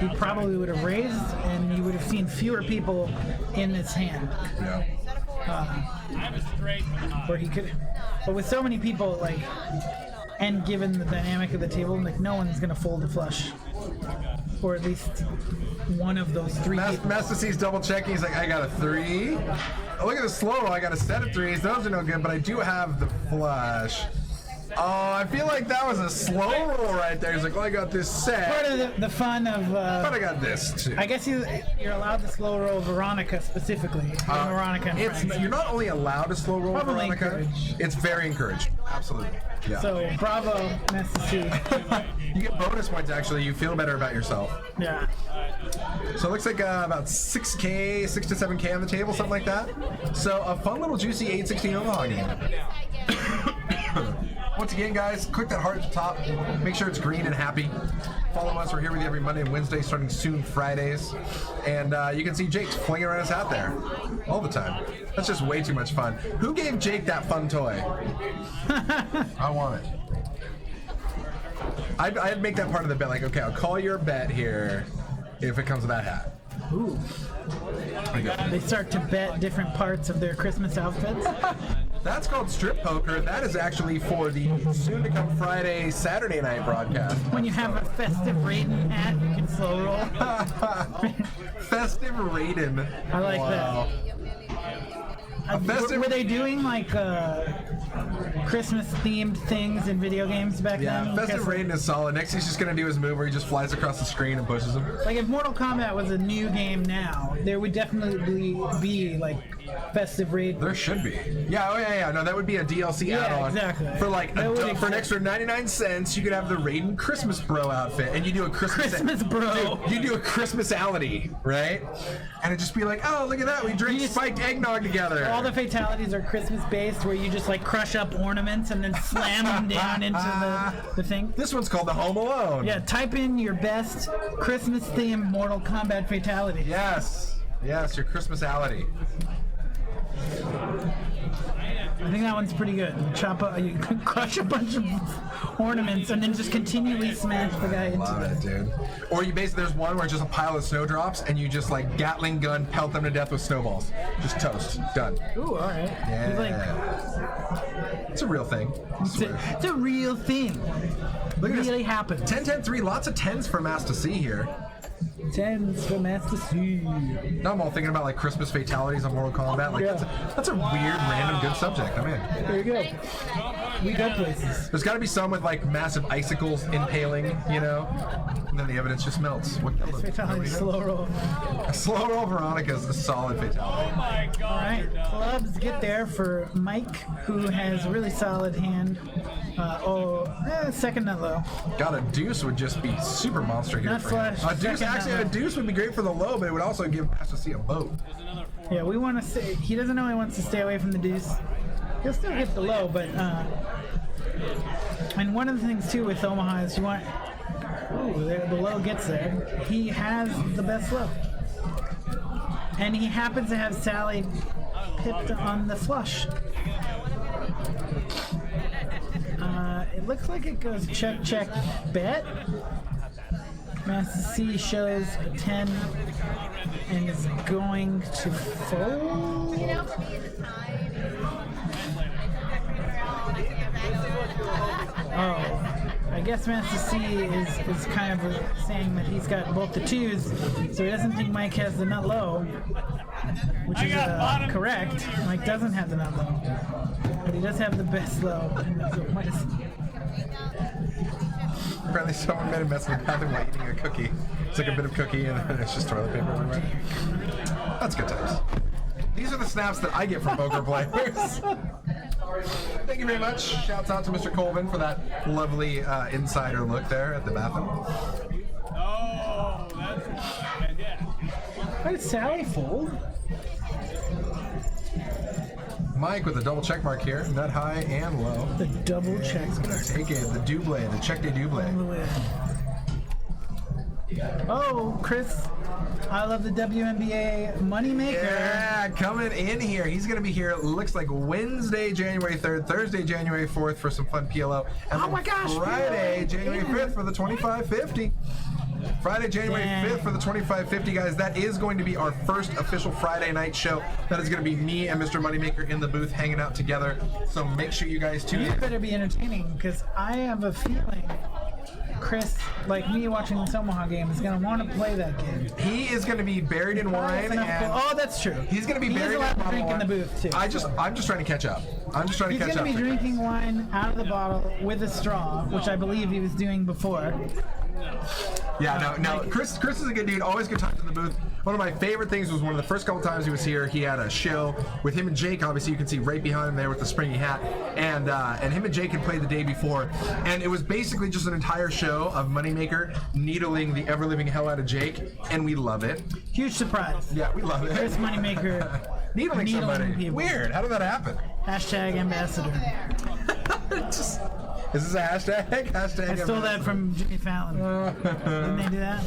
he probably would have raised, and you would have seen fewer people in this hand. Yeah. Where he could, but with so many people, like, and given the dynamic of the table, like, no one's going to fold a flush. Or at least one of those three people. Master C's double checking. He's like, I got a 3. Oh, look at the slow roll. I got a set of 3s. Those are no good, but I do have the flush. Oh, I feel like that was a slow roll right there. He's like, well, I got this set. Part of the fun of. But I got this too. I guess you're allowed to slow roll Veronica specifically. Veronica and friends. You're not only allowed to slow roll Probably Veronica, encouraged. it's very encouraged. Absolutely. Yeah. So bravo, Master C. You get bonus points actually. You feel better about yourself. Yeah. So it looks like about 6K, 6 to 7K on the table, something like that. So a fun little juicy 8-16 Omaha game. Once again, guys, click that heart at the top. Make sure it's green and happy. Follow us. We're here with you every Monday and Wednesday, starting soon Fridays. And you can see Jake's flinging around his hat there all the time. That's just way too much fun. Who gave Jake that fun toy? I want it. I'd make that part of the bet. Like, okay, I'll call your bet here if it comes with that hat. Ooh. There you go. They start to bet different parts of their Christmas outfits. That's called strip poker. That is actually for the soon-to-come Friday, Saturday night broadcast. When you have a festive Raiden hat, you can slow roll. Festive Raiden. I like that. festive- Were they doing like Christmas-themed things in video games back Yeah, then? Festive Because, like, Raiden is solid. Next he's just going to do his move where he just flies across the screen and pushes him. Like if Mortal Kombat was a new game now, there would definitely be like Festive Raiden. There should be. Yeah, oh yeah. No, that would be a DLC Yeah, add-on. exactly. For like That would for an exist. extra 99 cents, you could have the Raiden Christmas Bro outfit, and you do a Christmas Bro. Dude, you do a Christmasality, right? And it'd just be like, oh, look at that, we drink You just- spiked eggnog together. All the fatalities are Christmas-based, where you just like crush up ornaments and then slam them down into the thing. This one's called the Home Alone. Yeah, type in your best Christmas-themed Mortal Kombat fatality. Yes, your Christmasality. I think that one's pretty good. You crush a bunch of ornaments and then just continually smash the guy into Love it. it, dude. Or you basically, there's one where it's just a pile of snowdrops and you just like Gatling gun pelt them to death with snowballs. Just toast. Done. Ooh, all right. Yeah. It's a real thing. I swear. It's a real thing. Look at this. Really happened. 10-10-3, lots of 10s for Mass to see here. 10s for Master C. Now I'm all thinking about like Christmas fatalities on Mortal Kombat. Like that's a weird, random, good subject. I'm in. There you go. We go places. There's got to be some with like massive icicles impaling, you know, and then the evidence just melts. What the Fatality, slow roll. A slow roll Veronica is a solid fatality. All right, clubs get there for Mike, who has a really solid hand. Second nut low. God, a deuce would just be super monster here Not for him. flush, A deuce, second actually, nut a low. deuce would be great for the low, but it would also give Master C a boat. Yeah, we want to say he doesn't know he wants to stay away from the deuce. He'll still get the low, but and one of the things too with Omaha is you want. Ooh, the low gets there. He has the best low, and he happens to have Sally pipped on the flush. It looks like it goes check, check, bet. Master C shows a 10 and is going to fold. Oh, I guess Master C is kind of saying that he's got both the twos, so he doesn't think Mike has the nut low, which is correct. Mike doesn't have the nut low, but he does have the best low. Apparently someone made a mess in the bathroom while eating a cookie. It's like a bit of cookie and then it's just toilet paper everywhere. That's good times. These are the snaps that I get from poker players. Thank you very much. Shouts out to Mr. Colvin for that lovely insider look there at the bathroom. Oh, that's fantastic. Why did Sally fold? Mike with a double check mark here, nut high and low. The double check. He's gonna take it, the double, the check de double. Oh, Chris, I love the WNBA moneymaker. Yeah, coming in here. He's going to be here, it looks like Wednesday, January 3rd, Thursday, January 4th for some fun PLO. And Oh my gosh, Friday, PLO. January 5th for the 2550. Friday, January 5th for the 2550, guys. That is going to be our first official Friday night show. That is going to be me and Mr. Moneymaker in the booth hanging out together. So make sure you guys tune You in. better be entertaining, because I have a feeling Chris, like me watching this Omaha game, is going to want to play that game. He is going to be buried in wine. Oh, that's true. He's going to be buried in allowed to bottle drink in the wine. booth, too. I'm just trying to catch up. I'm just trying to He's catch going up. to be drinking wine out of the bottle with a straw, which I believe he was doing before. Yeah, no. Chris is a good dude. Always good times in the booth. One of my favorite things was one of the first couple times he was here. He had a show with him and Jake. Obviously, you can see right behind him there with the springy hat. And him and Jake had played the day before, and it was basically just an entire show of Moneymaker needling the ever living hell out of Jake, and we love it. Huge surprise. Yeah, we love it. Chris Moneymaker needling somebody. people. Weird. How did that happen? Hashtag ambassador. Is this a hashtag? Hashtag. I stole that from Jimmy Fallon. Didn't they do that?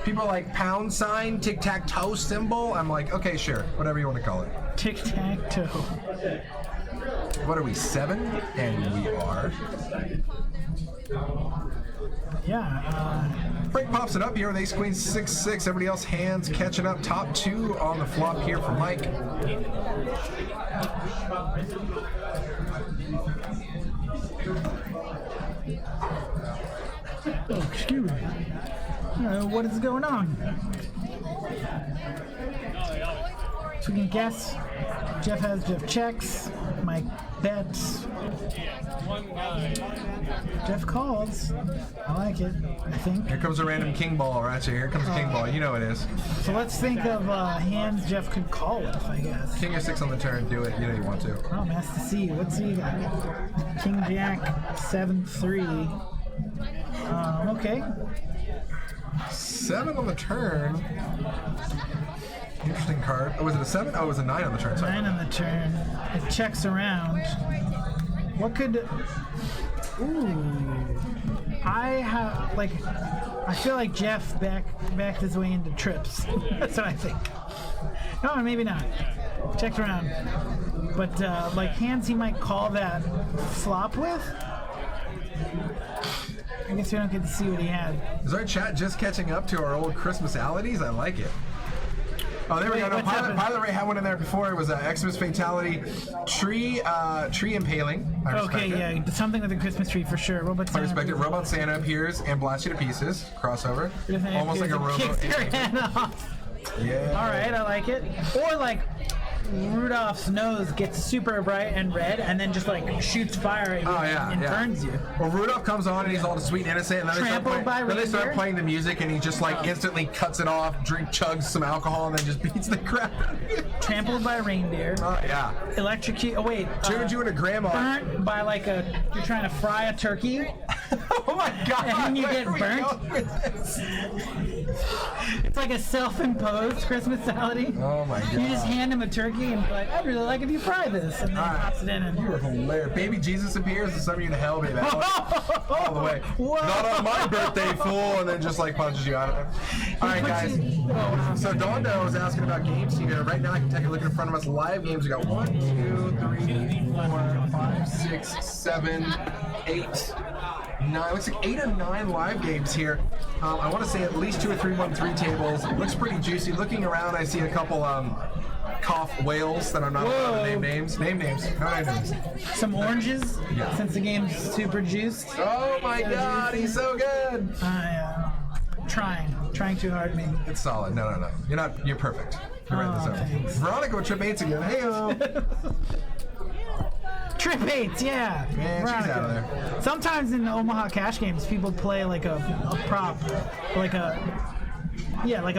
People are like pound sign, tic-tac-toe symbol. I'm like, okay, sure, whatever you want to call it. Tic-tac-toe. What are we, 7? And we are. Yeah. Frank pops it up here with ace queen 6-6. Everybody else hands catching up. Top 2 on the flop here for Mike. Oh, excuse me. What is going on? So we can guess. Jeff checks. Mike bets. Jeff calls. I like it, I think. Here comes a random king ball, right? So here comes a king ball. You know it is. So let's think of hands Jeff could call with, I guess. King of 6 on the turn. Do it. You know you want to. Oh, Master C. What's he got? King Jack 7-3. Okay. 7 on the turn. Interesting card. Oh, was it a 7? Oh, it was a 9 on the turn. Sorry. 9 on the turn. It checks around. What could... Ooh. I feel like Jeff backed his way into trips. That's what I think. No, maybe not. Checked around. But like hands he might call that flop with. I guess we don't get to see what he had. Is our chat just catching up to our old Christmasalities? I like it. Oh, there we go. No, Pilot Ray had one in there before. It was an Xmas Fatality tree impaling. I respect it. Yeah, something with a Christmas tree for sure. Robot Santa. I respect it. Robot Santa appears and blasts you to pieces. Crossover. Almost like a robot. Kicks your hand off. Yeah. All right, I like it. Or like Rudolph's nose gets super bright and red, and then just like shoots fire at you and burns you. Or Rudolph comes on and he's all sweet and innocent, and then they start playing the music, and he just like instantly cuts it off, chugs some alcohol, and then just beats the crap out of you. Trampled by reindeer. Oh yeah. Electrocute. Oh wait. Turned you into grandma. Burnt by like you're trying to fry a turkey. Oh my god. And you get burnt. It's like a self-imposed Christmasality. Oh my god. You just hand him a turkey and be like, I'd really like if you fry this, and then he pops it in. And you are hilarious. Baby Jesus appears to send you to hell, baby. All the way. Whoa. Not on my birthday, fool, and then just like punches you out of it. All right, guys. So Dondo was asking about games here. Right now, I can take a look in front of us. Live games. We got 1, 2, 3, 4, 5, 6, 7, 8. 9, looks like 8 or 9 live games here. I want to say at least 2 or 3 1-3 tables. It looks pretty juicy. Looking around, I see a couple cough whales that I'm not allowed to name names. Name names. No name names. Some oranges, since the game's super juiced. Oh my god, he's so good. Trying too hard, maybe. It's solid. No. You're perfect. You're right in the zone. Thanks. Veronica with Trip 8s again. Hey-o. Trip 8s, yeah. Man, she's out of there. Sometimes in Omaha cash games, people play like a prop, like a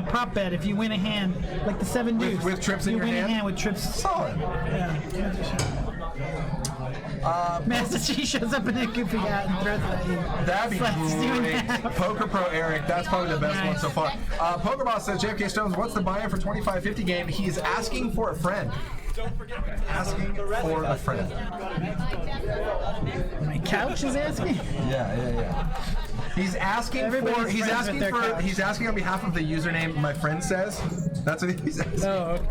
prop bet. If you win a hand, like the 7 deuce, with trips in your hand. You win a hand with trips. Solid. Yeah. Master Chief shows up in a goofy hat and throws it at you. That'd be great. Poker Pro Eric, that's probably the best one so far. Pokerboss says, JFK Stones, what's the buy-in for 25-50 game? He's asking for a friend. Asking for a friend. My couch is asking? Yeah. He's asking he's asking on behalf of the username my friend says. That's what he's asking. Oh, okay.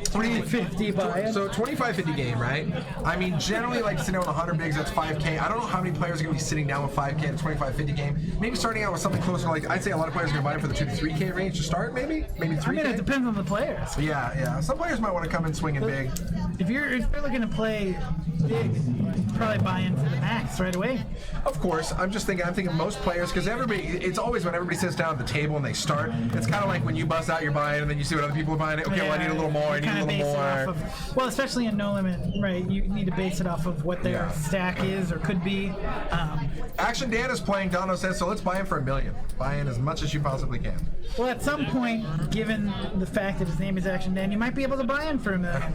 350 buy-in. So 25-50 game, right? I mean, generally like sitting down with 100 bigs, that's 5K. I don't know how many players are going to be sitting down with 5K in a 25-50 game. Maybe starting out with something closer, like I'd say a lot of players are going to buy in for the 2 to 3K range to start, maybe 3K. I mean, it depends on the players. Yeah. Some players might want to come in swinging big. If you're looking to play big, you'd probably buy in for the max right away. Of course, I'm thinking most players, because it's always when everybody sits down at the table and they start, it's kind of like when you bust out your buy-in and then you see what other people are buying. Okay, well, I need a little more, I need a little more. Well, especially in No Limit, right? You need to base it off of what their stack is or could be. Action Dan is playing, Dono says, so let's buy in for $1 million. Buy in as much as you possibly can. Well, at some point, given the fact that his name is Action Dan, you might be able to buy in for $1 million.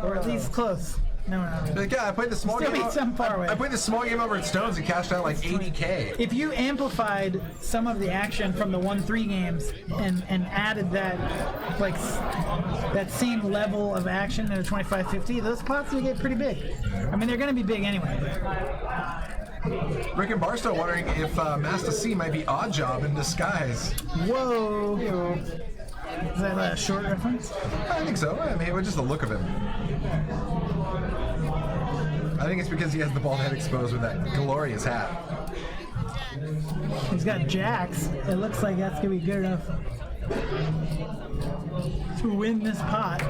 Or at least close. No. Like, yeah, I played the small game. I played the small game over at Stones and cashed out like 80K. If you amplified some of the action from the 1-3 games and added that, like, that same level of action in a 25-50, those pots will get pretty big. I mean, they're going to be big anyway. Rick and Barstow wondering if Master C might be Odd Job in disguise. Whoa. Is that a short reference? I think so. I mean, it was just the look of him. I think it's because he has the bald head exposed with that glorious hat. He's got jacks. It looks like that's going to be good enough to win this pot.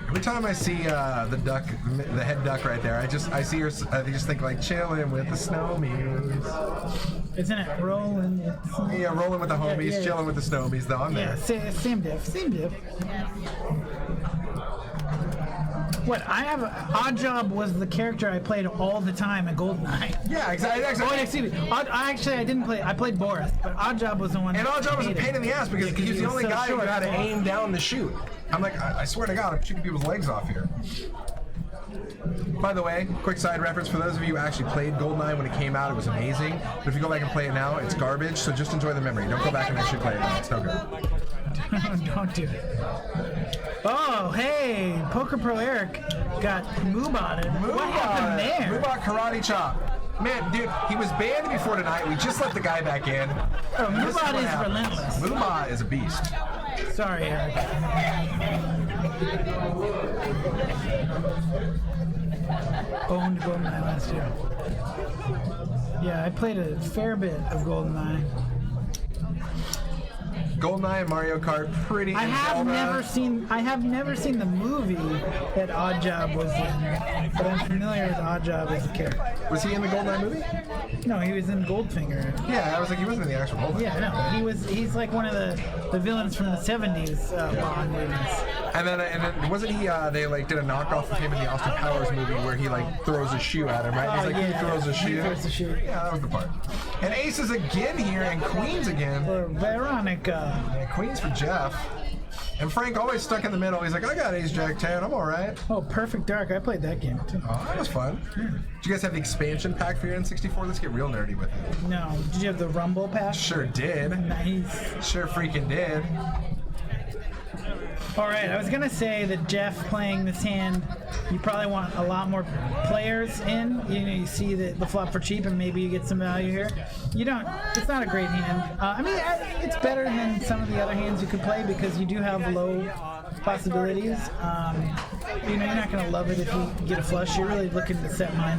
Every time I see the head duck right there, I see her. I just think like chilling with the snowmies. Isn't it rolling? Yeah, rolling with the homies, chilling with the snowmies. Though I'm there. Yeah, same diff. What I have, Odd Job was the character I played all the time at GoldenEye. Yeah, exactly. Oh, excuse me. I didn't play. I played Boris, but Odd Job was the one. And Odd Job was a pain in the ass because he was the only guy who had to aim down to shoot. I'm like, I swear to God, I'm shooting people's legs off here. By the way, quick side reference for those of you who actually played GoldenEye when it came out, it was amazing. But if you go back and play it now, it's garbage. So just enjoy the memory. Don't go back and actually play it now. It's no good. Don't do it. Oh, hey, Poker Pro Eric got Moobotted. What happened there? Moobot Karate Chop. Man, dude, he was banned before tonight. We just let the guy back in. Oh, Moobot is relentless. Moobot is a beast. Sorry, Eric. Owned GoldenEye last year. Yeah, I played a fair bit of GoldenEye. GoldenEye and Mario Kart, pretty. I and have Zelda. never seen the movie that Oddjob was in, but I'm familiar with Oddjob as a character. Was he in the GoldenEye movie? No, he was in Goldfinger. Yeah, I was like, he wasn't in the actual GoldenEye. Yeah, no, he's like one of the villains from the '70s Bond movies. And then wasn't he? They like did a knockoff of him in the Austin Powers movie where he like throws a shoe at him, right? He's like, yeah, he throws a he shoe. throws a shoe. Yeah, that was the part. And aces again here, and queens again. For Veronica. Yeah, queens for Jeff. And Frank always stuck in the middle. He's like, I got ace jack 10. I'm all right. Oh, Perfect Dark. I played that game too. Oh, that was fun. Did you guys have the expansion pack for your N64? Let's get real nerdy with it. No. Did you have the Rumble pack? Sure did. Nice. Sure freaking did. All right, I was gonna say that Jeff playing this hand, you probably want a lot more players in. You see the flop for cheap, and maybe you get some value here. You don't. It's not a great hand. I mean, it's better than some of the other hands you could play because you do have low possibilities. You're not gonna love it if you get a flush. You're really looking to set mine.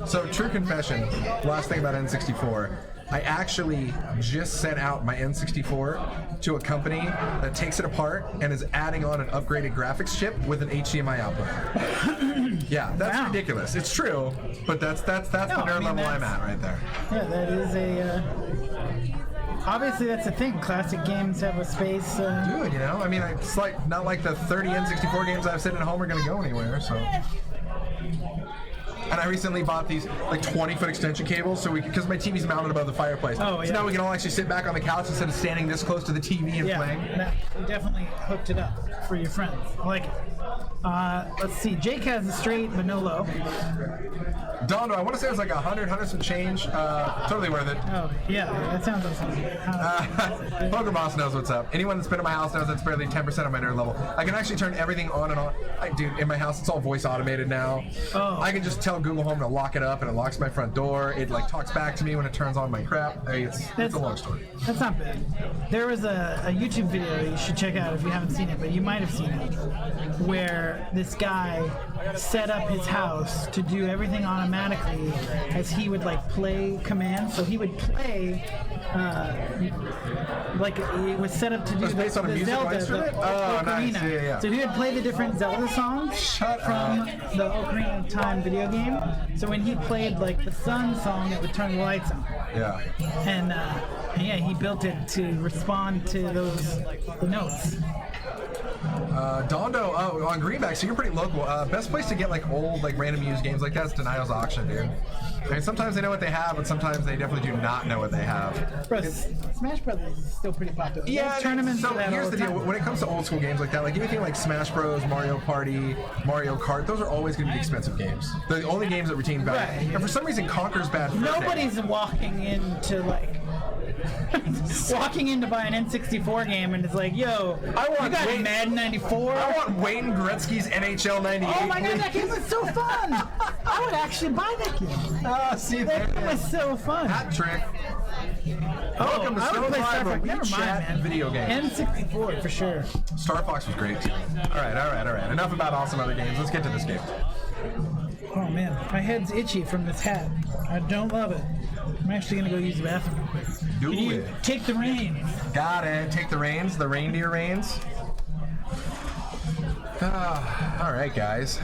So, true confession, last thing about N64, I actually just sent out my N64 to a company that takes it apart and is adding on an upgraded graphics chip with an HDMI output. Yeah, that's Wow. ridiculous. It's true, but that's the nerd level I'm at right there. Yeah, that is a. Obviously, that's the thing. Classic games have a space. Dude, I mean, it's like not like the 30 N64 games I've sitting at home are gonna go anywhere, so. And I recently bought these like 20-foot extension cables, so because my TV's mounted above the fireplace. Oh, So yeah. now we can all actually sit back on the couch instead of standing this close to the TV and Yeah, playing. we definitely hooked it up for your friends. I like it. Let's see. Jake has a straight, but no low. Dondo, I want to say it was like 100 some change. Totally worth it. Oh, yeah, that sounds awesome. Poker Boss knows what's up. Anyone that's been at my house knows that's barely 10% of my nerd level. I can actually turn everything on and off. Dude, in my house, it's all voice automated now. Oh. I can just tell Google Home to lock it up, and it locks my front door. It like talks back to me when it turns on my crap. Hey, it's a long story. That's not bad. There was a YouTube video you should check out if you haven't seen it, but you might have seen it, where this guy set up his house to do everything automatically as he would like play commands. So he would play like it was set up to do It's based on a the musical Zelda, instrument? the Oh, nice. Ocarina. Yeah. So he would play the different Zelda songs Shut from up. the Ocarina of Time video game. So when he played like the Sun song, it would turn the lights on. Yeah. And yeah, he built it to respond to the notes. Dondo, on Greenback, so you're pretty local. Best place to get like old, like random used games like that is Denial's Auction, dude. I mean, sometimes they know what they have, but sometimes they definitely do not know what they have. Bro, Smash Brothers is still pretty popular. Yeah, There's tournaments so for that here's all the the deal. time. When it comes to old school games like that, like anything like Smash Bros, Mario Party, Mario Kart, those are always going to be expensive games. They're the only games that retain value. Right. And for some reason, Conker's bad. Nobody's walking into like walking in to buy an N64 game and it's like, yo, I want you got Wayne- Madden 94? I want Wayne Gretzky's NHL '98. Oh my god, that game was so fun! I would actually buy that game. See, That game was so fun. hat trick. Welcome to I would Stone play Live, Star a Fox. Never mind, WeChat man. video game. N64 for sure. Star Fox was great. All right. Enough about awesome other games. Let's get to this game. Oh man, my head's itchy from this hat. I don't love it. I'm actually gonna go use the bathroom. Do Can you it. take the reins? Got it. Take the reins, the reindeer reins. All right, guys.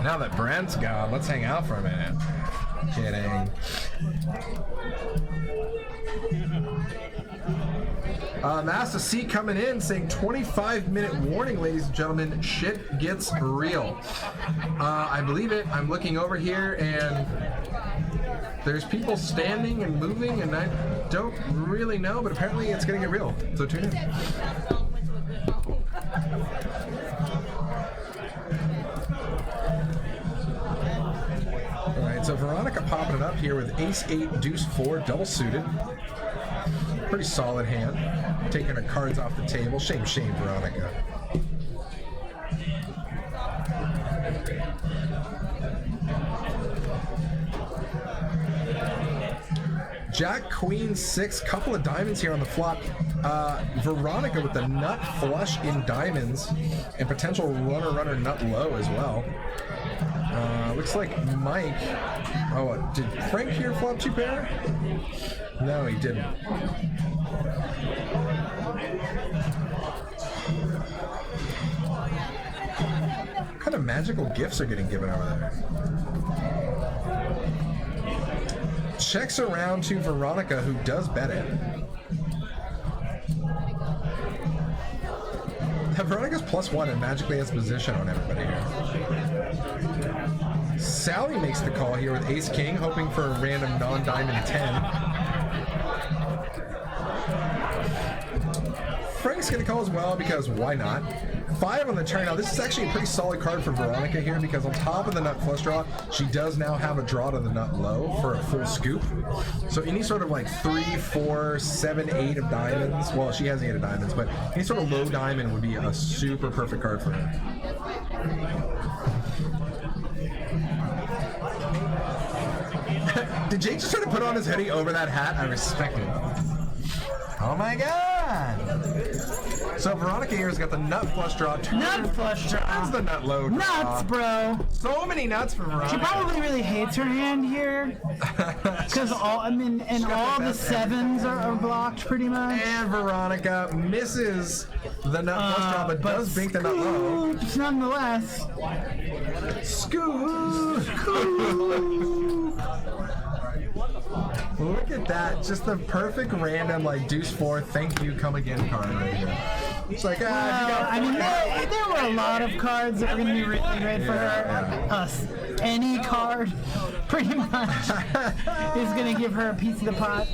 Now that Brent's gone, let's hang out for a minute. Kidding. Master C coming in saying 25-minute warning, ladies and gentlemen. Shit gets real. I believe it. I'm looking over here and there's people standing and moving and I don't really know, but apparently it's gonna get real. So tune in. All right, so Veronica popping it up here with Ace-8, Deuce-4, double suited. Pretty solid hand. Taking her cards off the table. Shame, Veronica. Jack, Queen, 6, couple of diamonds here on the flop. Veronica with the nut flush in diamonds and potential runner nut low as well. Looks like Mike. Oh, did Frank here flop 2 pair? No, he didn't. What kind of magical gifts are getting given over there? Checks around to Veronica, who does bet it. Veronica's +1 and magically has position on everybody here. Sally makes the call here with Ace King, hoping for a random non-diamond 10. Frank's gonna call as well because why not? 5 on the turn. Now this is actually a pretty solid card for Veronica here because on top of the nut flush draw, she does now have a draw to the nut low for a full scoop. So any sort of like 3, 4, 7, 8 of diamonds. Well, she has 8 of diamonds, but any sort of low diamond would be a super perfect card for her. Did Jake just try to put on his hoodie over that hat? I respect it. Oh my god! So Veronica here's got the nut flush draw. Nut flush draw. That's the nut low draw. Nuts, bro. So many nuts for Veronica. She probably really hates her hand here. Because all the 7s are blocked pretty much. And Veronica misses the nut flush draw, but does bank the nut low. Scoops nonetheless. Scoop! Look at that. Just the perfect random, like, deuce 4, thank you, come again card right here. It's like, I mean, there were a lot of cards that were going to be really great for her. Any card, pretty much, is going to give her a piece of the pot.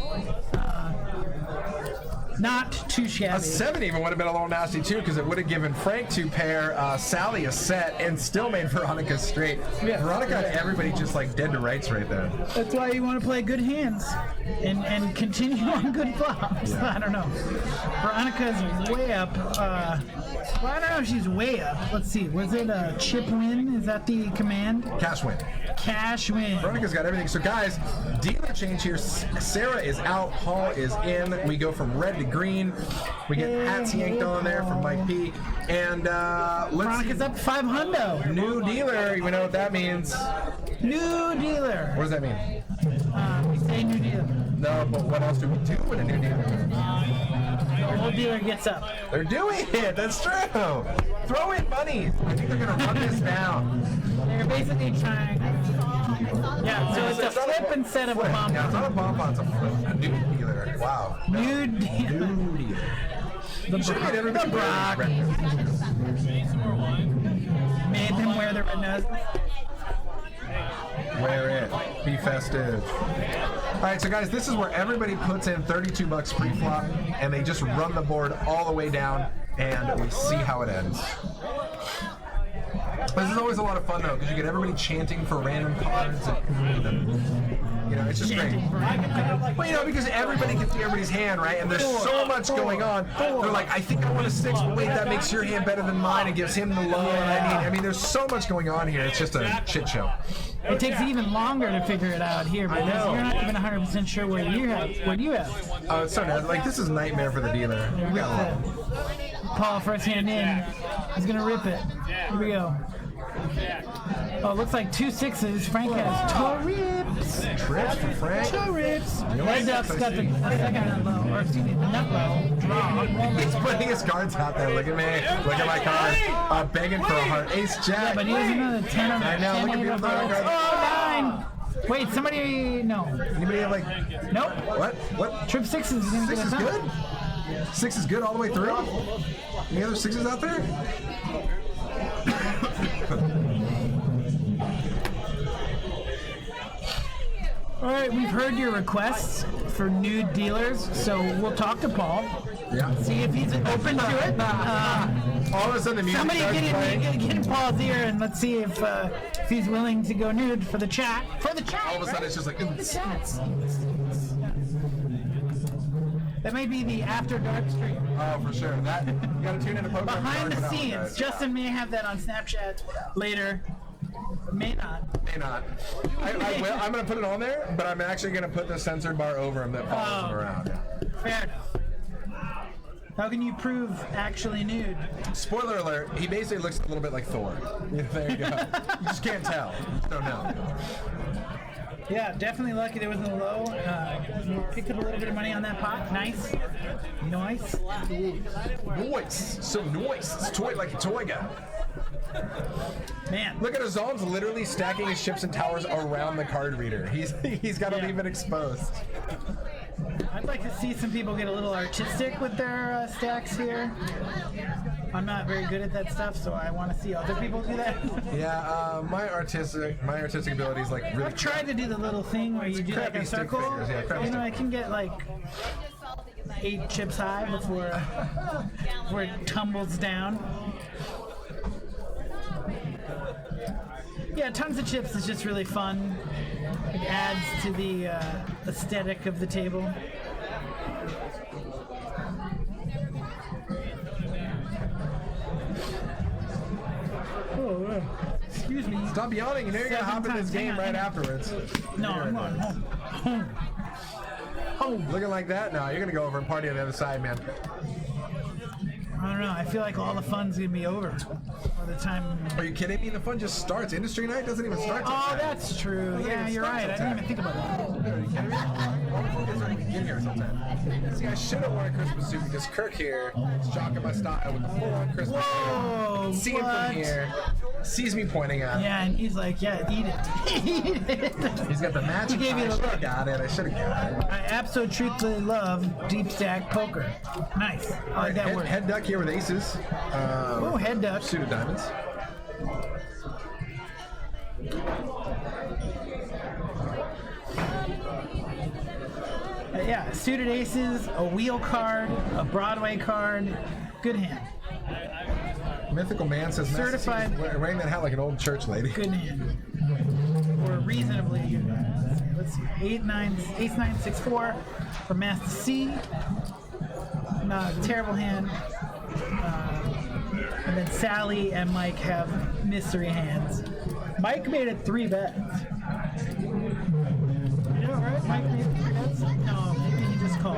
Not too shabby. A 7 even would have been a little nasty too, because it would have given Frank 2 pair, Sally a set, and still made Veronica straight. Yeah. Veronica had everybody just like dead to rights right there. That's why you want to play good hands and continue on good flops. Yeah. I don't know. Veronica's way up. Well, I don't know if she's way up. Let's see. Was it a chip win? Is that the command? Cash win. Cash win. Veronica's got everything. So guys, dealer change here. Sarah is out. Paul is in. We go from red to green. We get hats yanked on there from Mike P. And Veronica's up 500. New dealer. You know what that means? New dealer. What does that mean? We say new dealer. No, but what else do we do with a new dealer? The old dealer gets up. They're doing it. That's true. Throw in money. I think they're gonna run this down. They're basically trying. Yeah, so it's a flip instead of a bomb. Yeah, it's not a bomb. It's a flip. A new dealer. Wow. New dealer. New dealer. You should get everybody Brock. Made them wear their red noses. Wear it. Be festive. Alright, so guys, this is where everybody puts in $32 pre-flop, and they just run the board all the way down, and we see how it ends. This is always a lot of fun, though, because you get everybody chanting for random cards, and you know, it's just great. Well, you know, because everybody can see everybody's hand, right? And there's so much going on. They're like, I think I want a 6, but wait, that makes your hand better than mine. It gives him the low. I mean, there's so much going on here. It's just a shit show. It takes even longer to figure it out here because you're not even 100% sure what you have. What do you have? Oh, it's so nice. Like, this is a nightmare for the dealer. We got a lot. Paul, first hand in. He's going to rip it. Here we go. Oh, it looks like 2 6s. Frank has Torips. Trips for Frank. Torips. Red Duck's got the second nut low, or excuse me, the nut low draw. He's putting his cards out there. Look at me. Look at my card. Begging for a heart. Ace Jack. Yeah, but he has another 10 on I know. Look at me with my cards. Oh, 9. Wait, somebody. No. Anybody have like. Nope. What? Trip 6s. 6 is good? 6 is good all the way through? Any other 6s out there? All right, we've heard your requests for new dealers, so we'll talk to Paul. Yeah. See if he's open to it. All of a sudden the music Somebody starts playing. get in Paul's ear and let's see if he's willing to go nude for the chat. All of a sudden it's just like. That may be the after dark stream. Oh, for sure. That you gotta tune in to Pokemon. Behind the scenes. Justin may have that on Snapchat later. May not. May not. I will. I'm going to put it on there, but I'm actually going to put the censored bar over him that follows him around. Fair enough. How can you prove actually nude? Spoiler alert, he basically looks a little bit like Thor. There you go. You just can't tell. You just don't know. Yeah, definitely lucky there wasn't a low. Picked up a little bit of money on that pot. Nice. Nice. Noise. So noise. It's toy like a toy guy. Man. Look at Azal's literally stacking his chips and towers around the card reader. He's got them even exposed. I'd like to see some people get a little artistic with their stacks here. I'm not very good at that stuff, so I want to see other people do that. Yeah, my artistic ability is like really. I've tried to do the little thing where you do like a circle. Fingers, yeah, I can get like 8 chips high before it tumbles down. Yeah, tons of chips is just really fun. It adds to the aesthetic of the table. Oh, excuse me. Stop yawning. You know you're going to hop in this game right afterwards. No, I'm going home. Home. Looking like that? No, you're going to go over and party on the other side, man. I don't know. I feel like all the fun's going to be over by the time... Are you kidding me? The fun just starts. Industry night doesn't even start till 10. Oh, that's true. Yeah, you're right. I didn't even think about that. Are you kidding me? All the fun doesn't even begin here until 10. See, I should have worn a Christmas suit because Kirk here is jocking my style with the full-on Christmas Whoa! suit. See him from here. Sees me pointing at him. Yeah, and he's like, yeah, eat it. Eat it. He's got the matching. He gave you the I should look. have got it. I should have got it. I absolutely truthfully love deep stack poker. Nice. I like that word. Head duck here with aces. Oh, head duck. Suit of diamonds. Yeah, suited aces, a wheel card, a Broadway card. Good hand. Mythical Man says Certified- wearing that hat like an old church lady. Good hand. Or reasonably good hand. Let's see. Ace 9 6 4 for Master C. Not a terrible hand. And then Sally and Mike have mystery hands. Mike made it 3 bets. You know, right? Mike made 3 bets? No, maybe he just called.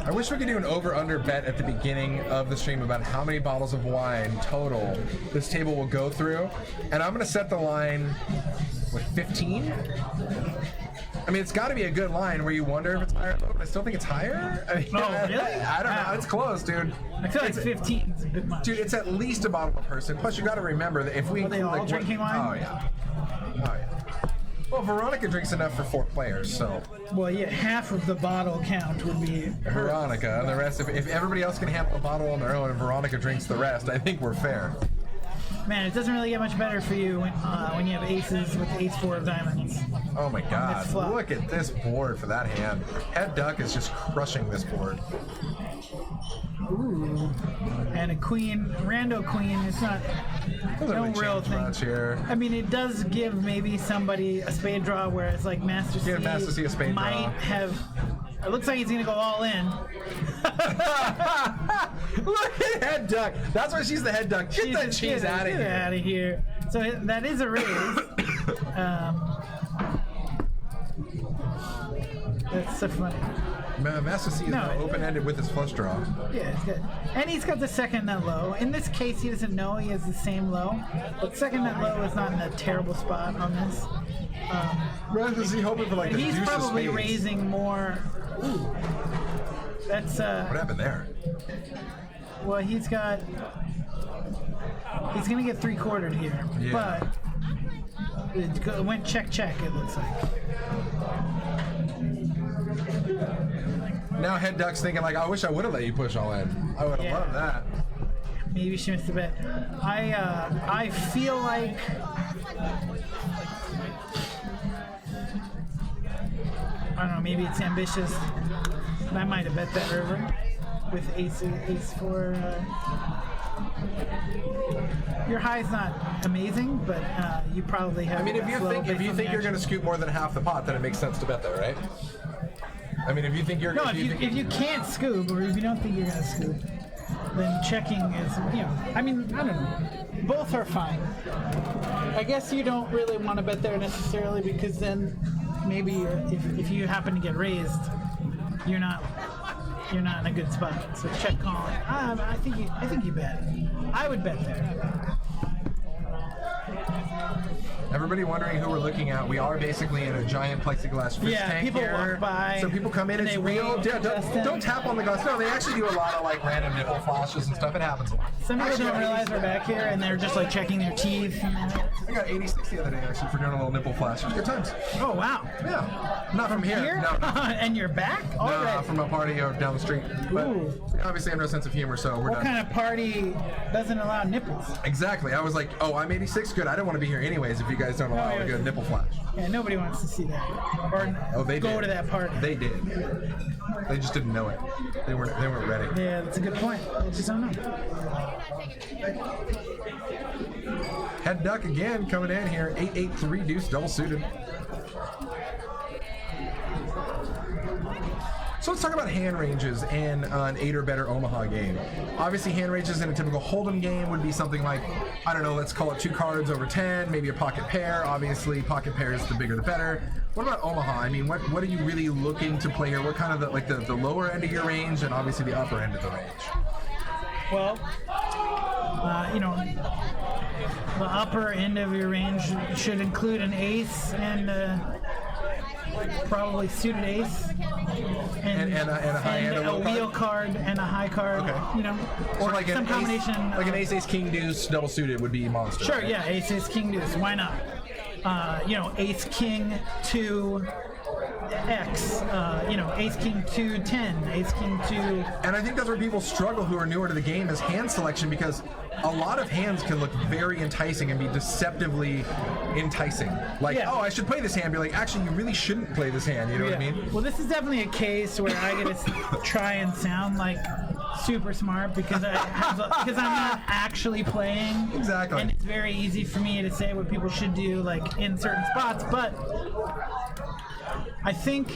I wish we could do an over-under bet at the beginning of the stream about how many bottles of wine total this table will go through. And I'm going to set the line with 15. I mean, it's got to be a good line where you wonder if it's higher or lower, but I still think it's higher. I mean, Oh, really? I don't know. Wow. It's close, dude. I feel like 15 is a bit much. Dude, it's at least a bottle per person. Plus, you got to remember that if we Are they include, all like, drinking wine? Oh, yeah. Oh, yeah. Well, Veronica drinks enough for 4 players, so. Well, yeah, half of the bottle count would be her. Veronica, and the rest, if everybody else can handle a bottle on their own and Veronica drinks the rest, I think we're fair. Man, it doesn't really get much better for you when you have aces with ace 4 of diamonds. Oh my god, It's flop. look at this board for that hand. Head duck is just crushing this board. Ooh. And a queen, rando queen, it's not Doesn't no really real change thing. much here. I mean, it does give maybe somebody a spade draw where it's like Master C, Yeah, Master C, a spade might draw. have. It looks like he's gonna go all in. Look at head duck. That's why she's the head duck. Get that cheese out of Get here. out of here. So that is a raise. That's so funny. Master C is No, now open-ended with his flush draw. Yeah, it's good. And he's got the second nut low. In this case, he doesn't know he has the same low. But second nut low is not in a terrible spot on this. Master C hoping for like the He's deuce of probably spades. raising more. Ooh. That's, What happened there? well, he's going to get 3/4 here. Yeah. But it went check, it looks like. Now head duck's thinking like, I wish I would have let you push all in. I would have Yeah. loved that. Maybe she missed a bet. I feel like I don't know, maybe it's ambitious. But I might have bet that river with ace 4. Your high's not amazing, but you probably have. I mean, if you flow think based on the you're going to action. scoop more than half the pot, then it makes sense to bet that, right? I mean, if you think you're... No, if you can't scoop, or if you don't think you're going to scoop, then checking is, I mean, I don't know. Both are fine. I guess you don't really want to bet there necessarily, because then maybe if you happen to get raised, you're not in a good spot. So check calling. I think you bet. I would bet there. Everybody wondering who we're looking at. We are basically in a giant plexiglass fish tank people here. walk by. So people come in. and It's they real. wave Yeah, to Justin. don't tap on the glass. No, they actually do a lot of like random nipple flashes and stuff. It happens a lot. Some people Actually, don't realize we're back here, and they're just like checking their teeth. I got 86 the other day actually for doing a little nipple flash. It was good times. Oh wow! Yeah, not from here. No, And you're back already. no, from a party down the street. But Ooh. obviously, I have no sense of humor, so we're What done. kind of party doesn't allow nipples? Exactly. I was like, oh, I'm 86. Good. I don't want to be here anyways if you guys don't allow yeah. a good nipple flash. Yeah, nobody wants to see that or They go did. to that party. They did. They just didn't know it. They weren't ready. Yeah, that's a good point. They just don't know. Head duck again coming in here. 8-8-3 deuce double suited. So let's talk about hand ranges in an 8 or better Omaha game. Obviously, hand ranges in a typical Hold'em game would be something like, I don't know, let's call it 2 cards over 10, maybe a pocket pair. Obviously, pocket pairs, the bigger the better. What about Omaha? I mean, what are you really looking to play here? What kind of the lower end of your range and obviously the upper end of the range? Well, the upper end of your range should include an ace and probably suited ace. And a high end, and a low wheel card? card and a high card. Okay. Or So like some an combination. ace, like an ace king deuce double suited would be monster. Sure, right? yeah, ace, ace, king, deuce. Why not? Ace, king, 2, X. Ace, king, 2, 10. Ace, king, 2. And I think that's where people struggle who are newer to the game is hand selection, because a lot of hands can look very enticing and be deceptively enticing. Like, Yeah. oh, I should play this hand. Be like, actually, you really shouldn't play this hand. You know what I mean? Well, this is definitely a case where I get to try and sound like super smart because I'm not actually playing. Exactly. And it's very easy for me to say what people should do, like in certain spots. But I think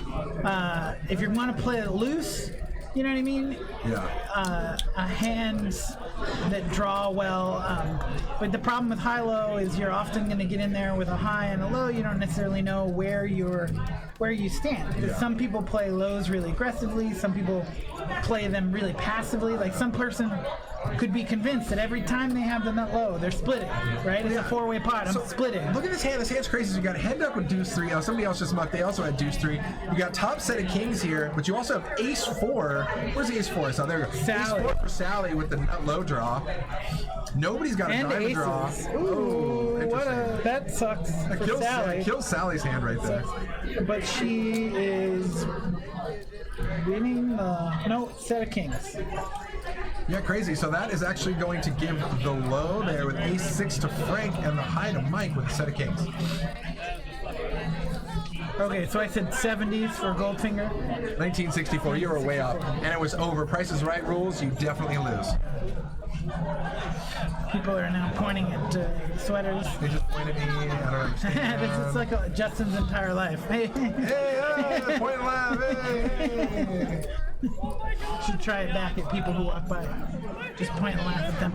if you want to play it loose, you know what I mean? Yeah. Hands that draw well. But the problem with high-low is you're often going to get in there with a high and a low. You don't necessarily know where you stand. Because Yeah. some people play lows really aggressively. Some people play them really passively. Like some person could be convinced that every time they have the nut low, they're splitting, right? It's a four-way pot. I'm splitting. Look at this hand. This hand's crazy. So you got head duck with deuce 3. Somebody else just mucked. They also had deuce 3. You got top set of kings here, but you also have ace 4. Where's the ace 4? So there you go. Sally. Ace 4 for Sally with the nut low draw. Nobody's got a And diamond aces. draw. Ooh, interesting. that sucks for Sally. Kills Sally's hand right there. But she is winning set of kings. Yeah, crazy. So that is actually going to give the low there with ace 6 to Frank and the high to Mike with a set of kings. Okay, so I said 70s for Goldfinger. 1964, you were way up. And it was over. Price is Right rules, you definitely lose. People are now pointing at sweaters. They just pointed at me. I don't understand. This is like Justin's entire life. Hey, Hey, point and laugh. Hey. should try it back at people who walk by. Just point and laugh at them.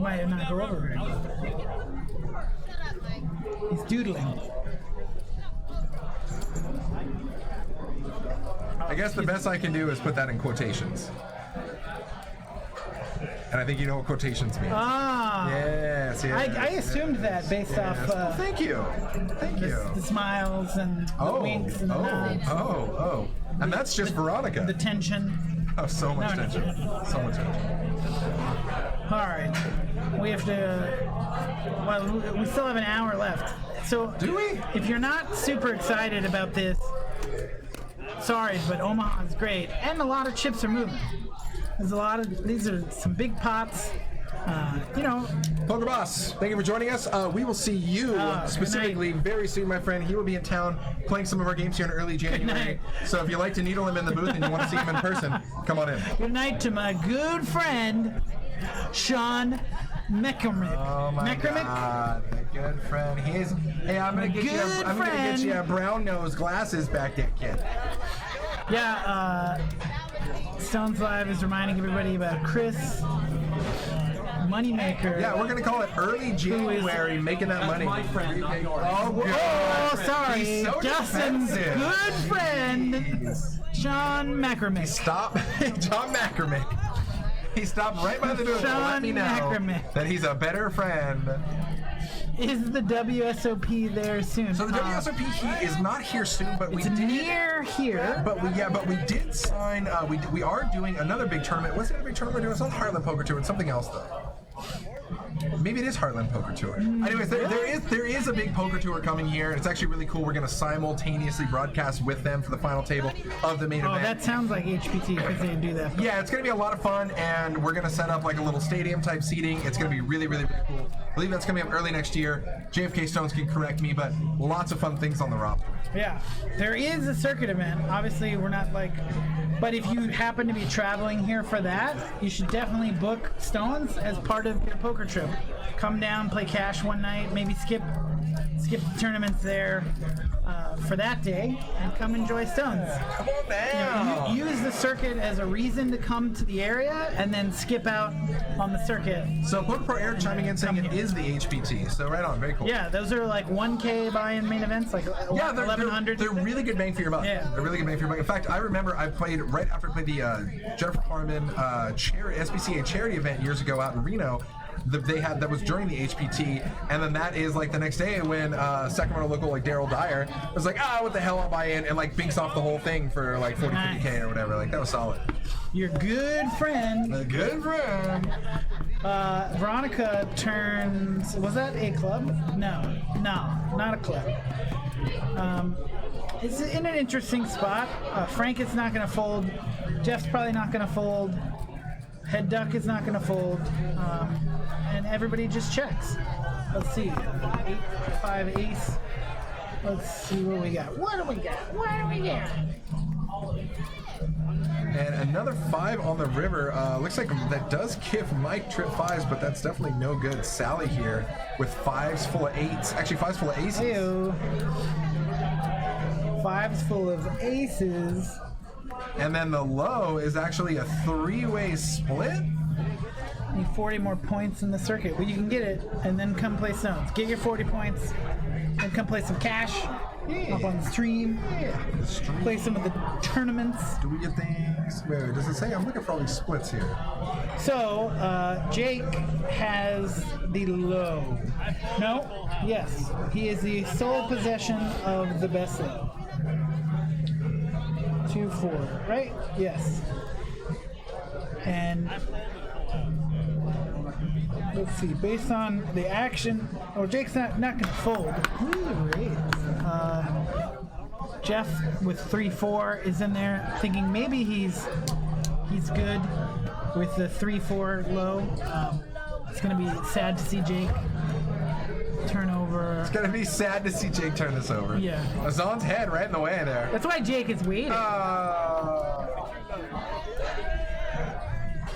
Why not go over here? He's doodling. I guess the best I can do is put that in quotations. And I think you know what quotations mean. Ah. Yes, yes. I assumed that based yes. off Well, thank you. Thank you. the smiles and the winks and the nods. Oh. And that's just Veronica. The tension. Oh, so much No. tension. So much tension. All right. We have to. Well, we still have an hour left. So, Do we? If you're not super excited about this, sorry, but Omaha is great, and a lot of chips are moving. There's a lot of. These are some big pots. Poker Boss, thank you for joining us. We will see you specifically very soon, my friend. He will be in town playing some of our games here in early January. night. So if you like to needle him in the booth and you want to see him in person, come on in. Good night to my good friend, Sean Meckermick. Oh my God, my good friend. Hey, I'm gonna get you a brown nose glasses back there, kid. Yeah, Stones Live is reminding everybody about Chris Moneymaker. Yeah, we're gonna call it early January, making that money. My friend, not yours. Oh, God. Oh, sorry. He's so Justin's defensive. good friend, Sean McCormick. Stop, John McCormick. He stopped right by the door to let Sean me know McCormick. that he's a better friend. Is the WSOP there soon? So the WSOP heat is not here soon, but we It's did. near here. But we did sign. We are doing another big tournament. What's the other big tournament we're doing? It's not Heartland Poker Tour. It's something else though. Maybe it is Heartland Poker Tour. Anyways, there is a big poker tour coming here. It's actually really cool. We're going to simultaneously broadcast with them for the final table of the main Oh, event. that sounds like HPT because they do that. Yeah, it's going to be a lot of fun, and we're going to set up like a little stadium type seating. It's going to be really, really, really cool. I believe that's going to be up early next year. JFK Stones can correct me, but lots of fun things on the roster. Yeah, there is a circuit event. Obviously, we're not like, but if you happen to be traveling here for that, you should definitely book Stones as part of your poker trip. Come down, play cash one night, maybe skip the tournaments there for that day, and come enjoy Stones. Come on down. Use the circuit as a reason to come to the area, and then skip out on the circuit. So Poker Pro Eric chiming in saying it is the HPT. So right on, very cool. Yeah, those are like 1K buy-in main events, like Yeah, they're 1100. They're really good bang for your buck. Yeah. They're really good bang for your buck. In fact, I remember I played right after I played the Jennifer Farman SPCA charity event years ago out in Reno. That was during the HPT, and then that is like the next day when Sacramento local like Daryl Dyer was like, what the hell, I'll buy in, and like binks off the whole thing for like 40, Nice. 50K or whatever. Like that was solid. Your good friend. A good friend. Veronica turns. Was that a club? No, not a club. It's in an interesting spot. Frank is not going to fold. Jeff's probably not going to fold. Head Duck is not going to fold. And everybody just checks. Let's see. 8-5 ace. Let's see what we got. What do we got? And another 5 on the river. Looks like that does kiff Mike trip 5s, but that's definitely no good. Sally here with 5s full of 8s. Actually, 5s full of aces. Heyo. 5s full of aces. And then the low is actually a 3-way split. Need 40 more points in the circuit. Well, you can get it and then come play Stones. Get your 40 points and come play some cash up on the stream. Play some of the tournaments. Do we get things? Wait, does it say? I'm looking for all these splits here. So, Jake has the low. No? Yes. He is the sole possession of the best low. 2-4, right? Yes. And let's see, based on the action, Jake's not gonna fold. Jeff with 3-4 is in there, thinking maybe he's good with the 3-4 low. It's gonna be sad to see Jake turn over. It's gonna be sad to see Jake turn this over. Yeah. Azan's head right in the way there. That's why Jake is waiting.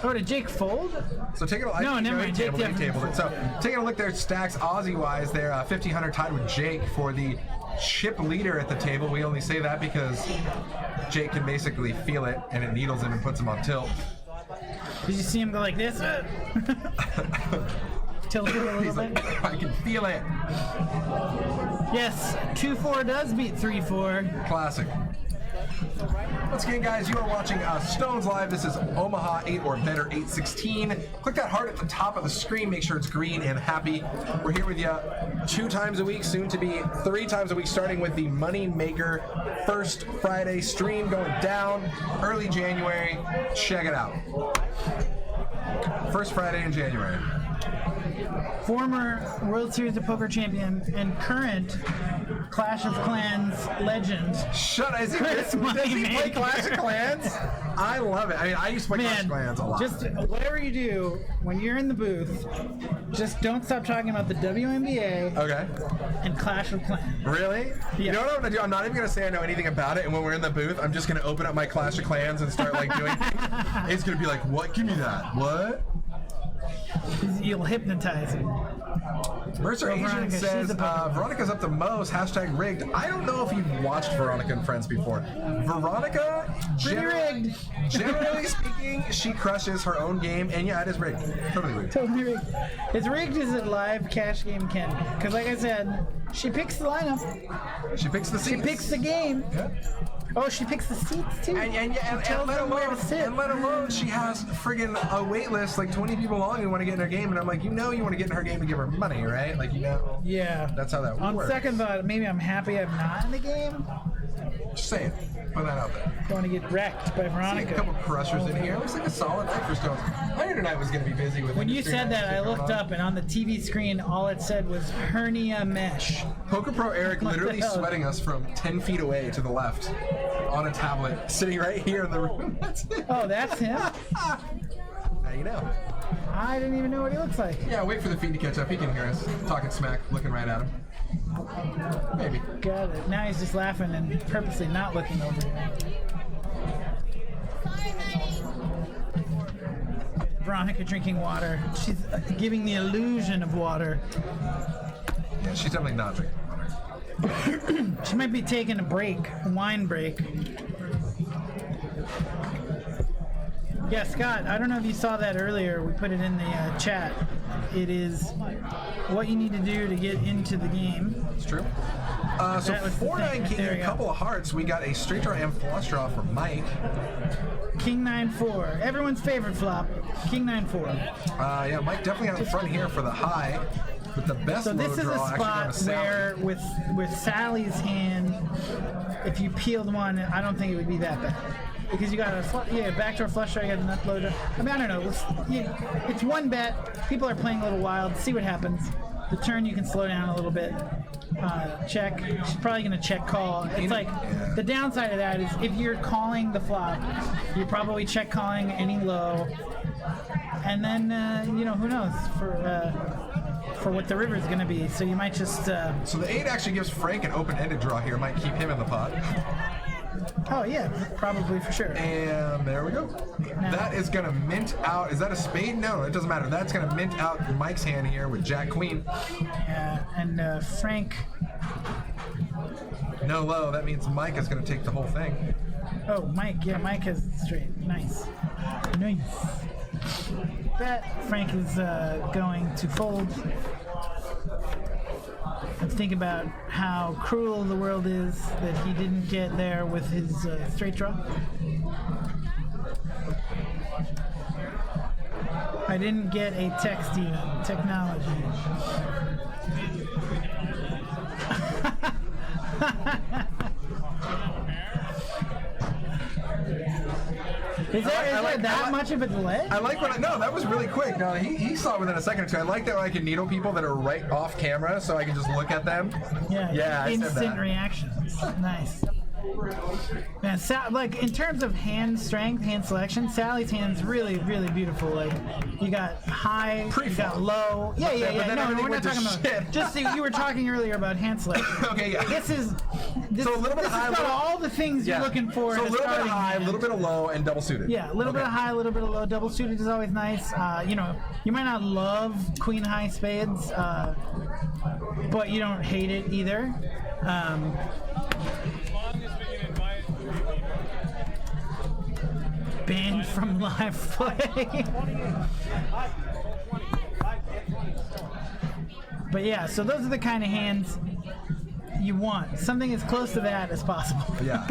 Oh, did Jake fold? So taking a look. No, never mind. Jake They definitely tabled it. So taking a look there, stacks Aussie-wise there, 1,500 tied with Jake for the chip leader at the table. We only say that because Jake can basically feel it, and it needles him and puts him on tilt. Did you see him go like this? Tilted a little He's bit. like, I can feel it. Yes, 2-4 does beat 3-4. Classic. Once again, guys, you are watching Stones Live. This is Omaha 8 or Better 816. Click that heart at the top of the screen. Make sure it's green and happy. We're here with you 2 times a week, soon to be 3 times a week, starting with the Money Maker first Friday stream going down early January. Check it out. First Friday in January. Former World Series of Poker champion and current Clash of Clans legend. Shut up. Does he Moneymaker. play Clash of Clans? I love it. I mean, I used to play Clash of Clans a lot. Just whatever you do when you're in the booth, just don't stop talking about the WNBA Okay. and Clash of Clans. Really? Yeah. You know what I'm gonna do? I'm not even gonna say I know anything about it, and when we're in the booth, I'm just gonna open up my Clash of Clans and start like doing things. It's gonna be like, what? Give me that. What? You'll hypnotize him. Mercer Asian Veronica, says, she's a Veronica's up the most, hashtag rigged. I don't know if you've watched Veronica and Friends before. Veronica, rigged. Generally speaking, she crushes her own game, and yeah, it is rigged. Totally rigged. Totally rigged. It's rigged as a live cash game, Ken. Because like I said, she picks the lineup. She picks the seats. She picks the game. Yeah. Oh, she picks the seats too. And tells let them where alone, to sit. and let alone, she has friggin' a wait list, like 20 people long who want to get in her game, and I'm like, you know you want to get in her game to give her money, right? Like, you know. Yeah. That's how that On works. second thought, maybe I'm happy I'm not in the game. Just saying. Put that out there. Don't want to get wrecked by See a Veronica. couple crushers in here. Looks like a solid night for Stones. My internet was going to be busy with When you industry said that, I going looked on. up, and on the TV screen, all it said was hernia mesh. Poker Pro Eric What the literally hell? sweating us from 10 feet away to the left on a tablet, sitting right here in the room. That's it. Oh, that's him? Now you know. I didn't even know what he looks like. Yeah, wait for the feed to catch up. He can hear us talking smack, looking right at him. Maybe. Got it. Now he's just laughing and purposely not looking over here. Veronica drinking water. She's giving the illusion of water. Yeah, she's definitely not drinking water. She might be taking a break, a wine break. Yeah, Scott, I don't know if you saw that earlier. We put it in the chat. It is what you need to do to get into the game. It's true. So That was the 4-9 thing. King There and we a go. couple of hearts. We got a straight draw and flush draw for Mike. King 9-4. Everyone's favorite flop. King 9-4. Yeah, Mike definitely out in front here for the high. With the best So low this is draw a actually going spot to Sally. where with Sally's hand, if you peeled one, I don't think it would be that bad. Because you got a backdoor flush draw, you got a nut blow draw. I mean, I don't know. It's one bet. People are playing a little wild. See what happens. The turn you can slow down a little bit. Check. She's probably going to check call. It's like the downside of that is if you're calling the flop, you're probably check calling any low, and then who knows for what the river's going to be. So you might just. So the 8 actually gives Frank an open-ended draw here. Might keep him in the pot. Oh yeah, probably for sure. And there we go. That is going to mint out. Is that a spade? No, it doesn't matter. That's going to mint out Mike's hand here with Jack Queen. Yeah, and Frank. No low. That means Mike is going to take the whole thing. Oh, Mike. Yeah, Mike has straight. Nice. Bet Frank is going to fold. And think about how cruel the world is that he didn't get there with his straight draw. I didn't get a text even. Technology. Is there that much of a delay? I like when no, that was really quick. No, he saw it within a second or two. I like that I can needle people that are right off camera so I can just look at them. Yeah, I said instant that. reactions. Nice. Man, like in terms of hand strength, hand selection, Sally's hand's really, really beautiful. Like you got high, you got low. Yeah. but then No, everything we're not went to talking about. shit. Just you were talking earlier about hand selection. Okay, yeah. This is So a little bit this high, has got little- all the things you're looking for. So a in little bit of starting high, a hand. little bit of low, and double suited. Yeah, a little bit of high, a little bit of low. Double suited is always nice. You might not love queen high spades, but you don't hate it either. As long as we can invite Banned from live play. But yeah, so those are the kind of hands you want. Something as close to that as possible. Yeah,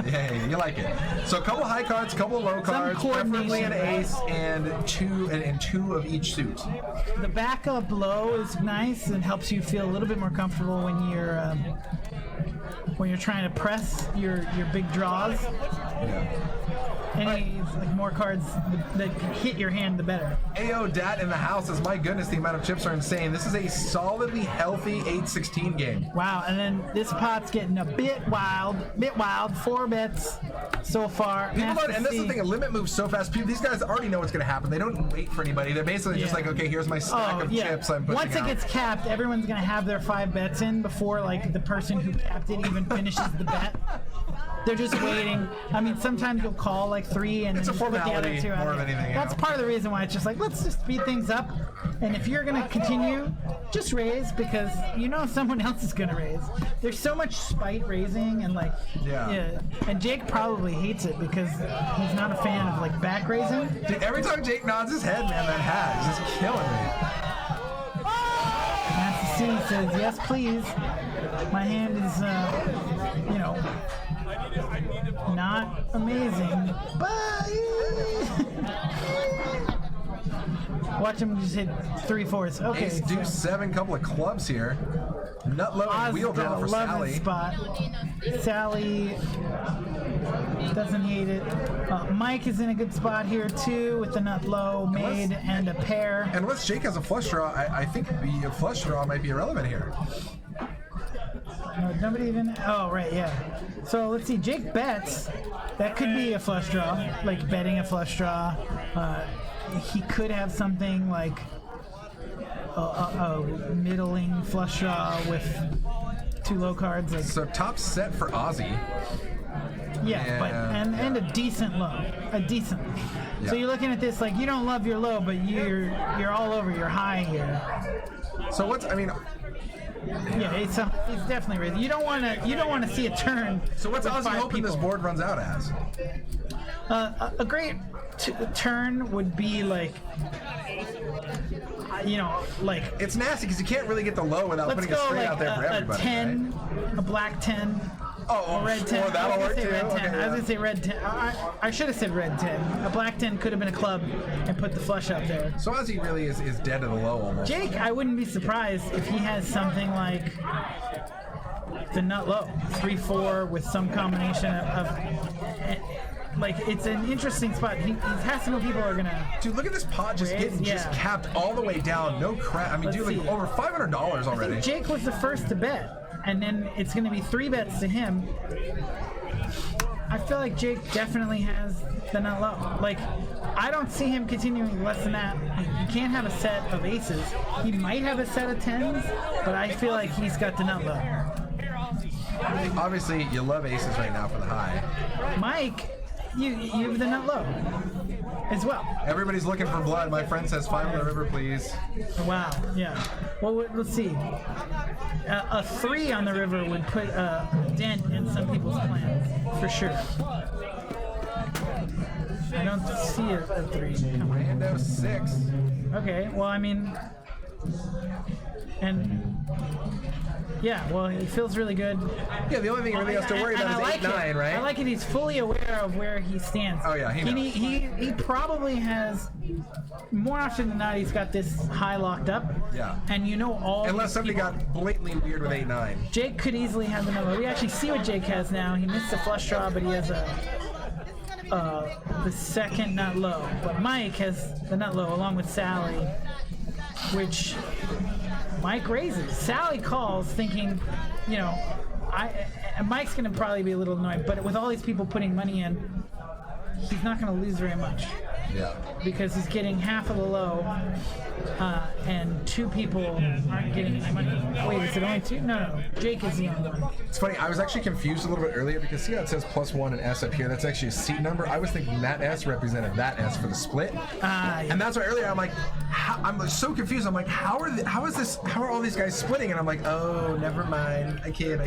you like it. So a couple high cards, a couple low cards, preferably an ace, and two of each suit. The backup low is nice and helps you feel a little bit more comfortable when you're trying to press your big draws. Any like more cards that hit your hand, the better. Ayo, Dad in the house says, my goodness, the amount of chips are insane. This is a solidly healthy 8-16 game. Wow, and then this pot's getting a bit wild. 4 bets so far. People Has don't, to and that's the see. thing, a limit moves so fast. These guys already know what's going to happen. They don't wait for anybody. They're basically just like, okay, here's my stack of chips I'm pushing Once it out. gets capped, everyone's gonna have their 5 bets in before like the person who capped it even finishes the bet. They're just waiting. I mean, sometimes you'll call like 3 and It's then a put the other formality 2 out. more than anything That's else. part of the reason why it's just like, let's just speed things up. And if you're going to continue, just raise because you know someone else is going to raise. There's so much spite raising and like, Yeah. And Jake probably hates it because he's not a fan of like back raising. Dude, every time Jake nods his head, man, that hat is just killing me. Master C says, yes, please. My hand is, not amazing, but watch him just hit 3/4. Okay, Ace, deuce, 7, couple of clubs here. Nut low and Oz wheel got drill a for lovely Sally. spot. Sally doesn't hate it. Mike is in a good spot here too with the nut low made and a pair. And unless Jake has a flush draw, I think the flush draw might be irrelevant here. No, nobody even. Oh, right, yeah. So let's see. Jake bets. That could be a flush draw, like betting a flush draw. He could have something like a middling flush draw with 2 low cards. Like, So top set for Ozzy. yeah, but and a decent low, a decent. Yeah. So you're looking at this like you don't love your low, but you're all over your high here. So what's, I mean, Yeah, it's definitely raising. You don't want to see a turn. so what's with Ozzy 5 hoping this people. board runs out as? A great turn would be like, like It's nasty because you can't really get the low without let's putting a go straight like out there for a everybody. 10, a black 10. Oh, A red 10. oh, that'll I was work gonna say too. red 10. Okay, I was yeah. gonna say red 10. I should have said red 10. A black 10 could have been a club and put the flush out there. So Ozzy really is dead to the low almost. Jake, I wouldn't be surprised if he has something like the nut low, 3/4 with some combination of like it's an interesting spot. He has to know people are gonna. Dude, look at this pot just getting just capped all the way down. No crap. I mean, Let's dude, like see. over $500 already. Jake was the first to bet, and then it's going to be 3 bets to him. I feel like Jake definitely has the nut low. Like, I don't see him continuing less than that. He can't have a set of aces. He might have a set of 10s, but I feel like he's got the nut low. Obviously, you love aces right now for the high. Mike, you have the nut low as well. Everybody's looking for blood. My friend says 5 on the river, please. Wow, yeah. Well, let's see. A 3 on the river would put a dent in some people's plans, for sure. I don't see a 3. Come on. Rando 6. Okay, well, I mean, and yeah, well, he feels really good. Yeah, the only thing he really has to worry about is 8-9, right? I like it. He's fully aware of where he stands. Oh, yeah, he knows. He probably has, more often than not, he's got this high locked up. Yeah. And you know all. Unless these somebody people- got blatantly weird with 8-9. Jake could easily have the number. We actually see what Jake has now. He missed a flush draw, but he has the second nut low. But Mike has the nut low along with Sally, which Mike raises. Sally calls thinking, Mike's going to probably be a little annoyed, but with all these people putting money in, he's not going to lose very much. Yeah. Because he's getting half of the low, and 2 people aren't getting any money. Wait, is it only 2? No. Jake is the only one. It's funny, I was actually confused a little bit earlier because see how it says +1 and S up here? That's actually a seat number. I was thinking that S represented that S for the split. Yeah. And that's why earlier I'm like, I'm so confused. I'm like, how are all these guys splitting? And I'm like, oh, never mind. I kid.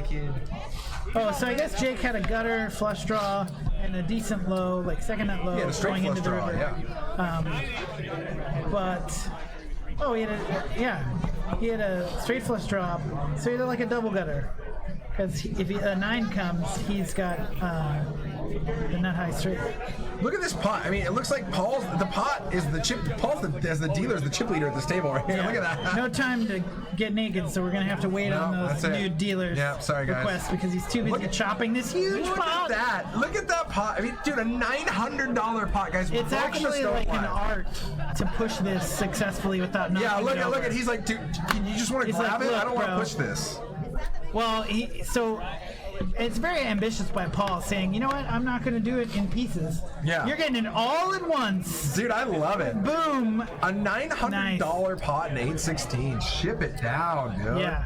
Oh, so I guess Jake had a gutter flush draw and a decent low, like second nut low, Yeah, a straight going into the flush draw, river. He had a straight flush draw, so he had like a double gutter. Because if a 9 comes, he's got the nut high straight. Look at this pot. I mean, it looks like the pot is the chip. As the dealer is the chip leader at this table right here. Look at that. No time to get naked, so we're gonna have to wait on that's those it. new dealers' Yeah, sorry, guys. requests because he's too busy chopping this huge Look pot. at that. Look at that pot. I mean, dude, a $900 pot, guys. It's Welcome to actually like an Stonefly. art to push this successfully without knocking Yeah, it look over. at. He's like, dude, you just want to He's grab like, it? I "Look, don't want to bro." push this. Well, so it's very ambitious by Paul saying, you know what, I'm not going to do it in pieces. Yeah. You're getting it all at once. Dude, I love it. Boom. A $900 pot in 816. Ship it down, dude. Yeah.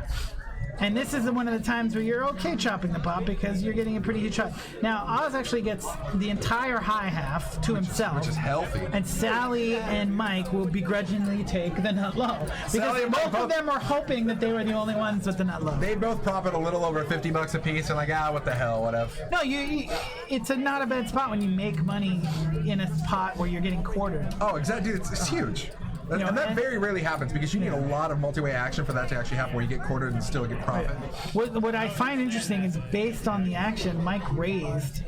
And this is one of the times where you're okay chopping the pot because you're getting a pretty huge shot. Now, Oz actually gets the entire high half to himself. Which is healthy. And Sally and Mike will begrudgingly take the nut low. Because Sally and Mike both of them are hoping that they were the only ones with the nut low. They both profit a little over $50 a piece and like, what the hell, whatever. No, it's not a bad spot when you make money in a pot where you're getting quartered. Oh, exactly. Dude, it's huge. You know, and that and- very rarely happens because you need a lot of multi-way action for that to actually happen where you get quartered and still get profit. What I find interesting is based on the action, Mike raised,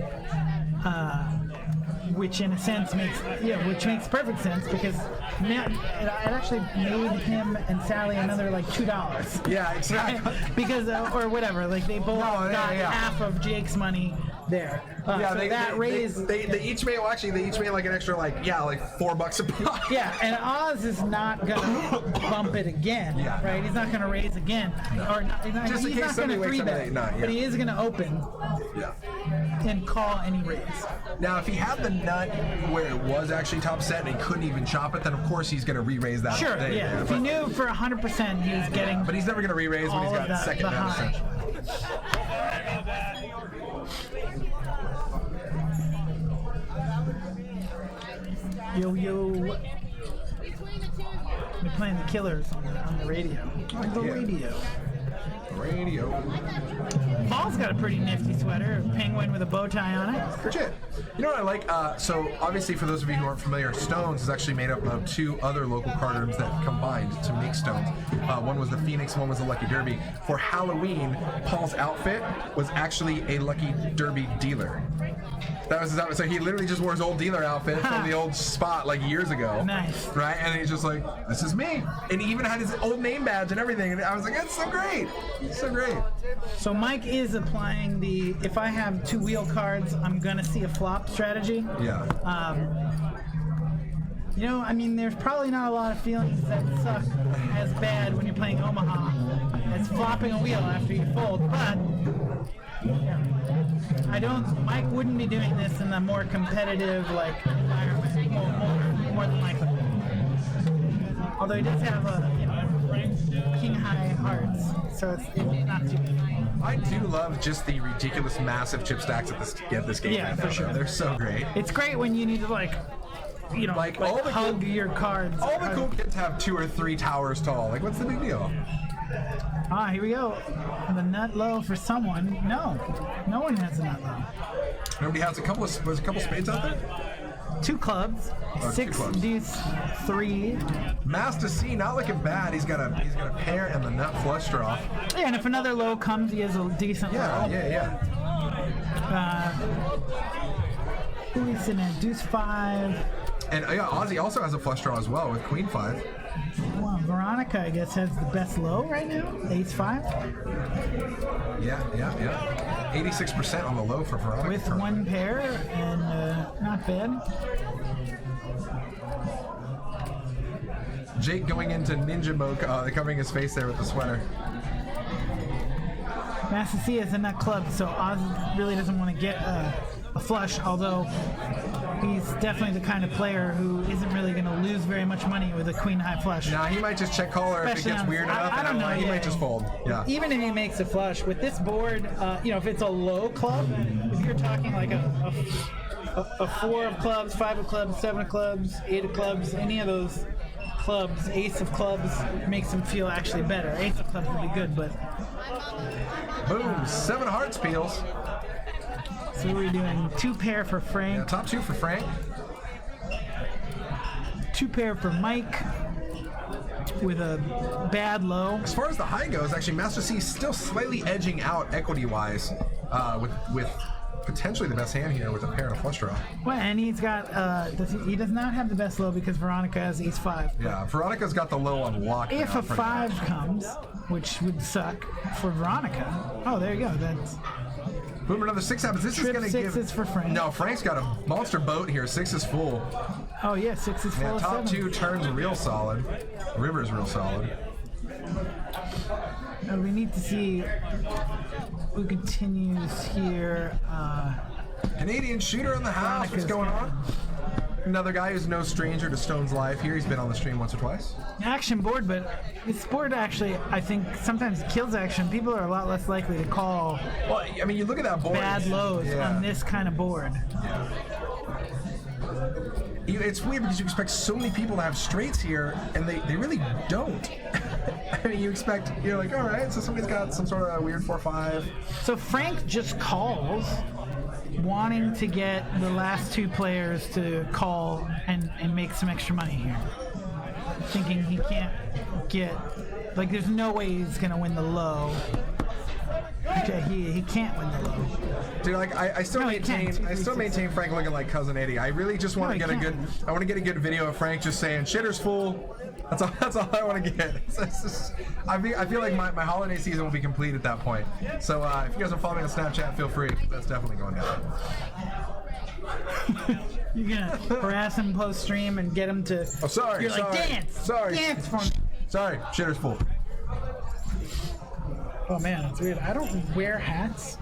which in a sense makes perfect sense because now it actually made him and Sally another like $2. Yeah, exactly. Right? Because or whatever, like they both got half of Jake's money there. So that raised. They each made like an extra like $4 a pop. Yeah, and Oz is not gonna bump it again, right? He's not gonna raise again, or not, Just in he's case not gonna somebody wakes up at 3-bet, 8-9, but he is gonna open and call any raise. Now, if he had the nut where it was actually top set and he couldn't even chop it, then of course he's gonna re-raise that. Sure, all day, If he knew for 100% he was getting, but he's never gonna re-raise when he's all got of second the nut. high. essentially. Yo, we're playing the Killers on the radio. On the radio. Paul's got a pretty nifty sweater, a penguin with a bow tie on it. Legit. You know what I like? So obviously, for those of you who aren't familiar, Stones is actually made up of two other local card rooms that combined to make Stones. One was the Phoenix, one was the Lucky Derby. For Halloween, Paul's outfit was actually a Lucky Derby dealer. That was his outfit. So he literally just wore his old dealer outfit from the old spot like years ago. Nice. Right? And he's just like, this is me. And he even had his old name badge and everything. And I was like, that's so great. It's so great. So Mike is applying the, if I have two wheel cards, I'm going to see a flop strategy. Yeah. There's probably not a lot of feelings that suck as bad when you're playing Omaha as flopping a wheel after you fold, but Mike wouldn't be doing this in a more competitive, environment, more than likely. Although he does have king high hearts, so it's not too bad. I do love just the ridiculous massive chip stacks at this game. Yeah, right for now, sure. though. They're so great. It's great when you need to all the hug cool- your cards. All the cool kids have 2 or 3 towers tall. Like, what's the big deal? Here we go. The nut low for someone. No one has a nut low. Nobody has there's a couple spades out there? 2 clubs, Oh, 6 2 clubs. deuce, 3. Master C, not looking bad. He's got a pair and the nut flush draw. Yeah, and if another low comes, he has a decent low. Yeah. Who is in at deuce 5? And Ozzy also has a flush draw as well with Queen 5. Well, Veronica, I guess, has the best low right now. Ace 5. Yeah. 86% on the low for Veronica. With 1 pair, and not bad. Jake going into ninja mode, covering his face there with the sweater. Master C is a nut club, so Oz really doesn't want to get a flush, although he's definitely the kind of player who isn't really going to lose very much money with a queen high flush. Nah, he might just check caller if it Especially gets on- weird enough. I don't know, He yeah. might just fold. Yeah. Even if he makes a flush with this board, if it's a low club, if you're talking like a 4 of clubs, 5 of clubs, 7 of clubs, 8 of clubs, any of those clubs, ace of clubs makes him feel actually better. Ace of clubs would be good, but Boom, 7 hearts peels. so we're doing 2 pair for Frank, Yeah, top 2 for Frank. 2 pair for Mike with a bad low. As far as the high goes, actually, Master C is still slightly edging out equity-wise with potentially the best hand here with a pair and a flush draw. Well, and he's got he does not have the best low because Veronica has ace 5. Yeah, Veronica's got the low on lock. If now, a pretty 5 much. comes, which would suck for Veronica. Oh, there you go. That's Boom, another 6 happens. This Trip is going to 6 give. is for Frank. No, Frank's got a monster boat here. 6 is full. oh yeah, 6 is full Yeah, of top 7. 2 turns real solid. River's real solid. We need to see who continues here. Canadian shooter in the house. What's Veronica's going got- on? Another guy who's no stranger to Stone's life here. He's been on the stream once or twice. Action board, but this board actually, I think, sometimes kills action. People are a lot less likely to call Well, I mean, you look at that board. bad lows Yeah. on this kind of board. It's weird because you expect so many people to have straights here, and they really don't. I mean, you're like, all right, so somebody's got some sort of weird 4-5. So Frank just calls, wanting to get the last two players to call and make some extra money here. Thinking he can't get, like, there's no way he's going to win the low. Okay, he can't win the low. Dude, like I still No, he maintain can't. I still maintain Frank looking like Cousin Eddie. I really just want to No, get he can't. I want to get a good video of Frank just saying shitter's full. That's all I want to get. I feel like my holiday season will be complete at that point. So if you guys are following me on Snapchat, feel free. That's definitely going down. You're going to harass him post-stream and get him to... Oh, sorry. You're like, dance! Dance for me! Sorry, shitter's full. Oh, man, it's weird. I don't wear hats.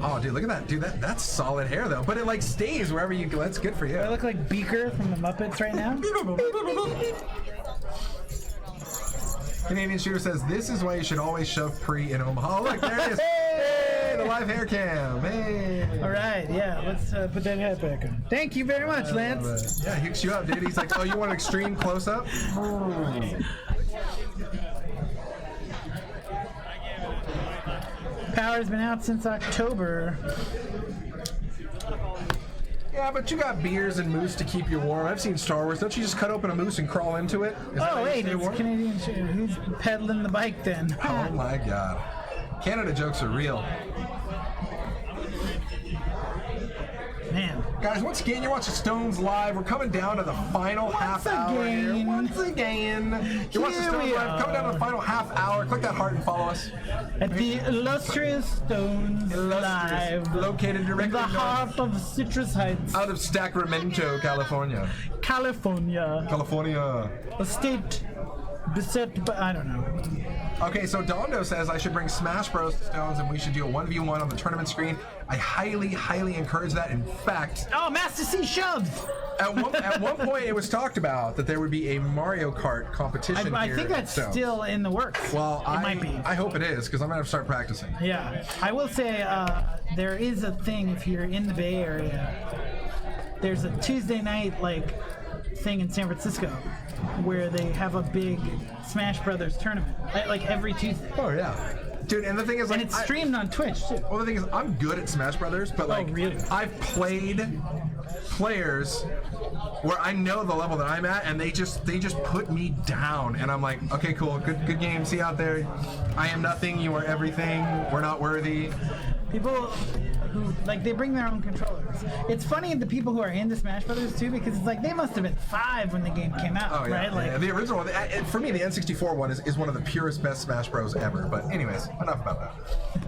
Oh, dude, look at that. Dude, that's solid hair, though. But it, like, stays wherever you go. That's good for you. I look like Beaker from the Muppets right now. Canadian Shooter says, this is why you should always shove pre in Omaha. Oh, look, there it is. Hey, the live hair cam. Hey. All right, yeah, let's put that hat back on. Thank you very much, Lance. Yeah, he hooks you up, dude. He's like, oh, you want an extreme close-up? Power's been out since October. Yeah, but you got beers and moose to keep you warm. I've seen Star Wars. Don't you just cut open a moose and crawl into it? Is that how Oh, you wait, stay it's warm? Canadian Shooter. Who's pedaling the bike then? Oh my God. Canada jokes are real. Man. Guys, once again, you're watching Stones Live. We're coming down to the final half hour here. again. Once again. You're watching Here Stones we Live. Coming down to the final half hour. Click that heart and follow us. At the illustrious Stones Live. Located In directly the north heart of Citrus Heights, out of Sacramento, California. California. California. A state beset by, I don't know. Okay, so Dondo says I should bring Smash Bros. To Stones and we should do a 1v1 on the tournament screen. I highly, highly encourage that. In fact, Oh, Master C shoves! at one point it was talked about that there would be a Mario Kart competition I here think at that's Stones. still in the works. Well, it might be. I hope it is, because I'm going to have to start practicing. Yeah, I will say there is a thing if you're in the Bay Area. There's a Tuesday night thing in San Francisco where they have a big Smash Brothers tournament, like every Tuesday, Oh, yeah. Dude, and the thing is, like, and it's streamed on Twitch too. well, the thing is, I'm good at Smash Brothers, but like, really? I've played players where I know the level that I'm at, and they just put me down, and I'm like, okay, cool, good game. See you out there. I am nothing. You are everything. We're not worthy. People who they bring their own controllers. It's funny the people who are into Smash Brothers too, because it's like they must have been 5 when the game came out, Oh yeah, right? yeah. The original one. For me, the N64 one is one of the purest, best Smash Bros. Ever. But anyways, enough about that.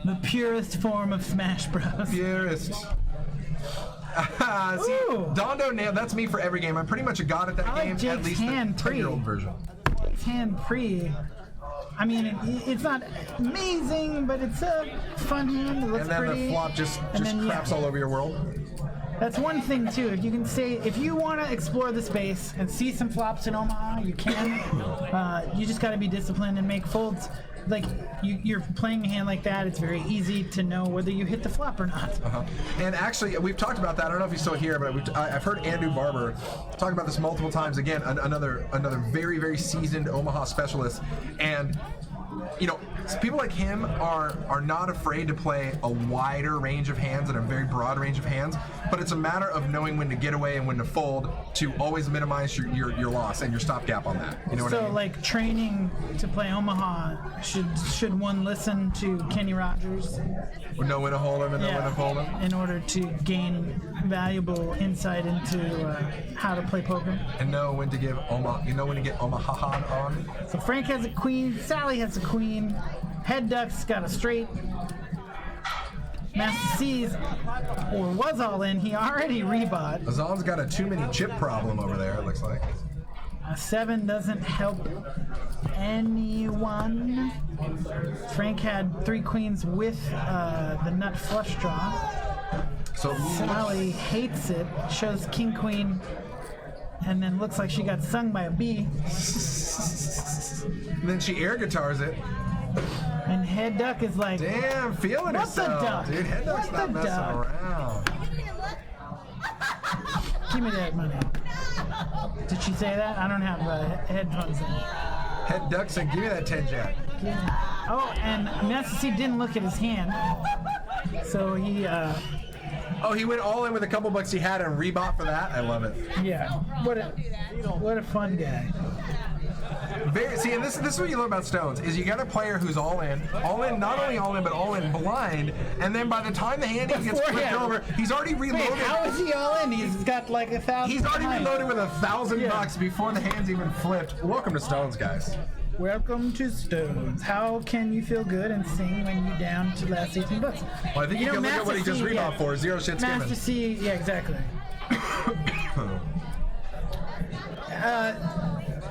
The purest form of Smash Bros. Purest. See, Ooh. Dondo nailed. That's me for every game. I'm pretty much a god at that I like game. At Jake's least the hand 10-year-old version. Hand pre. I mean, it's not amazing, but it's a fun hand. It looks And then pretty. the flop just And then, craps all over your world. That's one thing too. If you can say, if you want to explore the space and see some flops in Omaha, you can. You just got to be disciplined and make folds. Like you're playing a hand like that, it's very easy to know whether you hit the flop or not. And actually, we've talked about that. I don't know if he's still here, but I've heard Andrew Barber talk about this multiple times. Again, another very, very seasoned Omaha specialist. And you know, people like him are not afraid to play a wider range of hands and a very broad range of hands, but it's a matter of knowing when to get away and when to fold to always minimize your loss and your stopgap on that. You know what I So mean? like training to play Omaha, should one listen to Kenny Rogers? Or know when to hold him and know when to fold him. In order to gain valuable insight into how to play poker. And know when to give Omaha. You know when to get Omaha on. So Frank has a queen, Sally has a queen, Head Duck's got a straight. Master C's, or was all in, he already rebought. Azan's got a too many chip problem over there, it looks like. A 7 doesn't help anyone. Frank had 3 queens with the nut flush draw. So Sally hates it, shows King Queen, and then looks like she got sung by a bee. and then she air guitars it. And Head Duck is like, Damn, feeling What the herself, duck? dude. Head Duck's What not the messing duck? around. give me that money. Did she say that? I don't have headphones in. Head Duck said, "Give me that 10 jack." Oh, and Master C didn't look at his hand, so he, Oh, he went all in with a couple bucks he had and rebought for that. I love it. yeah. What a fun guy. See, and this is what you learn about Stones, is you got a player who's all in, not only all in, but all in blind, and then by the time the hand gets flipped Beforehand. over, he's already reloaded. Wait, how is he all in? He's got like 1,000. He's already behind. reloaded with $1,000 Yeah. bucks before the hand's even flipped. Welcome to Stones, guys. Welcome to Stones. How can you feel good and sing when you down to last 18 bucks? Well, I think you can look at what he just read off for. Zero shit skimming. Master C, yeah, exactly.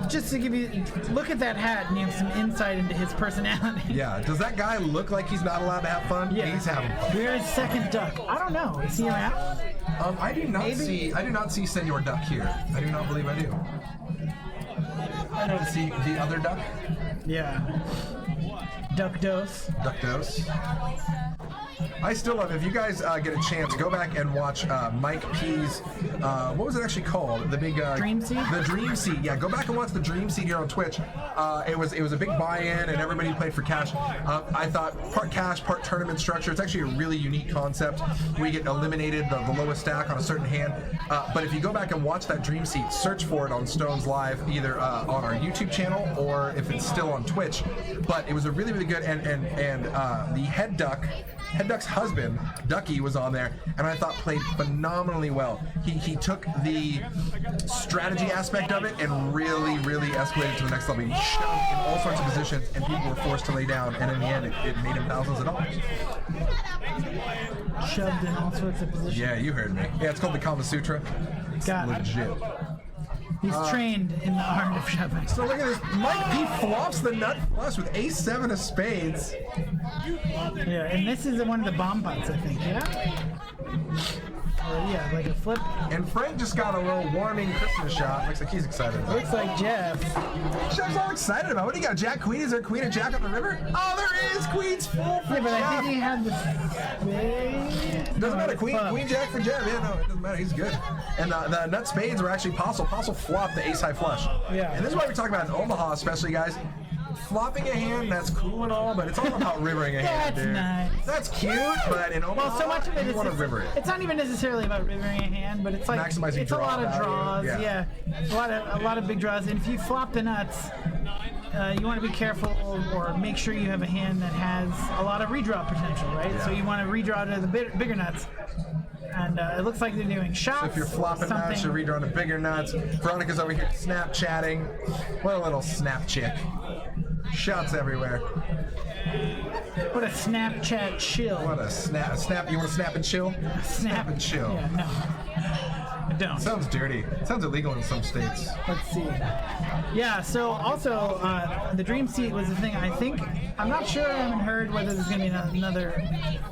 Just to give you, look at that hat and you have some insight into his personality. Yeah, does that guy look like he's not allowed to have fun? Yeah. He's having fun. Where is Second Duck? I don't know. Is he around? I do not see Senor Duck here. I do not believe I do. I don't see the other duck. Yeah. Duck Dose. Duck Dose. I still love it. If you guys get a chance, go back and watch Mike P's, what was it actually called? The big Dream Seed? The Dream Seed. Yeah, go back and watch the Dream Seed here on Twitch. It was a big buy-in and everybody played for cash. I thought part cash, part tournament structure. It's actually a really unique concept. We get eliminated the lowest stack on a certain hand. But if you go back and watch that Dream Seed, search for it on Stones Live, either on our YouTube channel or if it's still on Twitch. But it was a really, really good, and the Head Duck's husband, Ducky, was on there, and I thought played phenomenally well. He took the strategy aspect of it and really, really escalated to the next level. He shoved in all sorts of positions, and people were forced to lay down, and in the end, it made him thousands of dollars. Shoved in all sorts of positions. Yeah, you heard me. Yeah, it's called the Kama Sutra. It's Got it. legit. He's trained in the art of shoving. So look at this. Mike P flops the nut flush with ace-7 of spades. Yeah, and this is one of the bomb pots, I think, yeah? Or, yeah, like a flip. And Frank just got a little warming Christmas shot. Looks like he's excited about it. Looks like Jeff. Jeff's all excited about it. What do you got, Jack Queen? Is there Queen and Jack on the river? Oh, there is! Queen's full for Yeah, but I Jeff. think he had the... Doesn't matter. Queen Jack for Jeff. Yeah, no, it doesn't matter. He's good. And the nut spades were actually Postle. Postle flopped the ace-high flush. Yeah. And this is why we talk about in Omaha, especially, guys. Flopping a hand, that's cool and all, but it's all about rivering a hand, That's dude. nice. That's cute, but in Omaha, Well, so much of it you is want to river it. it's not even necessarily about rivering a hand, but it's like Maximizing it's a draw lot of value, draws. yeah. A lot of big draws. And if you flop the nuts, you want to be careful or make sure you have a hand that has a lot of redraw potential, right? Yeah. So you want to redraw to the bigger nuts. And it looks like they're doing shots. So if you're flopping nuts, you're redrawing to bigger nuts. Veronica's over here Snapchatting. What a little snap chick. Shots everywhere. What a Snapchat chill. What a snap. You want to snap and chill? Snap and chill. Yeah, no. I don't. Sounds dirty. Sounds illegal in some states. Let's see. Yeah, so also, the Dream Seat was the thing. I'm not sure, I haven't heard whether there's going to be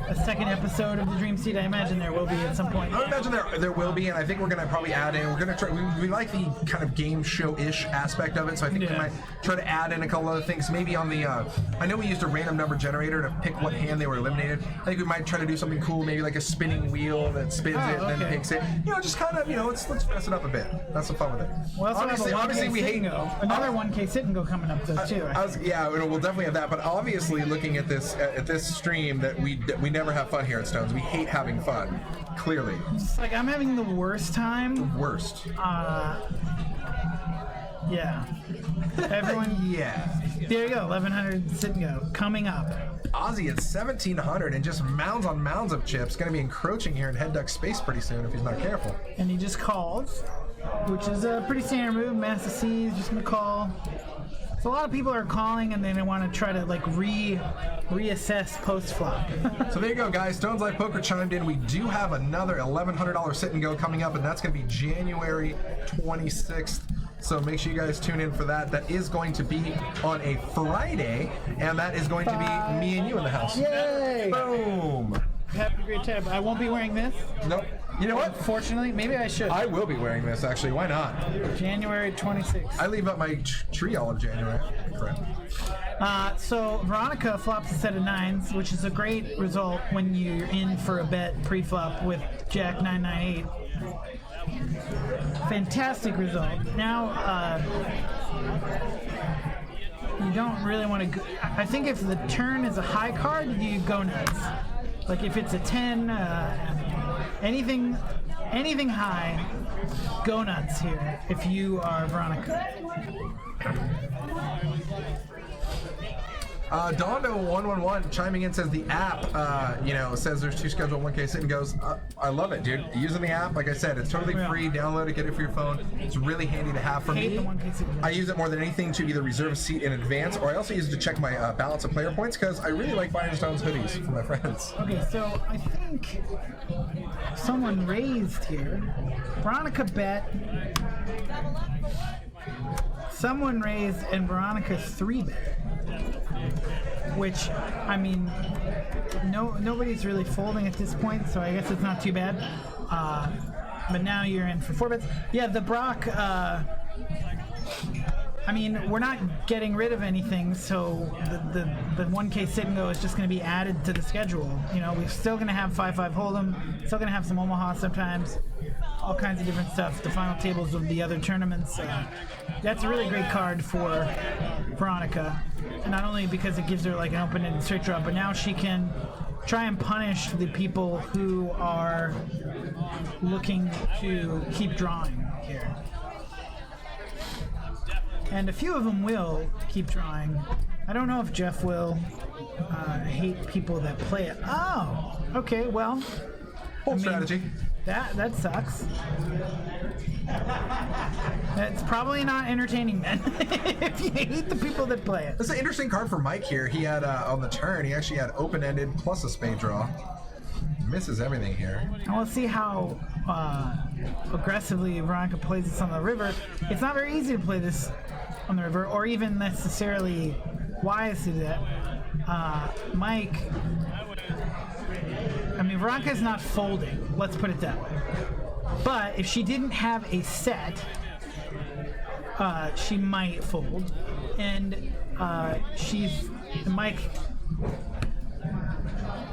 a second episode of the Dream Seat. I imagine there will be at some point. I would imagine there will be, and I think we're going to probably add in, we're going to try, we like the kind of game show-ish aspect of it, so I think we Yeah. might try to add in a couple other things. Maybe on the, I know we used a random number generator to pick what hand they were eliminated. I think we might try to do something cool, maybe like a spinning wheel that spins it and then okay. picks it. You know, just kind of, let's mess it up a bit. That's some fun with it. We also have a obviously we hate another 1K sit and go coming up though too. We'll definitely have that. But obviously, looking at this stream, that we never have fun here at Stones. We hate having fun. Clearly, It's like I'm having the worst time. worst. Yeah. Everyone. Yeah. There you go. 1100 sit and go coming up. Ozzy at 1700 and just mounds on mounds of chips. Going to be encroaching here in Head Duck space pretty soon if he's not careful. And he just calls, which is a pretty standard move. Master C is just gonna call. So a lot of people are calling and then they want to try to like reassess post flop. So there you go, guys. Stones Live Poker chimed in. We do have another $1,100 sit and go coming up, and that's going to be January 26th. So make sure you guys tune in for that. That is going to be on a Friday, and that is going to be me and you in the house. Yay! Boom. Happy great tab. I won't be wearing this. Nope. You know what? Fortunately, maybe I should. I will be wearing this, actually. Why not? January 26th. I leave up my tree all of January. Correct. So Veronica flops a set of 9s, which is a great result when you're in for a bet pre-flop with Jack 998. Fantastic result. Now, you don't really want to go. I think if the turn is a high card, you go nuts. Like if it's a 10, anything high, go nuts here if you are Veronica. Dondo111 chiming in says the app, says there's 2 scheduled 1K sit and goes. I love it, dude. Using the app, like I said, it's totally free. Download it, get it for your phone. It's really handy to have for me. I use it more than anything to either reserve a seat in advance, or I also use it to check my balance of player points because I really like buying Stone's hoodies for my friends. Okay, so I think someone raised here. Veronica bet. Someone raised and Veronica 3-bet. Which, I mean, nobody's really folding at this point, so I guess it's not too bad. But now you're in for 4 bets. Yeah, the Brock, I mean, we're not getting rid of anything, so the 1K sit and go is just going to be added to the schedule. You know, we're still going to have 5-5 Hold'em, still going to have some Omaha sometimes, all kinds of different stuff. The final tables of the other tournaments. That's a really great card for Veronica. And not only because it gives her like an open-ended straight draw, but now she can try and punish the people who are looking to keep drawing here. And a few of them will keep drawing. I don't know if Jeff will hate people that play it. Oh, okay, well. Whole strategy. That sucks. That's probably not entertaining then, if you hate the people that play it. That's an interesting card for Mike here. He had, on the turn, he actually had open-ended plus a spade draw. Misses everything here. And we'll see how aggressively Veronica plays this on the river. It's not very easy to play this on the river, or even necessarily wise to do that. Mike, I mean, Veronica's not folding, let's put it that way. But if she didn't have a set, she might fold. And Mike,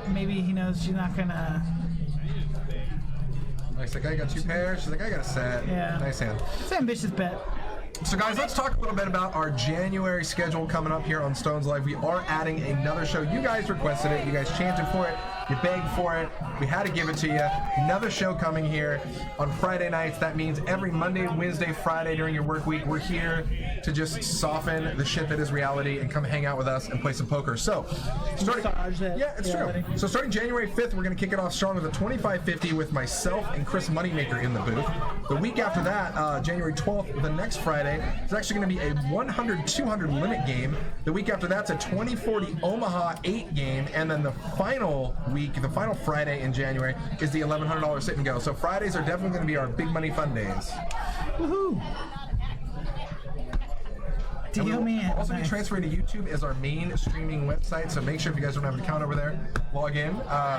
maybe he knows she's not gonna. Mike's like, I got 2 pairs. She's like, I got a set. Yeah. Nice hand. It's an ambitious bet. So guys, let's talk a little bit about our January schedule coming up here on Stones Live. We are adding another show. You guys requested it. You guys chanted for it. You begged for it. We had to give it to you. Another show coming here on Friday nights. That means every Monday, Wednesday, Friday during your work week, we're here to just soften the shit that is reality and come hang out with us and play some poker. So, starting, yeah, it's true. So starting January 5th, we're going to kick it off strong with a 25-50 with myself and Chris Moneymaker in the booth. The week after that, January 12th, the next Friday, it's actually going to be a 100-200 limit game. The week after that's a 20-40 Omaha 8 game, and then the final week, the final Friday in January is the $1,100 sit and go. So Fridays are definitely going to be our big money fun days. Woohoo! And we will also be transferring to YouTube as our main streaming website, so make sure if you guys don't have an account over there, log in,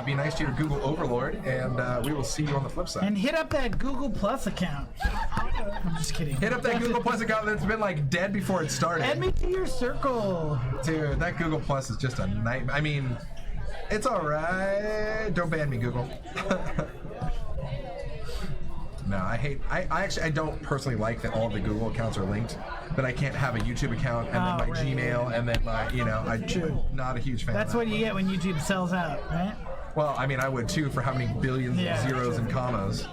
be nice to your Google overlord, and we will see you on the flip side. And hit up that Google Plus account. I'm just kidding. Hit up that Google Plus account that's been like dead before it started. Add me to your circle. Dude, that Google Plus is just a nightmare. I mean, it's alright. Don't ban me, Google. No, I don't personally like that all of the Google accounts are linked, that I can't have a YouTube account and then my Gmail and then my, I'm not a huge fan That's of that. what you get when YouTube sells out, right? Well, I mean, I would too for how many billions of zeros and commas.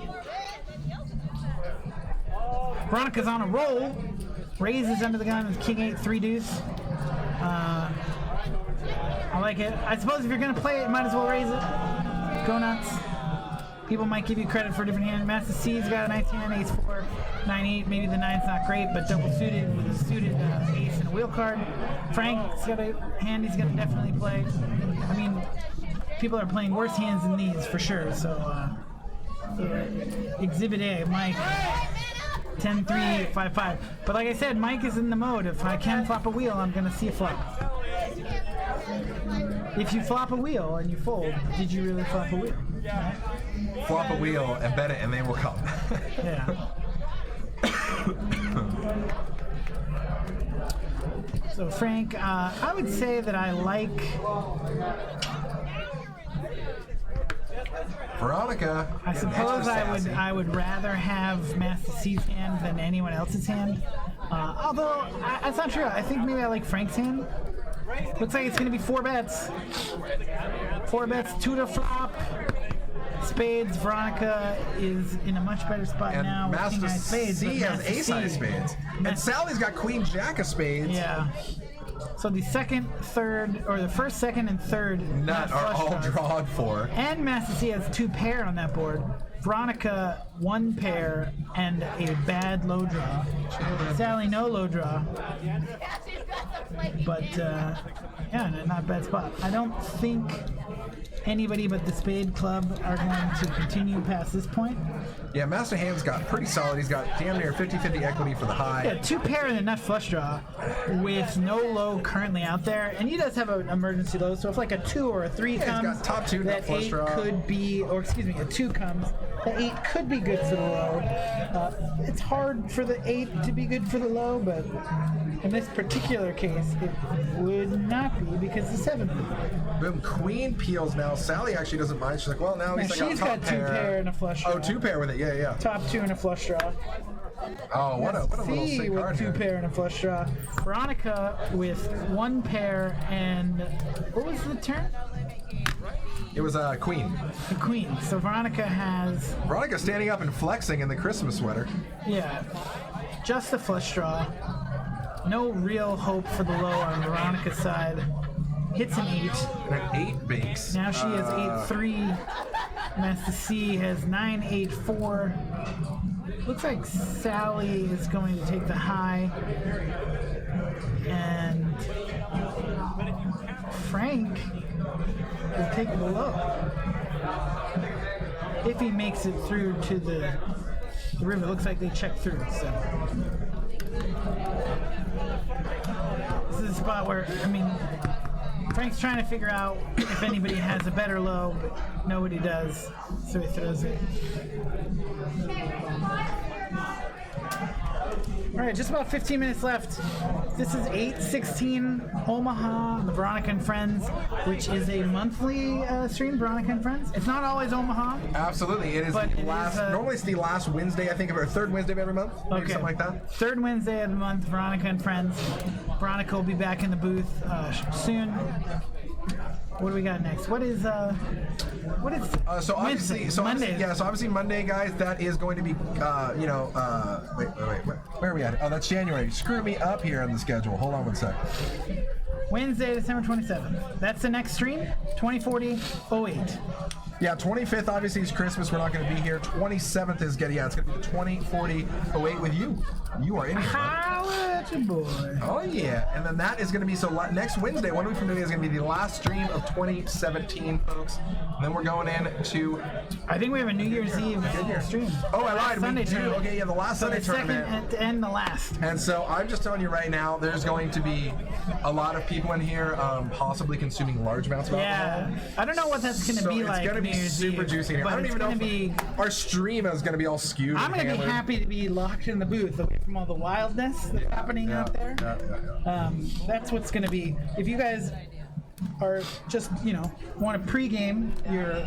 Veronica's on a roll. Raises under the gun with King 8, 3 deuce. I like it. I suppose if you're going to play it, you might as well raise it. Go nuts. People might give you credit for a different hand. Master C's got a nice hand, ace 4, 9 8. Maybe the 9's not great, but double suited with a suited ace and a wheel card. Frank's got a hand he's going to definitely play. I mean, people are playing worse hands than these for sure. So, Exhibit A, Mike. 10-3, 5-5. But like I said, Mike is in the mode. If I can flop a wheel, I'm going to see a flop. if you flop a wheel and you fold, did you really flop a wheel? Right? Flop a wheel and bet it, and they will come. Yeah. So Frank, I would say that I like Veronica. I suppose I would rather have Master C's hand than anyone else's hand. Although that's not true. I think maybe I like Frank's hand. Looks like it's going to be 4 bets. 4 bets, 2 to flop. Spades. Veronica is in a much better spot And now. Master with King High Spades, C but has Master Ace High C- Spades. And Sally's got Queen Jack of Spades. Yeah. So the second, third, or the first, second, and third Nut not are flush all draws. drawn for. And Master C has 2 pair on that board. Veronica, 1 pair and a bad low draw. Sally, no low draw. But, yeah, not a bad spot. I don't think anybody but the Spade Club are going to continue past this point. Yeah, Master Hand's got pretty solid. He's got damn near 50-50 equity for the high. Yeah, 2 pair and a nut flush draw with no low currently out there. And he does have an emergency low, so if like a 2 or a 3 Yeah, he's comes, got top 2 nut that flush 8 draw. could be, or excuse me, a 2 comes, the 8 could be good for the low. It's hard for the 8 to be good for the low, but in this particular case, it would not be because the 7 would be. Boom, Queen peels now. Sally actually doesn't mind. She's like, well, now Now he's like she's top got 2 pair and a flush draw. Oh, 2 pair with it. Yeah. Top 2 and a flush draw. Oh, what a little C sick with card 2 here. pair and a flush draw. Veronica with 1 pair and what was the turn? It was Queen. The queen. So Veronica has Veronica standing up and flexing in the Christmas sweater. just the flush draw. No real hope for the low on Veronica's side. Hits an 8. And an 8 binks. Now she has 8-3. Master C has 9-8-4. Looks like Sally is going to take the high. And Frank will take the low. If he makes it through to the river, looks like they check through. So this is a spot where, I mean, Frank's trying to figure out if anybody has a better low, but nobody does, so he throws it. All right, just about 15 minutes left. This is 8/16 Omaha, the Veronica and Friends, which is a monthly stream, Veronica and Friends. It's not always Omaha. Absolutely. It is But the it last, is, normally it's the last Wednesday, I think, or third Wednesday of every month. Maybe Okay. something like that. Third Wednesday of the month, Veronica and Friends. Veronica will be back in the booth soon. What do we got next? What is So obviously, Wednesday? Monday. So obviously Monday, guys, that is going to be, wait, where are we at? Oh, that's January. Screw me up here on the schedule. Hold on one sec. Wednesday, December 27th. That's the next stream, 2040-08. Yeah, 25th obviously is Christmas. We're not going to be here. 27th is it's going to be 2040-08 with you. You are in here. Holla at your boy. Oh yeah, and then that is going to be next Wednesday, 1 week from today, is going to be the last stream of 2017, folks. And then we're going into. I think we have a New Year's Eve stream. Oh, I lied. Sunday We do. tournament. Okay, yeah, the last So Sunday the second tournament. and the last. And so I'm just telling you right now, there's going to be a lot of people in here, possibly consuming large amounts of alcohol. Yeah, I don't know what that's going to So be it's like. going to be New Year's super Eve, juicy in here. but I don't it's even know gonna if be. our stream is going to be all skewed. I'm going to be happy to be locked in the booth away from all the wildness that's happening out there. That's what's going to be. If you guys are just, want to pregame your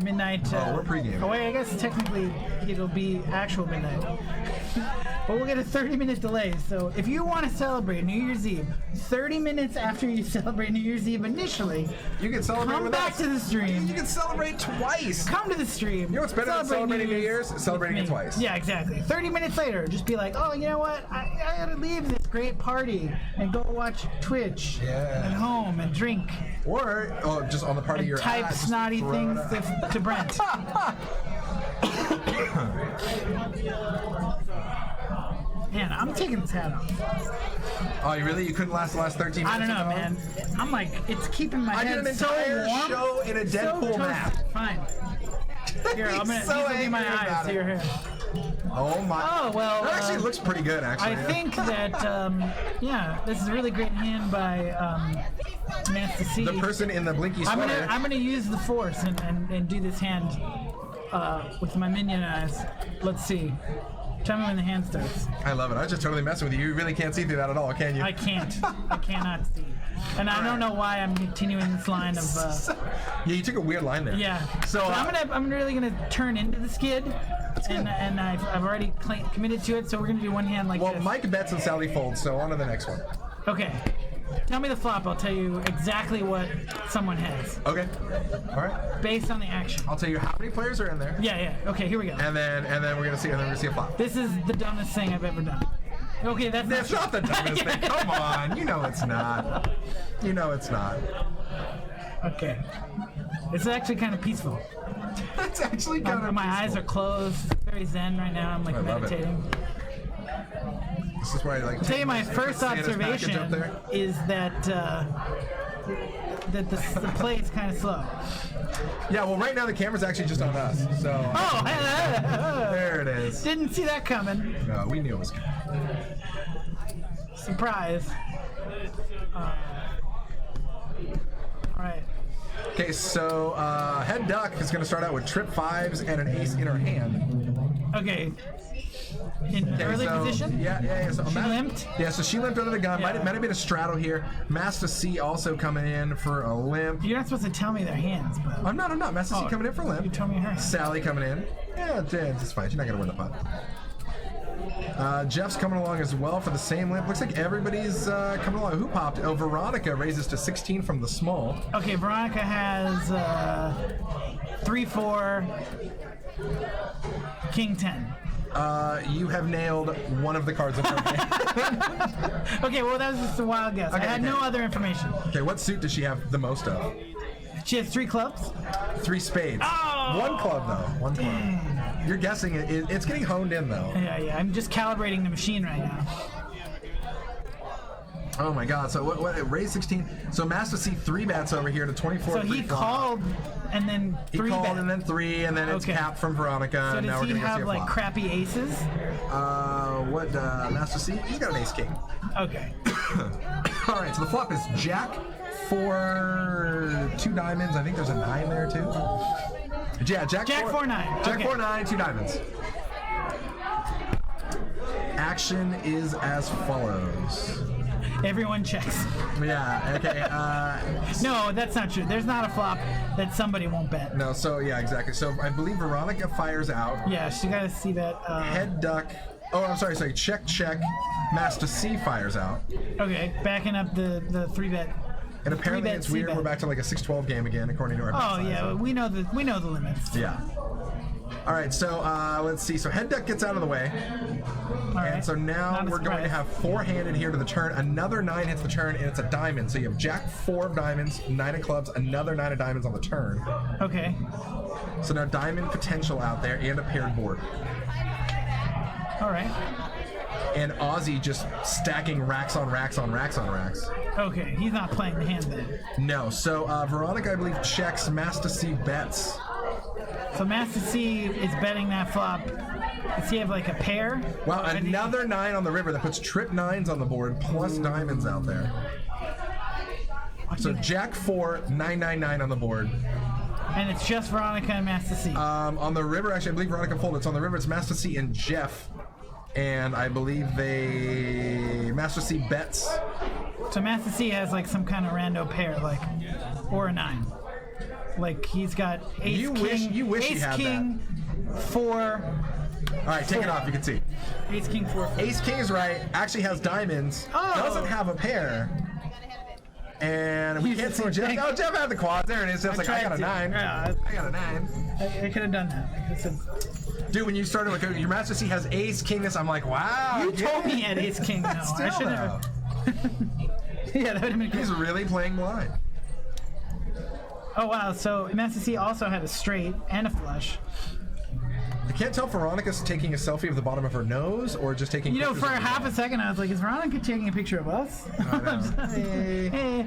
midnight. We're pre-gaming. Oh, wait, I guess technically it'll be actual midnight. But we'll get a 30-minute delay. So if you want to celebrate New Year's Eve, 30 minutes after you celebrate New Year's Eve initially, You can celebrate come with back us. to the stream. You can celebrate twice. Come to the stream. You know what's better than celebrating New Year's? Celebrating with it me. twice. Yeah, exactly. 30 minutes later, just be like, oh, you know what? I gotta leave this great party and go watch Twitch at home and drink Or just on the party and you're type at. just snotty throw things it out. to Brent. Man, I'm taking this hat off. Oh, you really? You couldn't last the last 13 minutes? I don't know, at all? man. I'm like, it's keeping my I head did an so entire warm. show in a so Deadpool toasted. map. Fine. Here, I'm gonna He's so these will be my angry eyes. about So you're here. Oh my. Oh well. That actually looks pretty good, actually. I think that yeah, this is a really great hand by Master C. The person in the blinky sweater. I'm gonna use the force and do this hand with my minion eyes. Let's see. Tell me when the hand starts. I love it. I was just totally messing with you. You really can't see through that at all, can you? I can't. I cannot see. And I don't know why I'm continuing this line of. Yeah, you took a weird line there. Yeah. So I'm really gonna turn into the skid, and I've already committed to it. So we're gonna do one hand like well, this. Mike bets and Sally folds. So on to the next one. Okay. Tell me the flop. I'll tell you exactly what someone has Okay. All right. based on the action. I'll tell you how many players are in there. Yeah. Okay. Here we go. And then we're gonna see a flop. This is the dumbest thing I've ever done. Okay, It's not the dumbest thing. Come on, you know it's not. You know it's not. Okay. It's actually kind of peaceful. That's actually kind of. My eyes are closed. Very zen right now. I'm like I love it. meditating. This is why I like. I'll tell you my first observation is that the play is kind of slow. Yeah, well, right now the camera's actually just on us, so. Oh, There it is. didn't see that coming. No, we knew it was coming. Surprise. All right. Okay, so head duck is going to start out with trip fives and an ace in her hand. Okay. In early so, position? Yeah. So She limped? Yeah, so she limped under the gun. Yeah. Might have been a straddle here. Master C also coming in for a limp. You're not supposed to tell me their hands, but I'm not. Master C coming in for a you limp. told me hers. Sally coming in. Yeah, it's fine. She's not going to win the pot. Jeff's coming along as well for the same limp. Looks like everybody's coming along. Who popped? Oh, Veronica raises to 16 from the small. Okay, Veronica has 3-4, King 10. You have nailed one of the cards of her hand. Okay, well that was just a wild guess. I had no other information. Okay, what suit does she have the most of? She has 3 clubs. 3 spades. Oh! One club though. One club. You're guessing it. It's getting honed in though. Yeah. I'm just calibrating the machine right now. Oh my God! So what? Raise 16. So Master C 3 bets over here to 24. So he called and then 3 He called bet. and then 3, and then it's Okay. capped from Veronica. So and now does we're he gonna go see have a like flop. crappy aces? What? Master C? He's got an ace king. Okay. All right. So the flop is Jack 4 2 diamonds. I think there's a 9 there too. Yeah, Jack 4 9. Jack Okay. 4 9 2 diamonds. Action is as follows. Everyone checks. Yeah. Okay. No, that's not true. There's not a flop that somebody won't bet. No. So yeah, exactly. So I believe Veronica fires out. Yeah, she got to see that. Head duck. Oh, I'm sorry. Check. Master C fires out. Okay, backing up the 3 bet. And apparently 3-bet it's weird. C-bet. We're back to like a 6-12 game again, according to our. Oh bet yeah, size. we know the limits. Yeah. All right. So let's see. So head duck gets out of the way. All right. And so now Not a we're going to surprise. have 4-handed here to the turn. Another 9 hits the turn, and it's a diamond. So you have Jack 4 of diamonds, 9 of clubs, another 9 of diamonds on the turn. Okay. So now diamond potential out there and a paired board. All right. And Ozzy just stacking racks on racks on racks on racks. Okay, he's not playing the hand then. No. So Veronica, I believe, checks. Master C bets. So Master C is betting that flop. Does he have like a pair? Wow, Or did he- another 9 on the river that puts trip 9s on the board plus diamonds out there. So Jack 4, 999 on the board. And it's just Veronica and Master C. On the river, actually, I believe Veronica folded. It's on the river. It's Master C and Jeff, and I believe Master C bets. So Master C has like some kind of rando pair, like, or a 9. Like he's got ace You king. wish you ace had king 4. All right, take it off. You can see. Ace king 4. Ace King is right. Actually has diamonds. Oh. Doesn't have a pair. And we He's can't the see fourth Jeff. thing. Oh, Jeff had the quads. There it is. Jeff's like, I tried got a to. 9. Yeah, I got a 9. I could have done that. I could've said, Dude, when you started, like, your Master C has Ace King. This, I'm like, wow. you told me he had ace king. No, I Still, should though. have. Yeah, that would have been great. He's really playing blind. Oh wow! So Master C also had a straight and a flush. I can't tell if Veronica's taking a selfie of the bottom of her nose or just taking. You know, pictures for of her half a mouth. second, I was like, "Is Veronica taking a picture of us?" I know. Hey. Hey.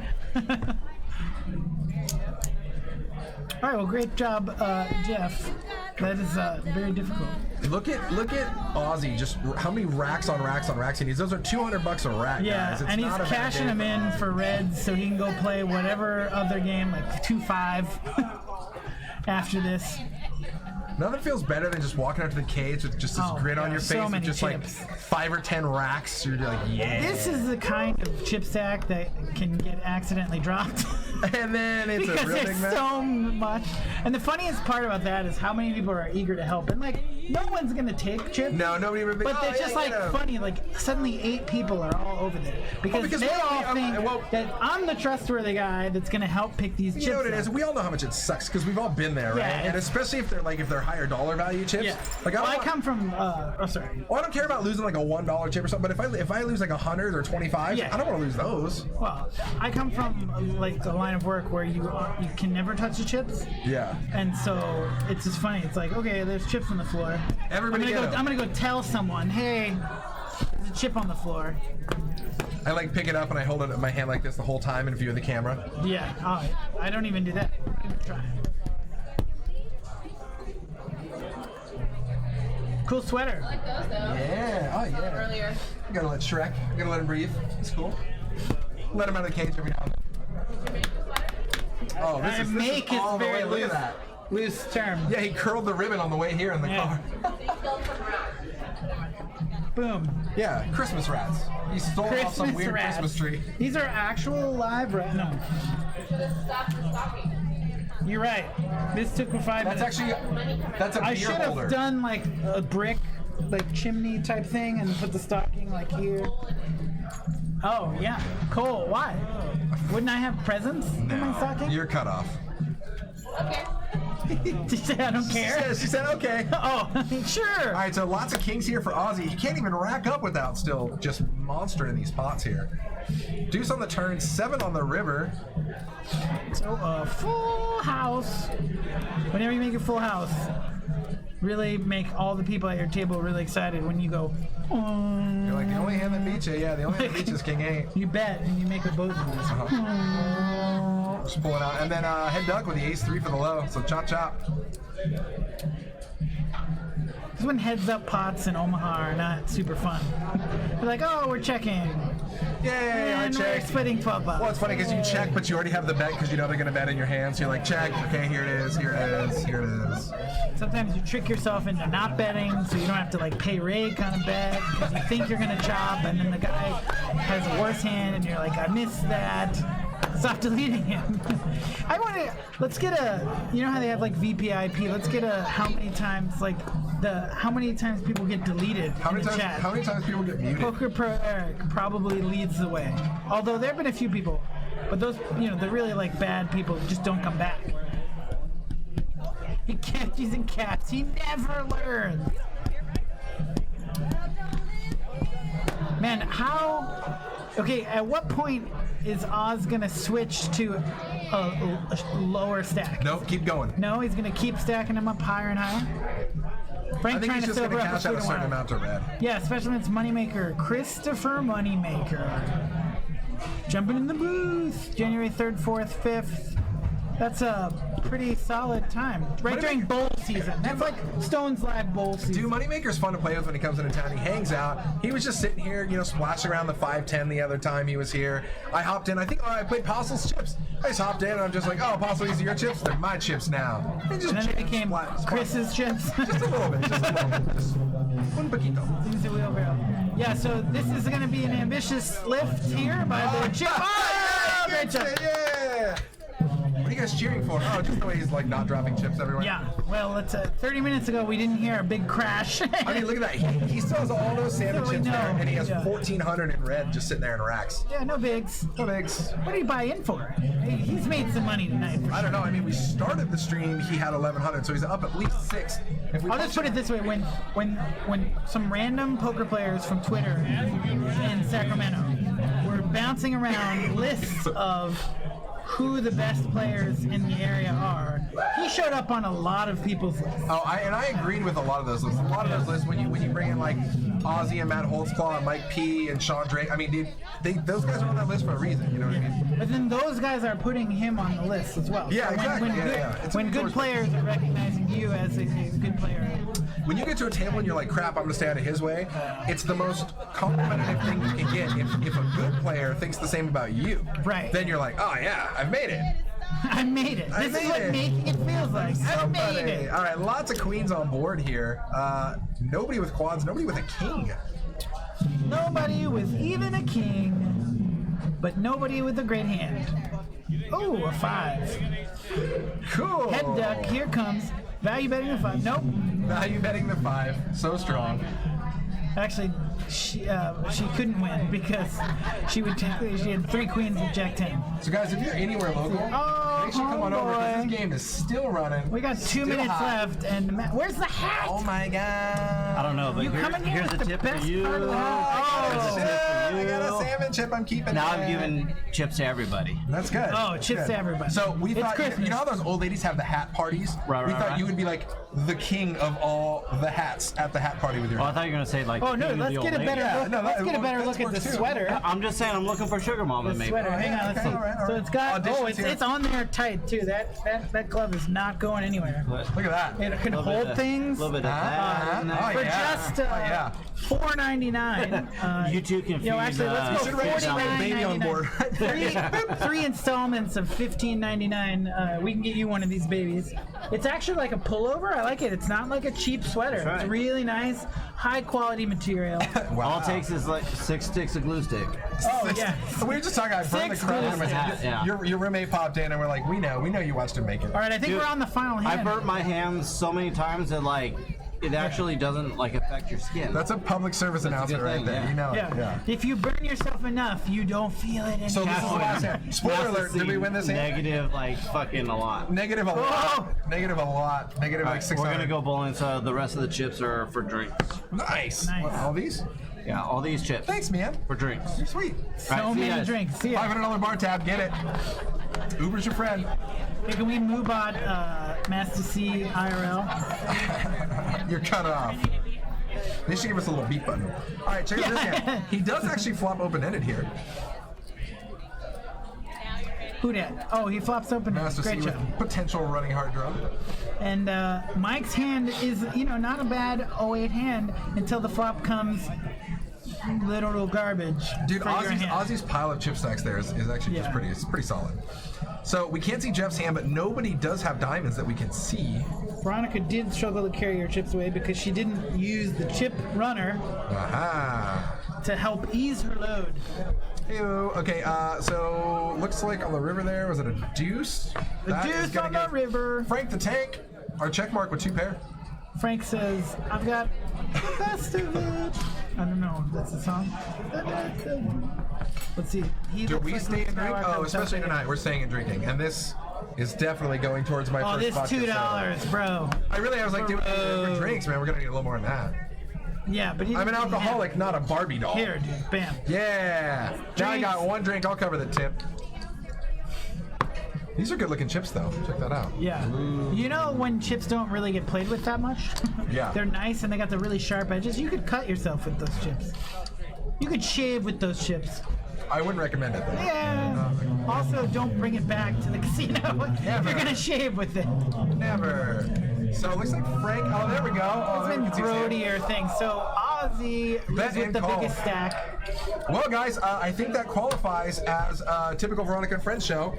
All right, well, great job, Jeff. That is very difficult. Look at Ozzy. Just how many racks on racks on racks he needs. Those are $200 a rack. Yeah, guys. It's and he's not a bad cashing day. them in for Reds so he can go play whatever other game, like 2-5 after this. Nothing feels better than just walking out to the cage with just this grin on your so face with many just chips. like 5 or 10 racks. You're like, yeah. This is the kind of chip stack that can get accidentally dropped. And then it's Because a real big there's mess. so much. And the funniest part about that is how many people are eager to help. And like, no one's gonna take chips. No, nobody would be. But oh, they're yeah, just like get 'em. funny. Like suddenly 8 people are all over there because they all think that I'm the trustworthy guy that's gonna help pick these chips. You know what it up. is? We all know how much it sucks because we've all been there, right? Yeah, And it's- especially if they're higher dollar value chips. Yeah. Like Well, I want- come from. Oh, sorry. Well, I don't care about losing like a $1 chip or something, but if I lose like 100 or 25, Yeah. I don't want to lose those. Well, I come from like a line of work where you can never touch the chips, Yeah. and so it's just funny. It's like, okay, there's chips on the floor. Everybody get 'em. I'm gonna go tell someone, hey, there's a chip on the floor. I like pick it up and I hold it in my hand like this the whole time in view of the camera. Yeah. Oh, I don't even do that. Try. Cool sweater. I like those though. Yeah. Oh yeah. Earlier. You gotta let Shrek. You gotta let him breathe. It's cool. Let him out of the cage every now and then. Oh, this Make is is all the very way. Look loose. at that. Loose term. Yeah, he curled the ribbon on the way here in the Yeah. car. Boom. Yeah, Christmas rats. He stole off some weird rats. Christmas tree. These are actual live rats. No, Should have stopped the stocking. you're right. This took 5 That's minutes. actually that's a I beer should holder. have done like a brick, like chimney type thing, and put the stocking like here. Oh yeah, Cole. Why? Wouldn't I have presents in my stocking? You're cut off. Okay. Did you say I don't care? She said okay. Oh, sure. All right, so lots of kings here for Ozzy. He can't even rack up without still just monstering these pots here. Deuce on the turn, 7 on the river. So full house. Whenever you make a full house, really make all the people at your table really excited when you go. You're like, the only hand that beats you, yeah, the only hand that beats you is king 8. You bet, and you make a boat noise. Just pull it out. And then head duck with the ace-3 for the low, so chop chop. This is when heads up pots in Omaha are not super fun. They're like, oh, we're checking. Yay, I And we're checked. splitting 12 bucks. Well, it's funny because you check, but you already have the bet because you know they're going to bet in your hand. So you're like, check. Okay, here it is. Here it is. Here it is. Sometimes you trick yourself into not betting so you don't have to like pay rake on a bet because you think you're going to chop and then the guy has a worse hand and you're like, I missed that. Stop deleting him. I want to, let's get a, you know how they have like VPIP, let's get a how many times people get deleted How in many the times? chat. How many times people get muted? Poker Pro Eric probably leads the way. Although there have been a few people, but those, the really like bad people just don't come back. He kept using caps. He never learns. Man, how? Okay, at what point is Oz gonna switch to a lower stack? Nope, keep going. No, he's gonna keep stacking them up higher and higher. I Frank think trying he's to just going sober to up cash out a certain water. amount to red. Yeah, especially when it's Moneymaker. Christopher Moneymaker. Jumping in the booth. January 3rd, 4th, 5th. That's a pretty solid time. Right during bowl season. That's like Stone's Live bowl season. Dude, Moneymaker's fun to play with when he comes into town. He hangs out. He was just sitting here, splashing around the 5-10 the other time he was here. I hopped in. I think I played Postle's chips. I just hopped in and I'm just like, oh, Postle, these are your chips? They're my chips now. And just And then it became splat. Chris's chips. Just a little bit. Just a little bit. Just un poquito. Use the wheelbarrow. Yeah, so this is going to be an ambitious lift here by the chip. Oh, great job. Yeah! What are you guys cheering for? Oh, just the way he's like not dropping chips everywhere. Yeah, well, it's 30 minutes ago we didn't hear a big crash. I mean, look at that. He still has all those salmon So we chips there, know. and he has Yeah. 1,400 in red just sitting there in racks. Yeah, no bigs. No bigs. What did he buy in for? Hey, he's made some money tonight. For I don't know. I mean, we started the stream. He had 1,100, so he's up at least 6. If we I'll just put it this way: when some random poker players from Twitter in Sacramento were bouncing around lists of who the best players in the area are, he showed up on a lot of people's lists. Oh, I agreed with a lot of those lists. A lot of those lists, when you bring in like Ozzy and Matt Holtzclaw and Mike P and Sean Drake. I mean, dude, those guys are on that list for a reason. You know what I mean? But then those guys are putting him on the list as well. Yeah, So exactly. When, It's when good players are recognizing you as a good player. When you get to a table and you're like, crap, I'm going to stay out of his way, it's the most complimentary thing you can get. If a good player thinks the same about you, Right. then you're like, oh yeah, I've made it. I made it. I This made is what it. making it feels like. I made Somebody. it. All right, lots of queens on board here. Nobody with quads, nobody with a king. Nobody with even a king, but nobody with a great hand. Oh, a 5. Cool. Head duck. Here comes. Value betting the 5. Nope. Value betting the 5. So strong. Actually, she couldn't win because she had 3 queens with Jack 10. So guys, if you're anywhere local, Oh, make sure you come on over because boy. this game is still running. We got 2 Still minutes hot. left, and where's the hat? Oh my god. I don't know, but You coming here here's with a the tip best for you. part of the Here's a Oh. tip for I you. got a salmon chip I'm keeping. Now I'm there. giving chips to everybody. That's good. Oh, chips Good. to everybody. So we It's thought, Christmas. you know how those old ladies have the hat parties? Right, we right, thought right. you would be like the king of all the hats at the hat party with your Oh, I hat. thought you were gonna say like. Oh no, king of let's the get a old better lady. look. no, Let's that- get a better well, look at the that's worth too. sweater. I'm just saying, I'm looking for sugar mama, The maybe. sweater. Hang on, let's see. all right. So it's got. Auditions Oh, here. it's on there tight too. That glove is not going anywhere. Look at that. It can Little bit hold of- things. A little bit of that. Oh, For yeah. just Oh, yeah. $4.99. You two can feed. Actually, let's You go should register a baby on board. Three installments of $15.99. We can get you one of these babies. It's actually like a pullover. I like it. It's not like a cheap sweater. That's right. It's really nice, high quality material. Wow. All it takes is like 6 sticks of glue stick. Oh yeah. We were just talking. I burned the 6 crap out of glue my sticks. Yeah. Your roommate popped in, and we're like, we know you watched him make it. All right, I think Dude, we're on the final I hand. burnt my hands so many times that like it actually doesn't like affect your skin. That's a public service announcement good right thing, there. yeah. You know it. Yeah. If you burn yourself enough, you don't feel it anymore. So this is the last hand. Spoiler That's the alert, did we win this hand? Negative like fucking a lot. Negative a Oh. lot. Negative a lot. Negative like 600. We're gonna go bowling, so the rest of the chips are for drinks. Nice. Nice. What, all these? Yeah, all these chips. Thanks, man. For drinks. You're sweet. So Right, see you many guys. drinks. See ya. $500 bar tab. Get it. Uber's your friend. Hey, can we move on Master C IRL? You're cut off. They should give us a little beat button. All right, check out this hand. He does actually flop open-ended here. Who dat? Oh, he flops open. Master C Great with job. potential running hard draw. And Mike's hand is, not a bad 08 hand until the flop comes literal garbage. Dude, for your hand. Ozzy's pile of chip stacks there is actually Yeah. it's pretty solid. So we can't see Jeff's hand, but nobody does have diamonds that we can see. Veronica did struggle to carry her chips away because she didn't use the chip runner Aha. to help ease her load. Ew. Okay, so looks like on the river there, was it a deuce? The That is deuce gonna on the give river. Frank the Tank, our check mark with 2 pair. Frank says, I've got the best of it. I don't know if that's the song. Let's see. He Do looks we like stay Luke and drink? Skywalker Oh, especially himself. tonight, we're staying and drinking. And this is definitely going towards my Oh, first this vodka $2, soda. bro. I was like, dude, for drinks, man, we're gonna need a little more than that. Yeah, but I'm an alcoholic, not a Barbie doll. Here, dude. Bam. Yeah. Now I got Drinks. 1 drink. I'll cover the tip. These are good looking chips, though. Check that out. Yeah. You know when chips don't really get played with that much? Yeah. They're nice and they got the really sharp edges. You could cut yourself with those chips. You could shave with those chips. I wouldn't recommend it, though. Yeah. Also, don't bring it back to the casino if Never. you're gonna shave with it. Never. So it looks like Frank. Oh, there we go. Oh, It's there we been can see Sam. grodier things. So Ozzy Bet lives with and the call. biggest stack. Well, guys, I think that qualifies as a typical Veronica and Friends show.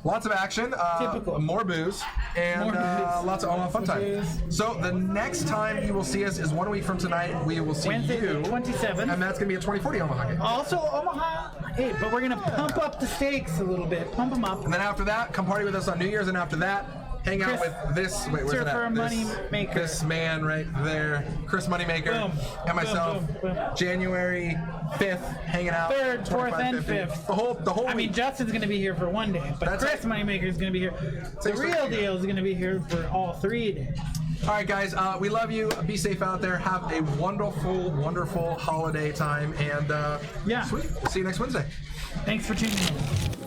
Lots of action, Typical. more booze, and More booze. lots of Omaha fun time. Booze. So the next time you will see us is 1 week from tonight. We will see Wednesday you, the 27th. and that's going to be a 2040 Omaha game. Also Omaha. Hey, but we're gonna pump up the stakes a little bit. Pump them up. And then after that, come party with us on New Year's, and after that, hang out Chris, with this. Wait, where's it Surfer at? Moneymaker. This man right there, Chris Moneymaker, Boom. and myself. Boom, boom, boom. January 5th, hanging out. 3rd, 4th, 25, and 50. 5th. The whole I mean, week. Justin's gonna be here for 1 day, but That's Chris it. Moneymaker is gonna be here. The Same real stuff. deal is gonna be here for all 3 days. All right, guys, we love you. Be safe out there. Have a wonderful, wonderful holiday time, and Yeah. sweet. We'll see you next Wednesday. Thanks for tuning in.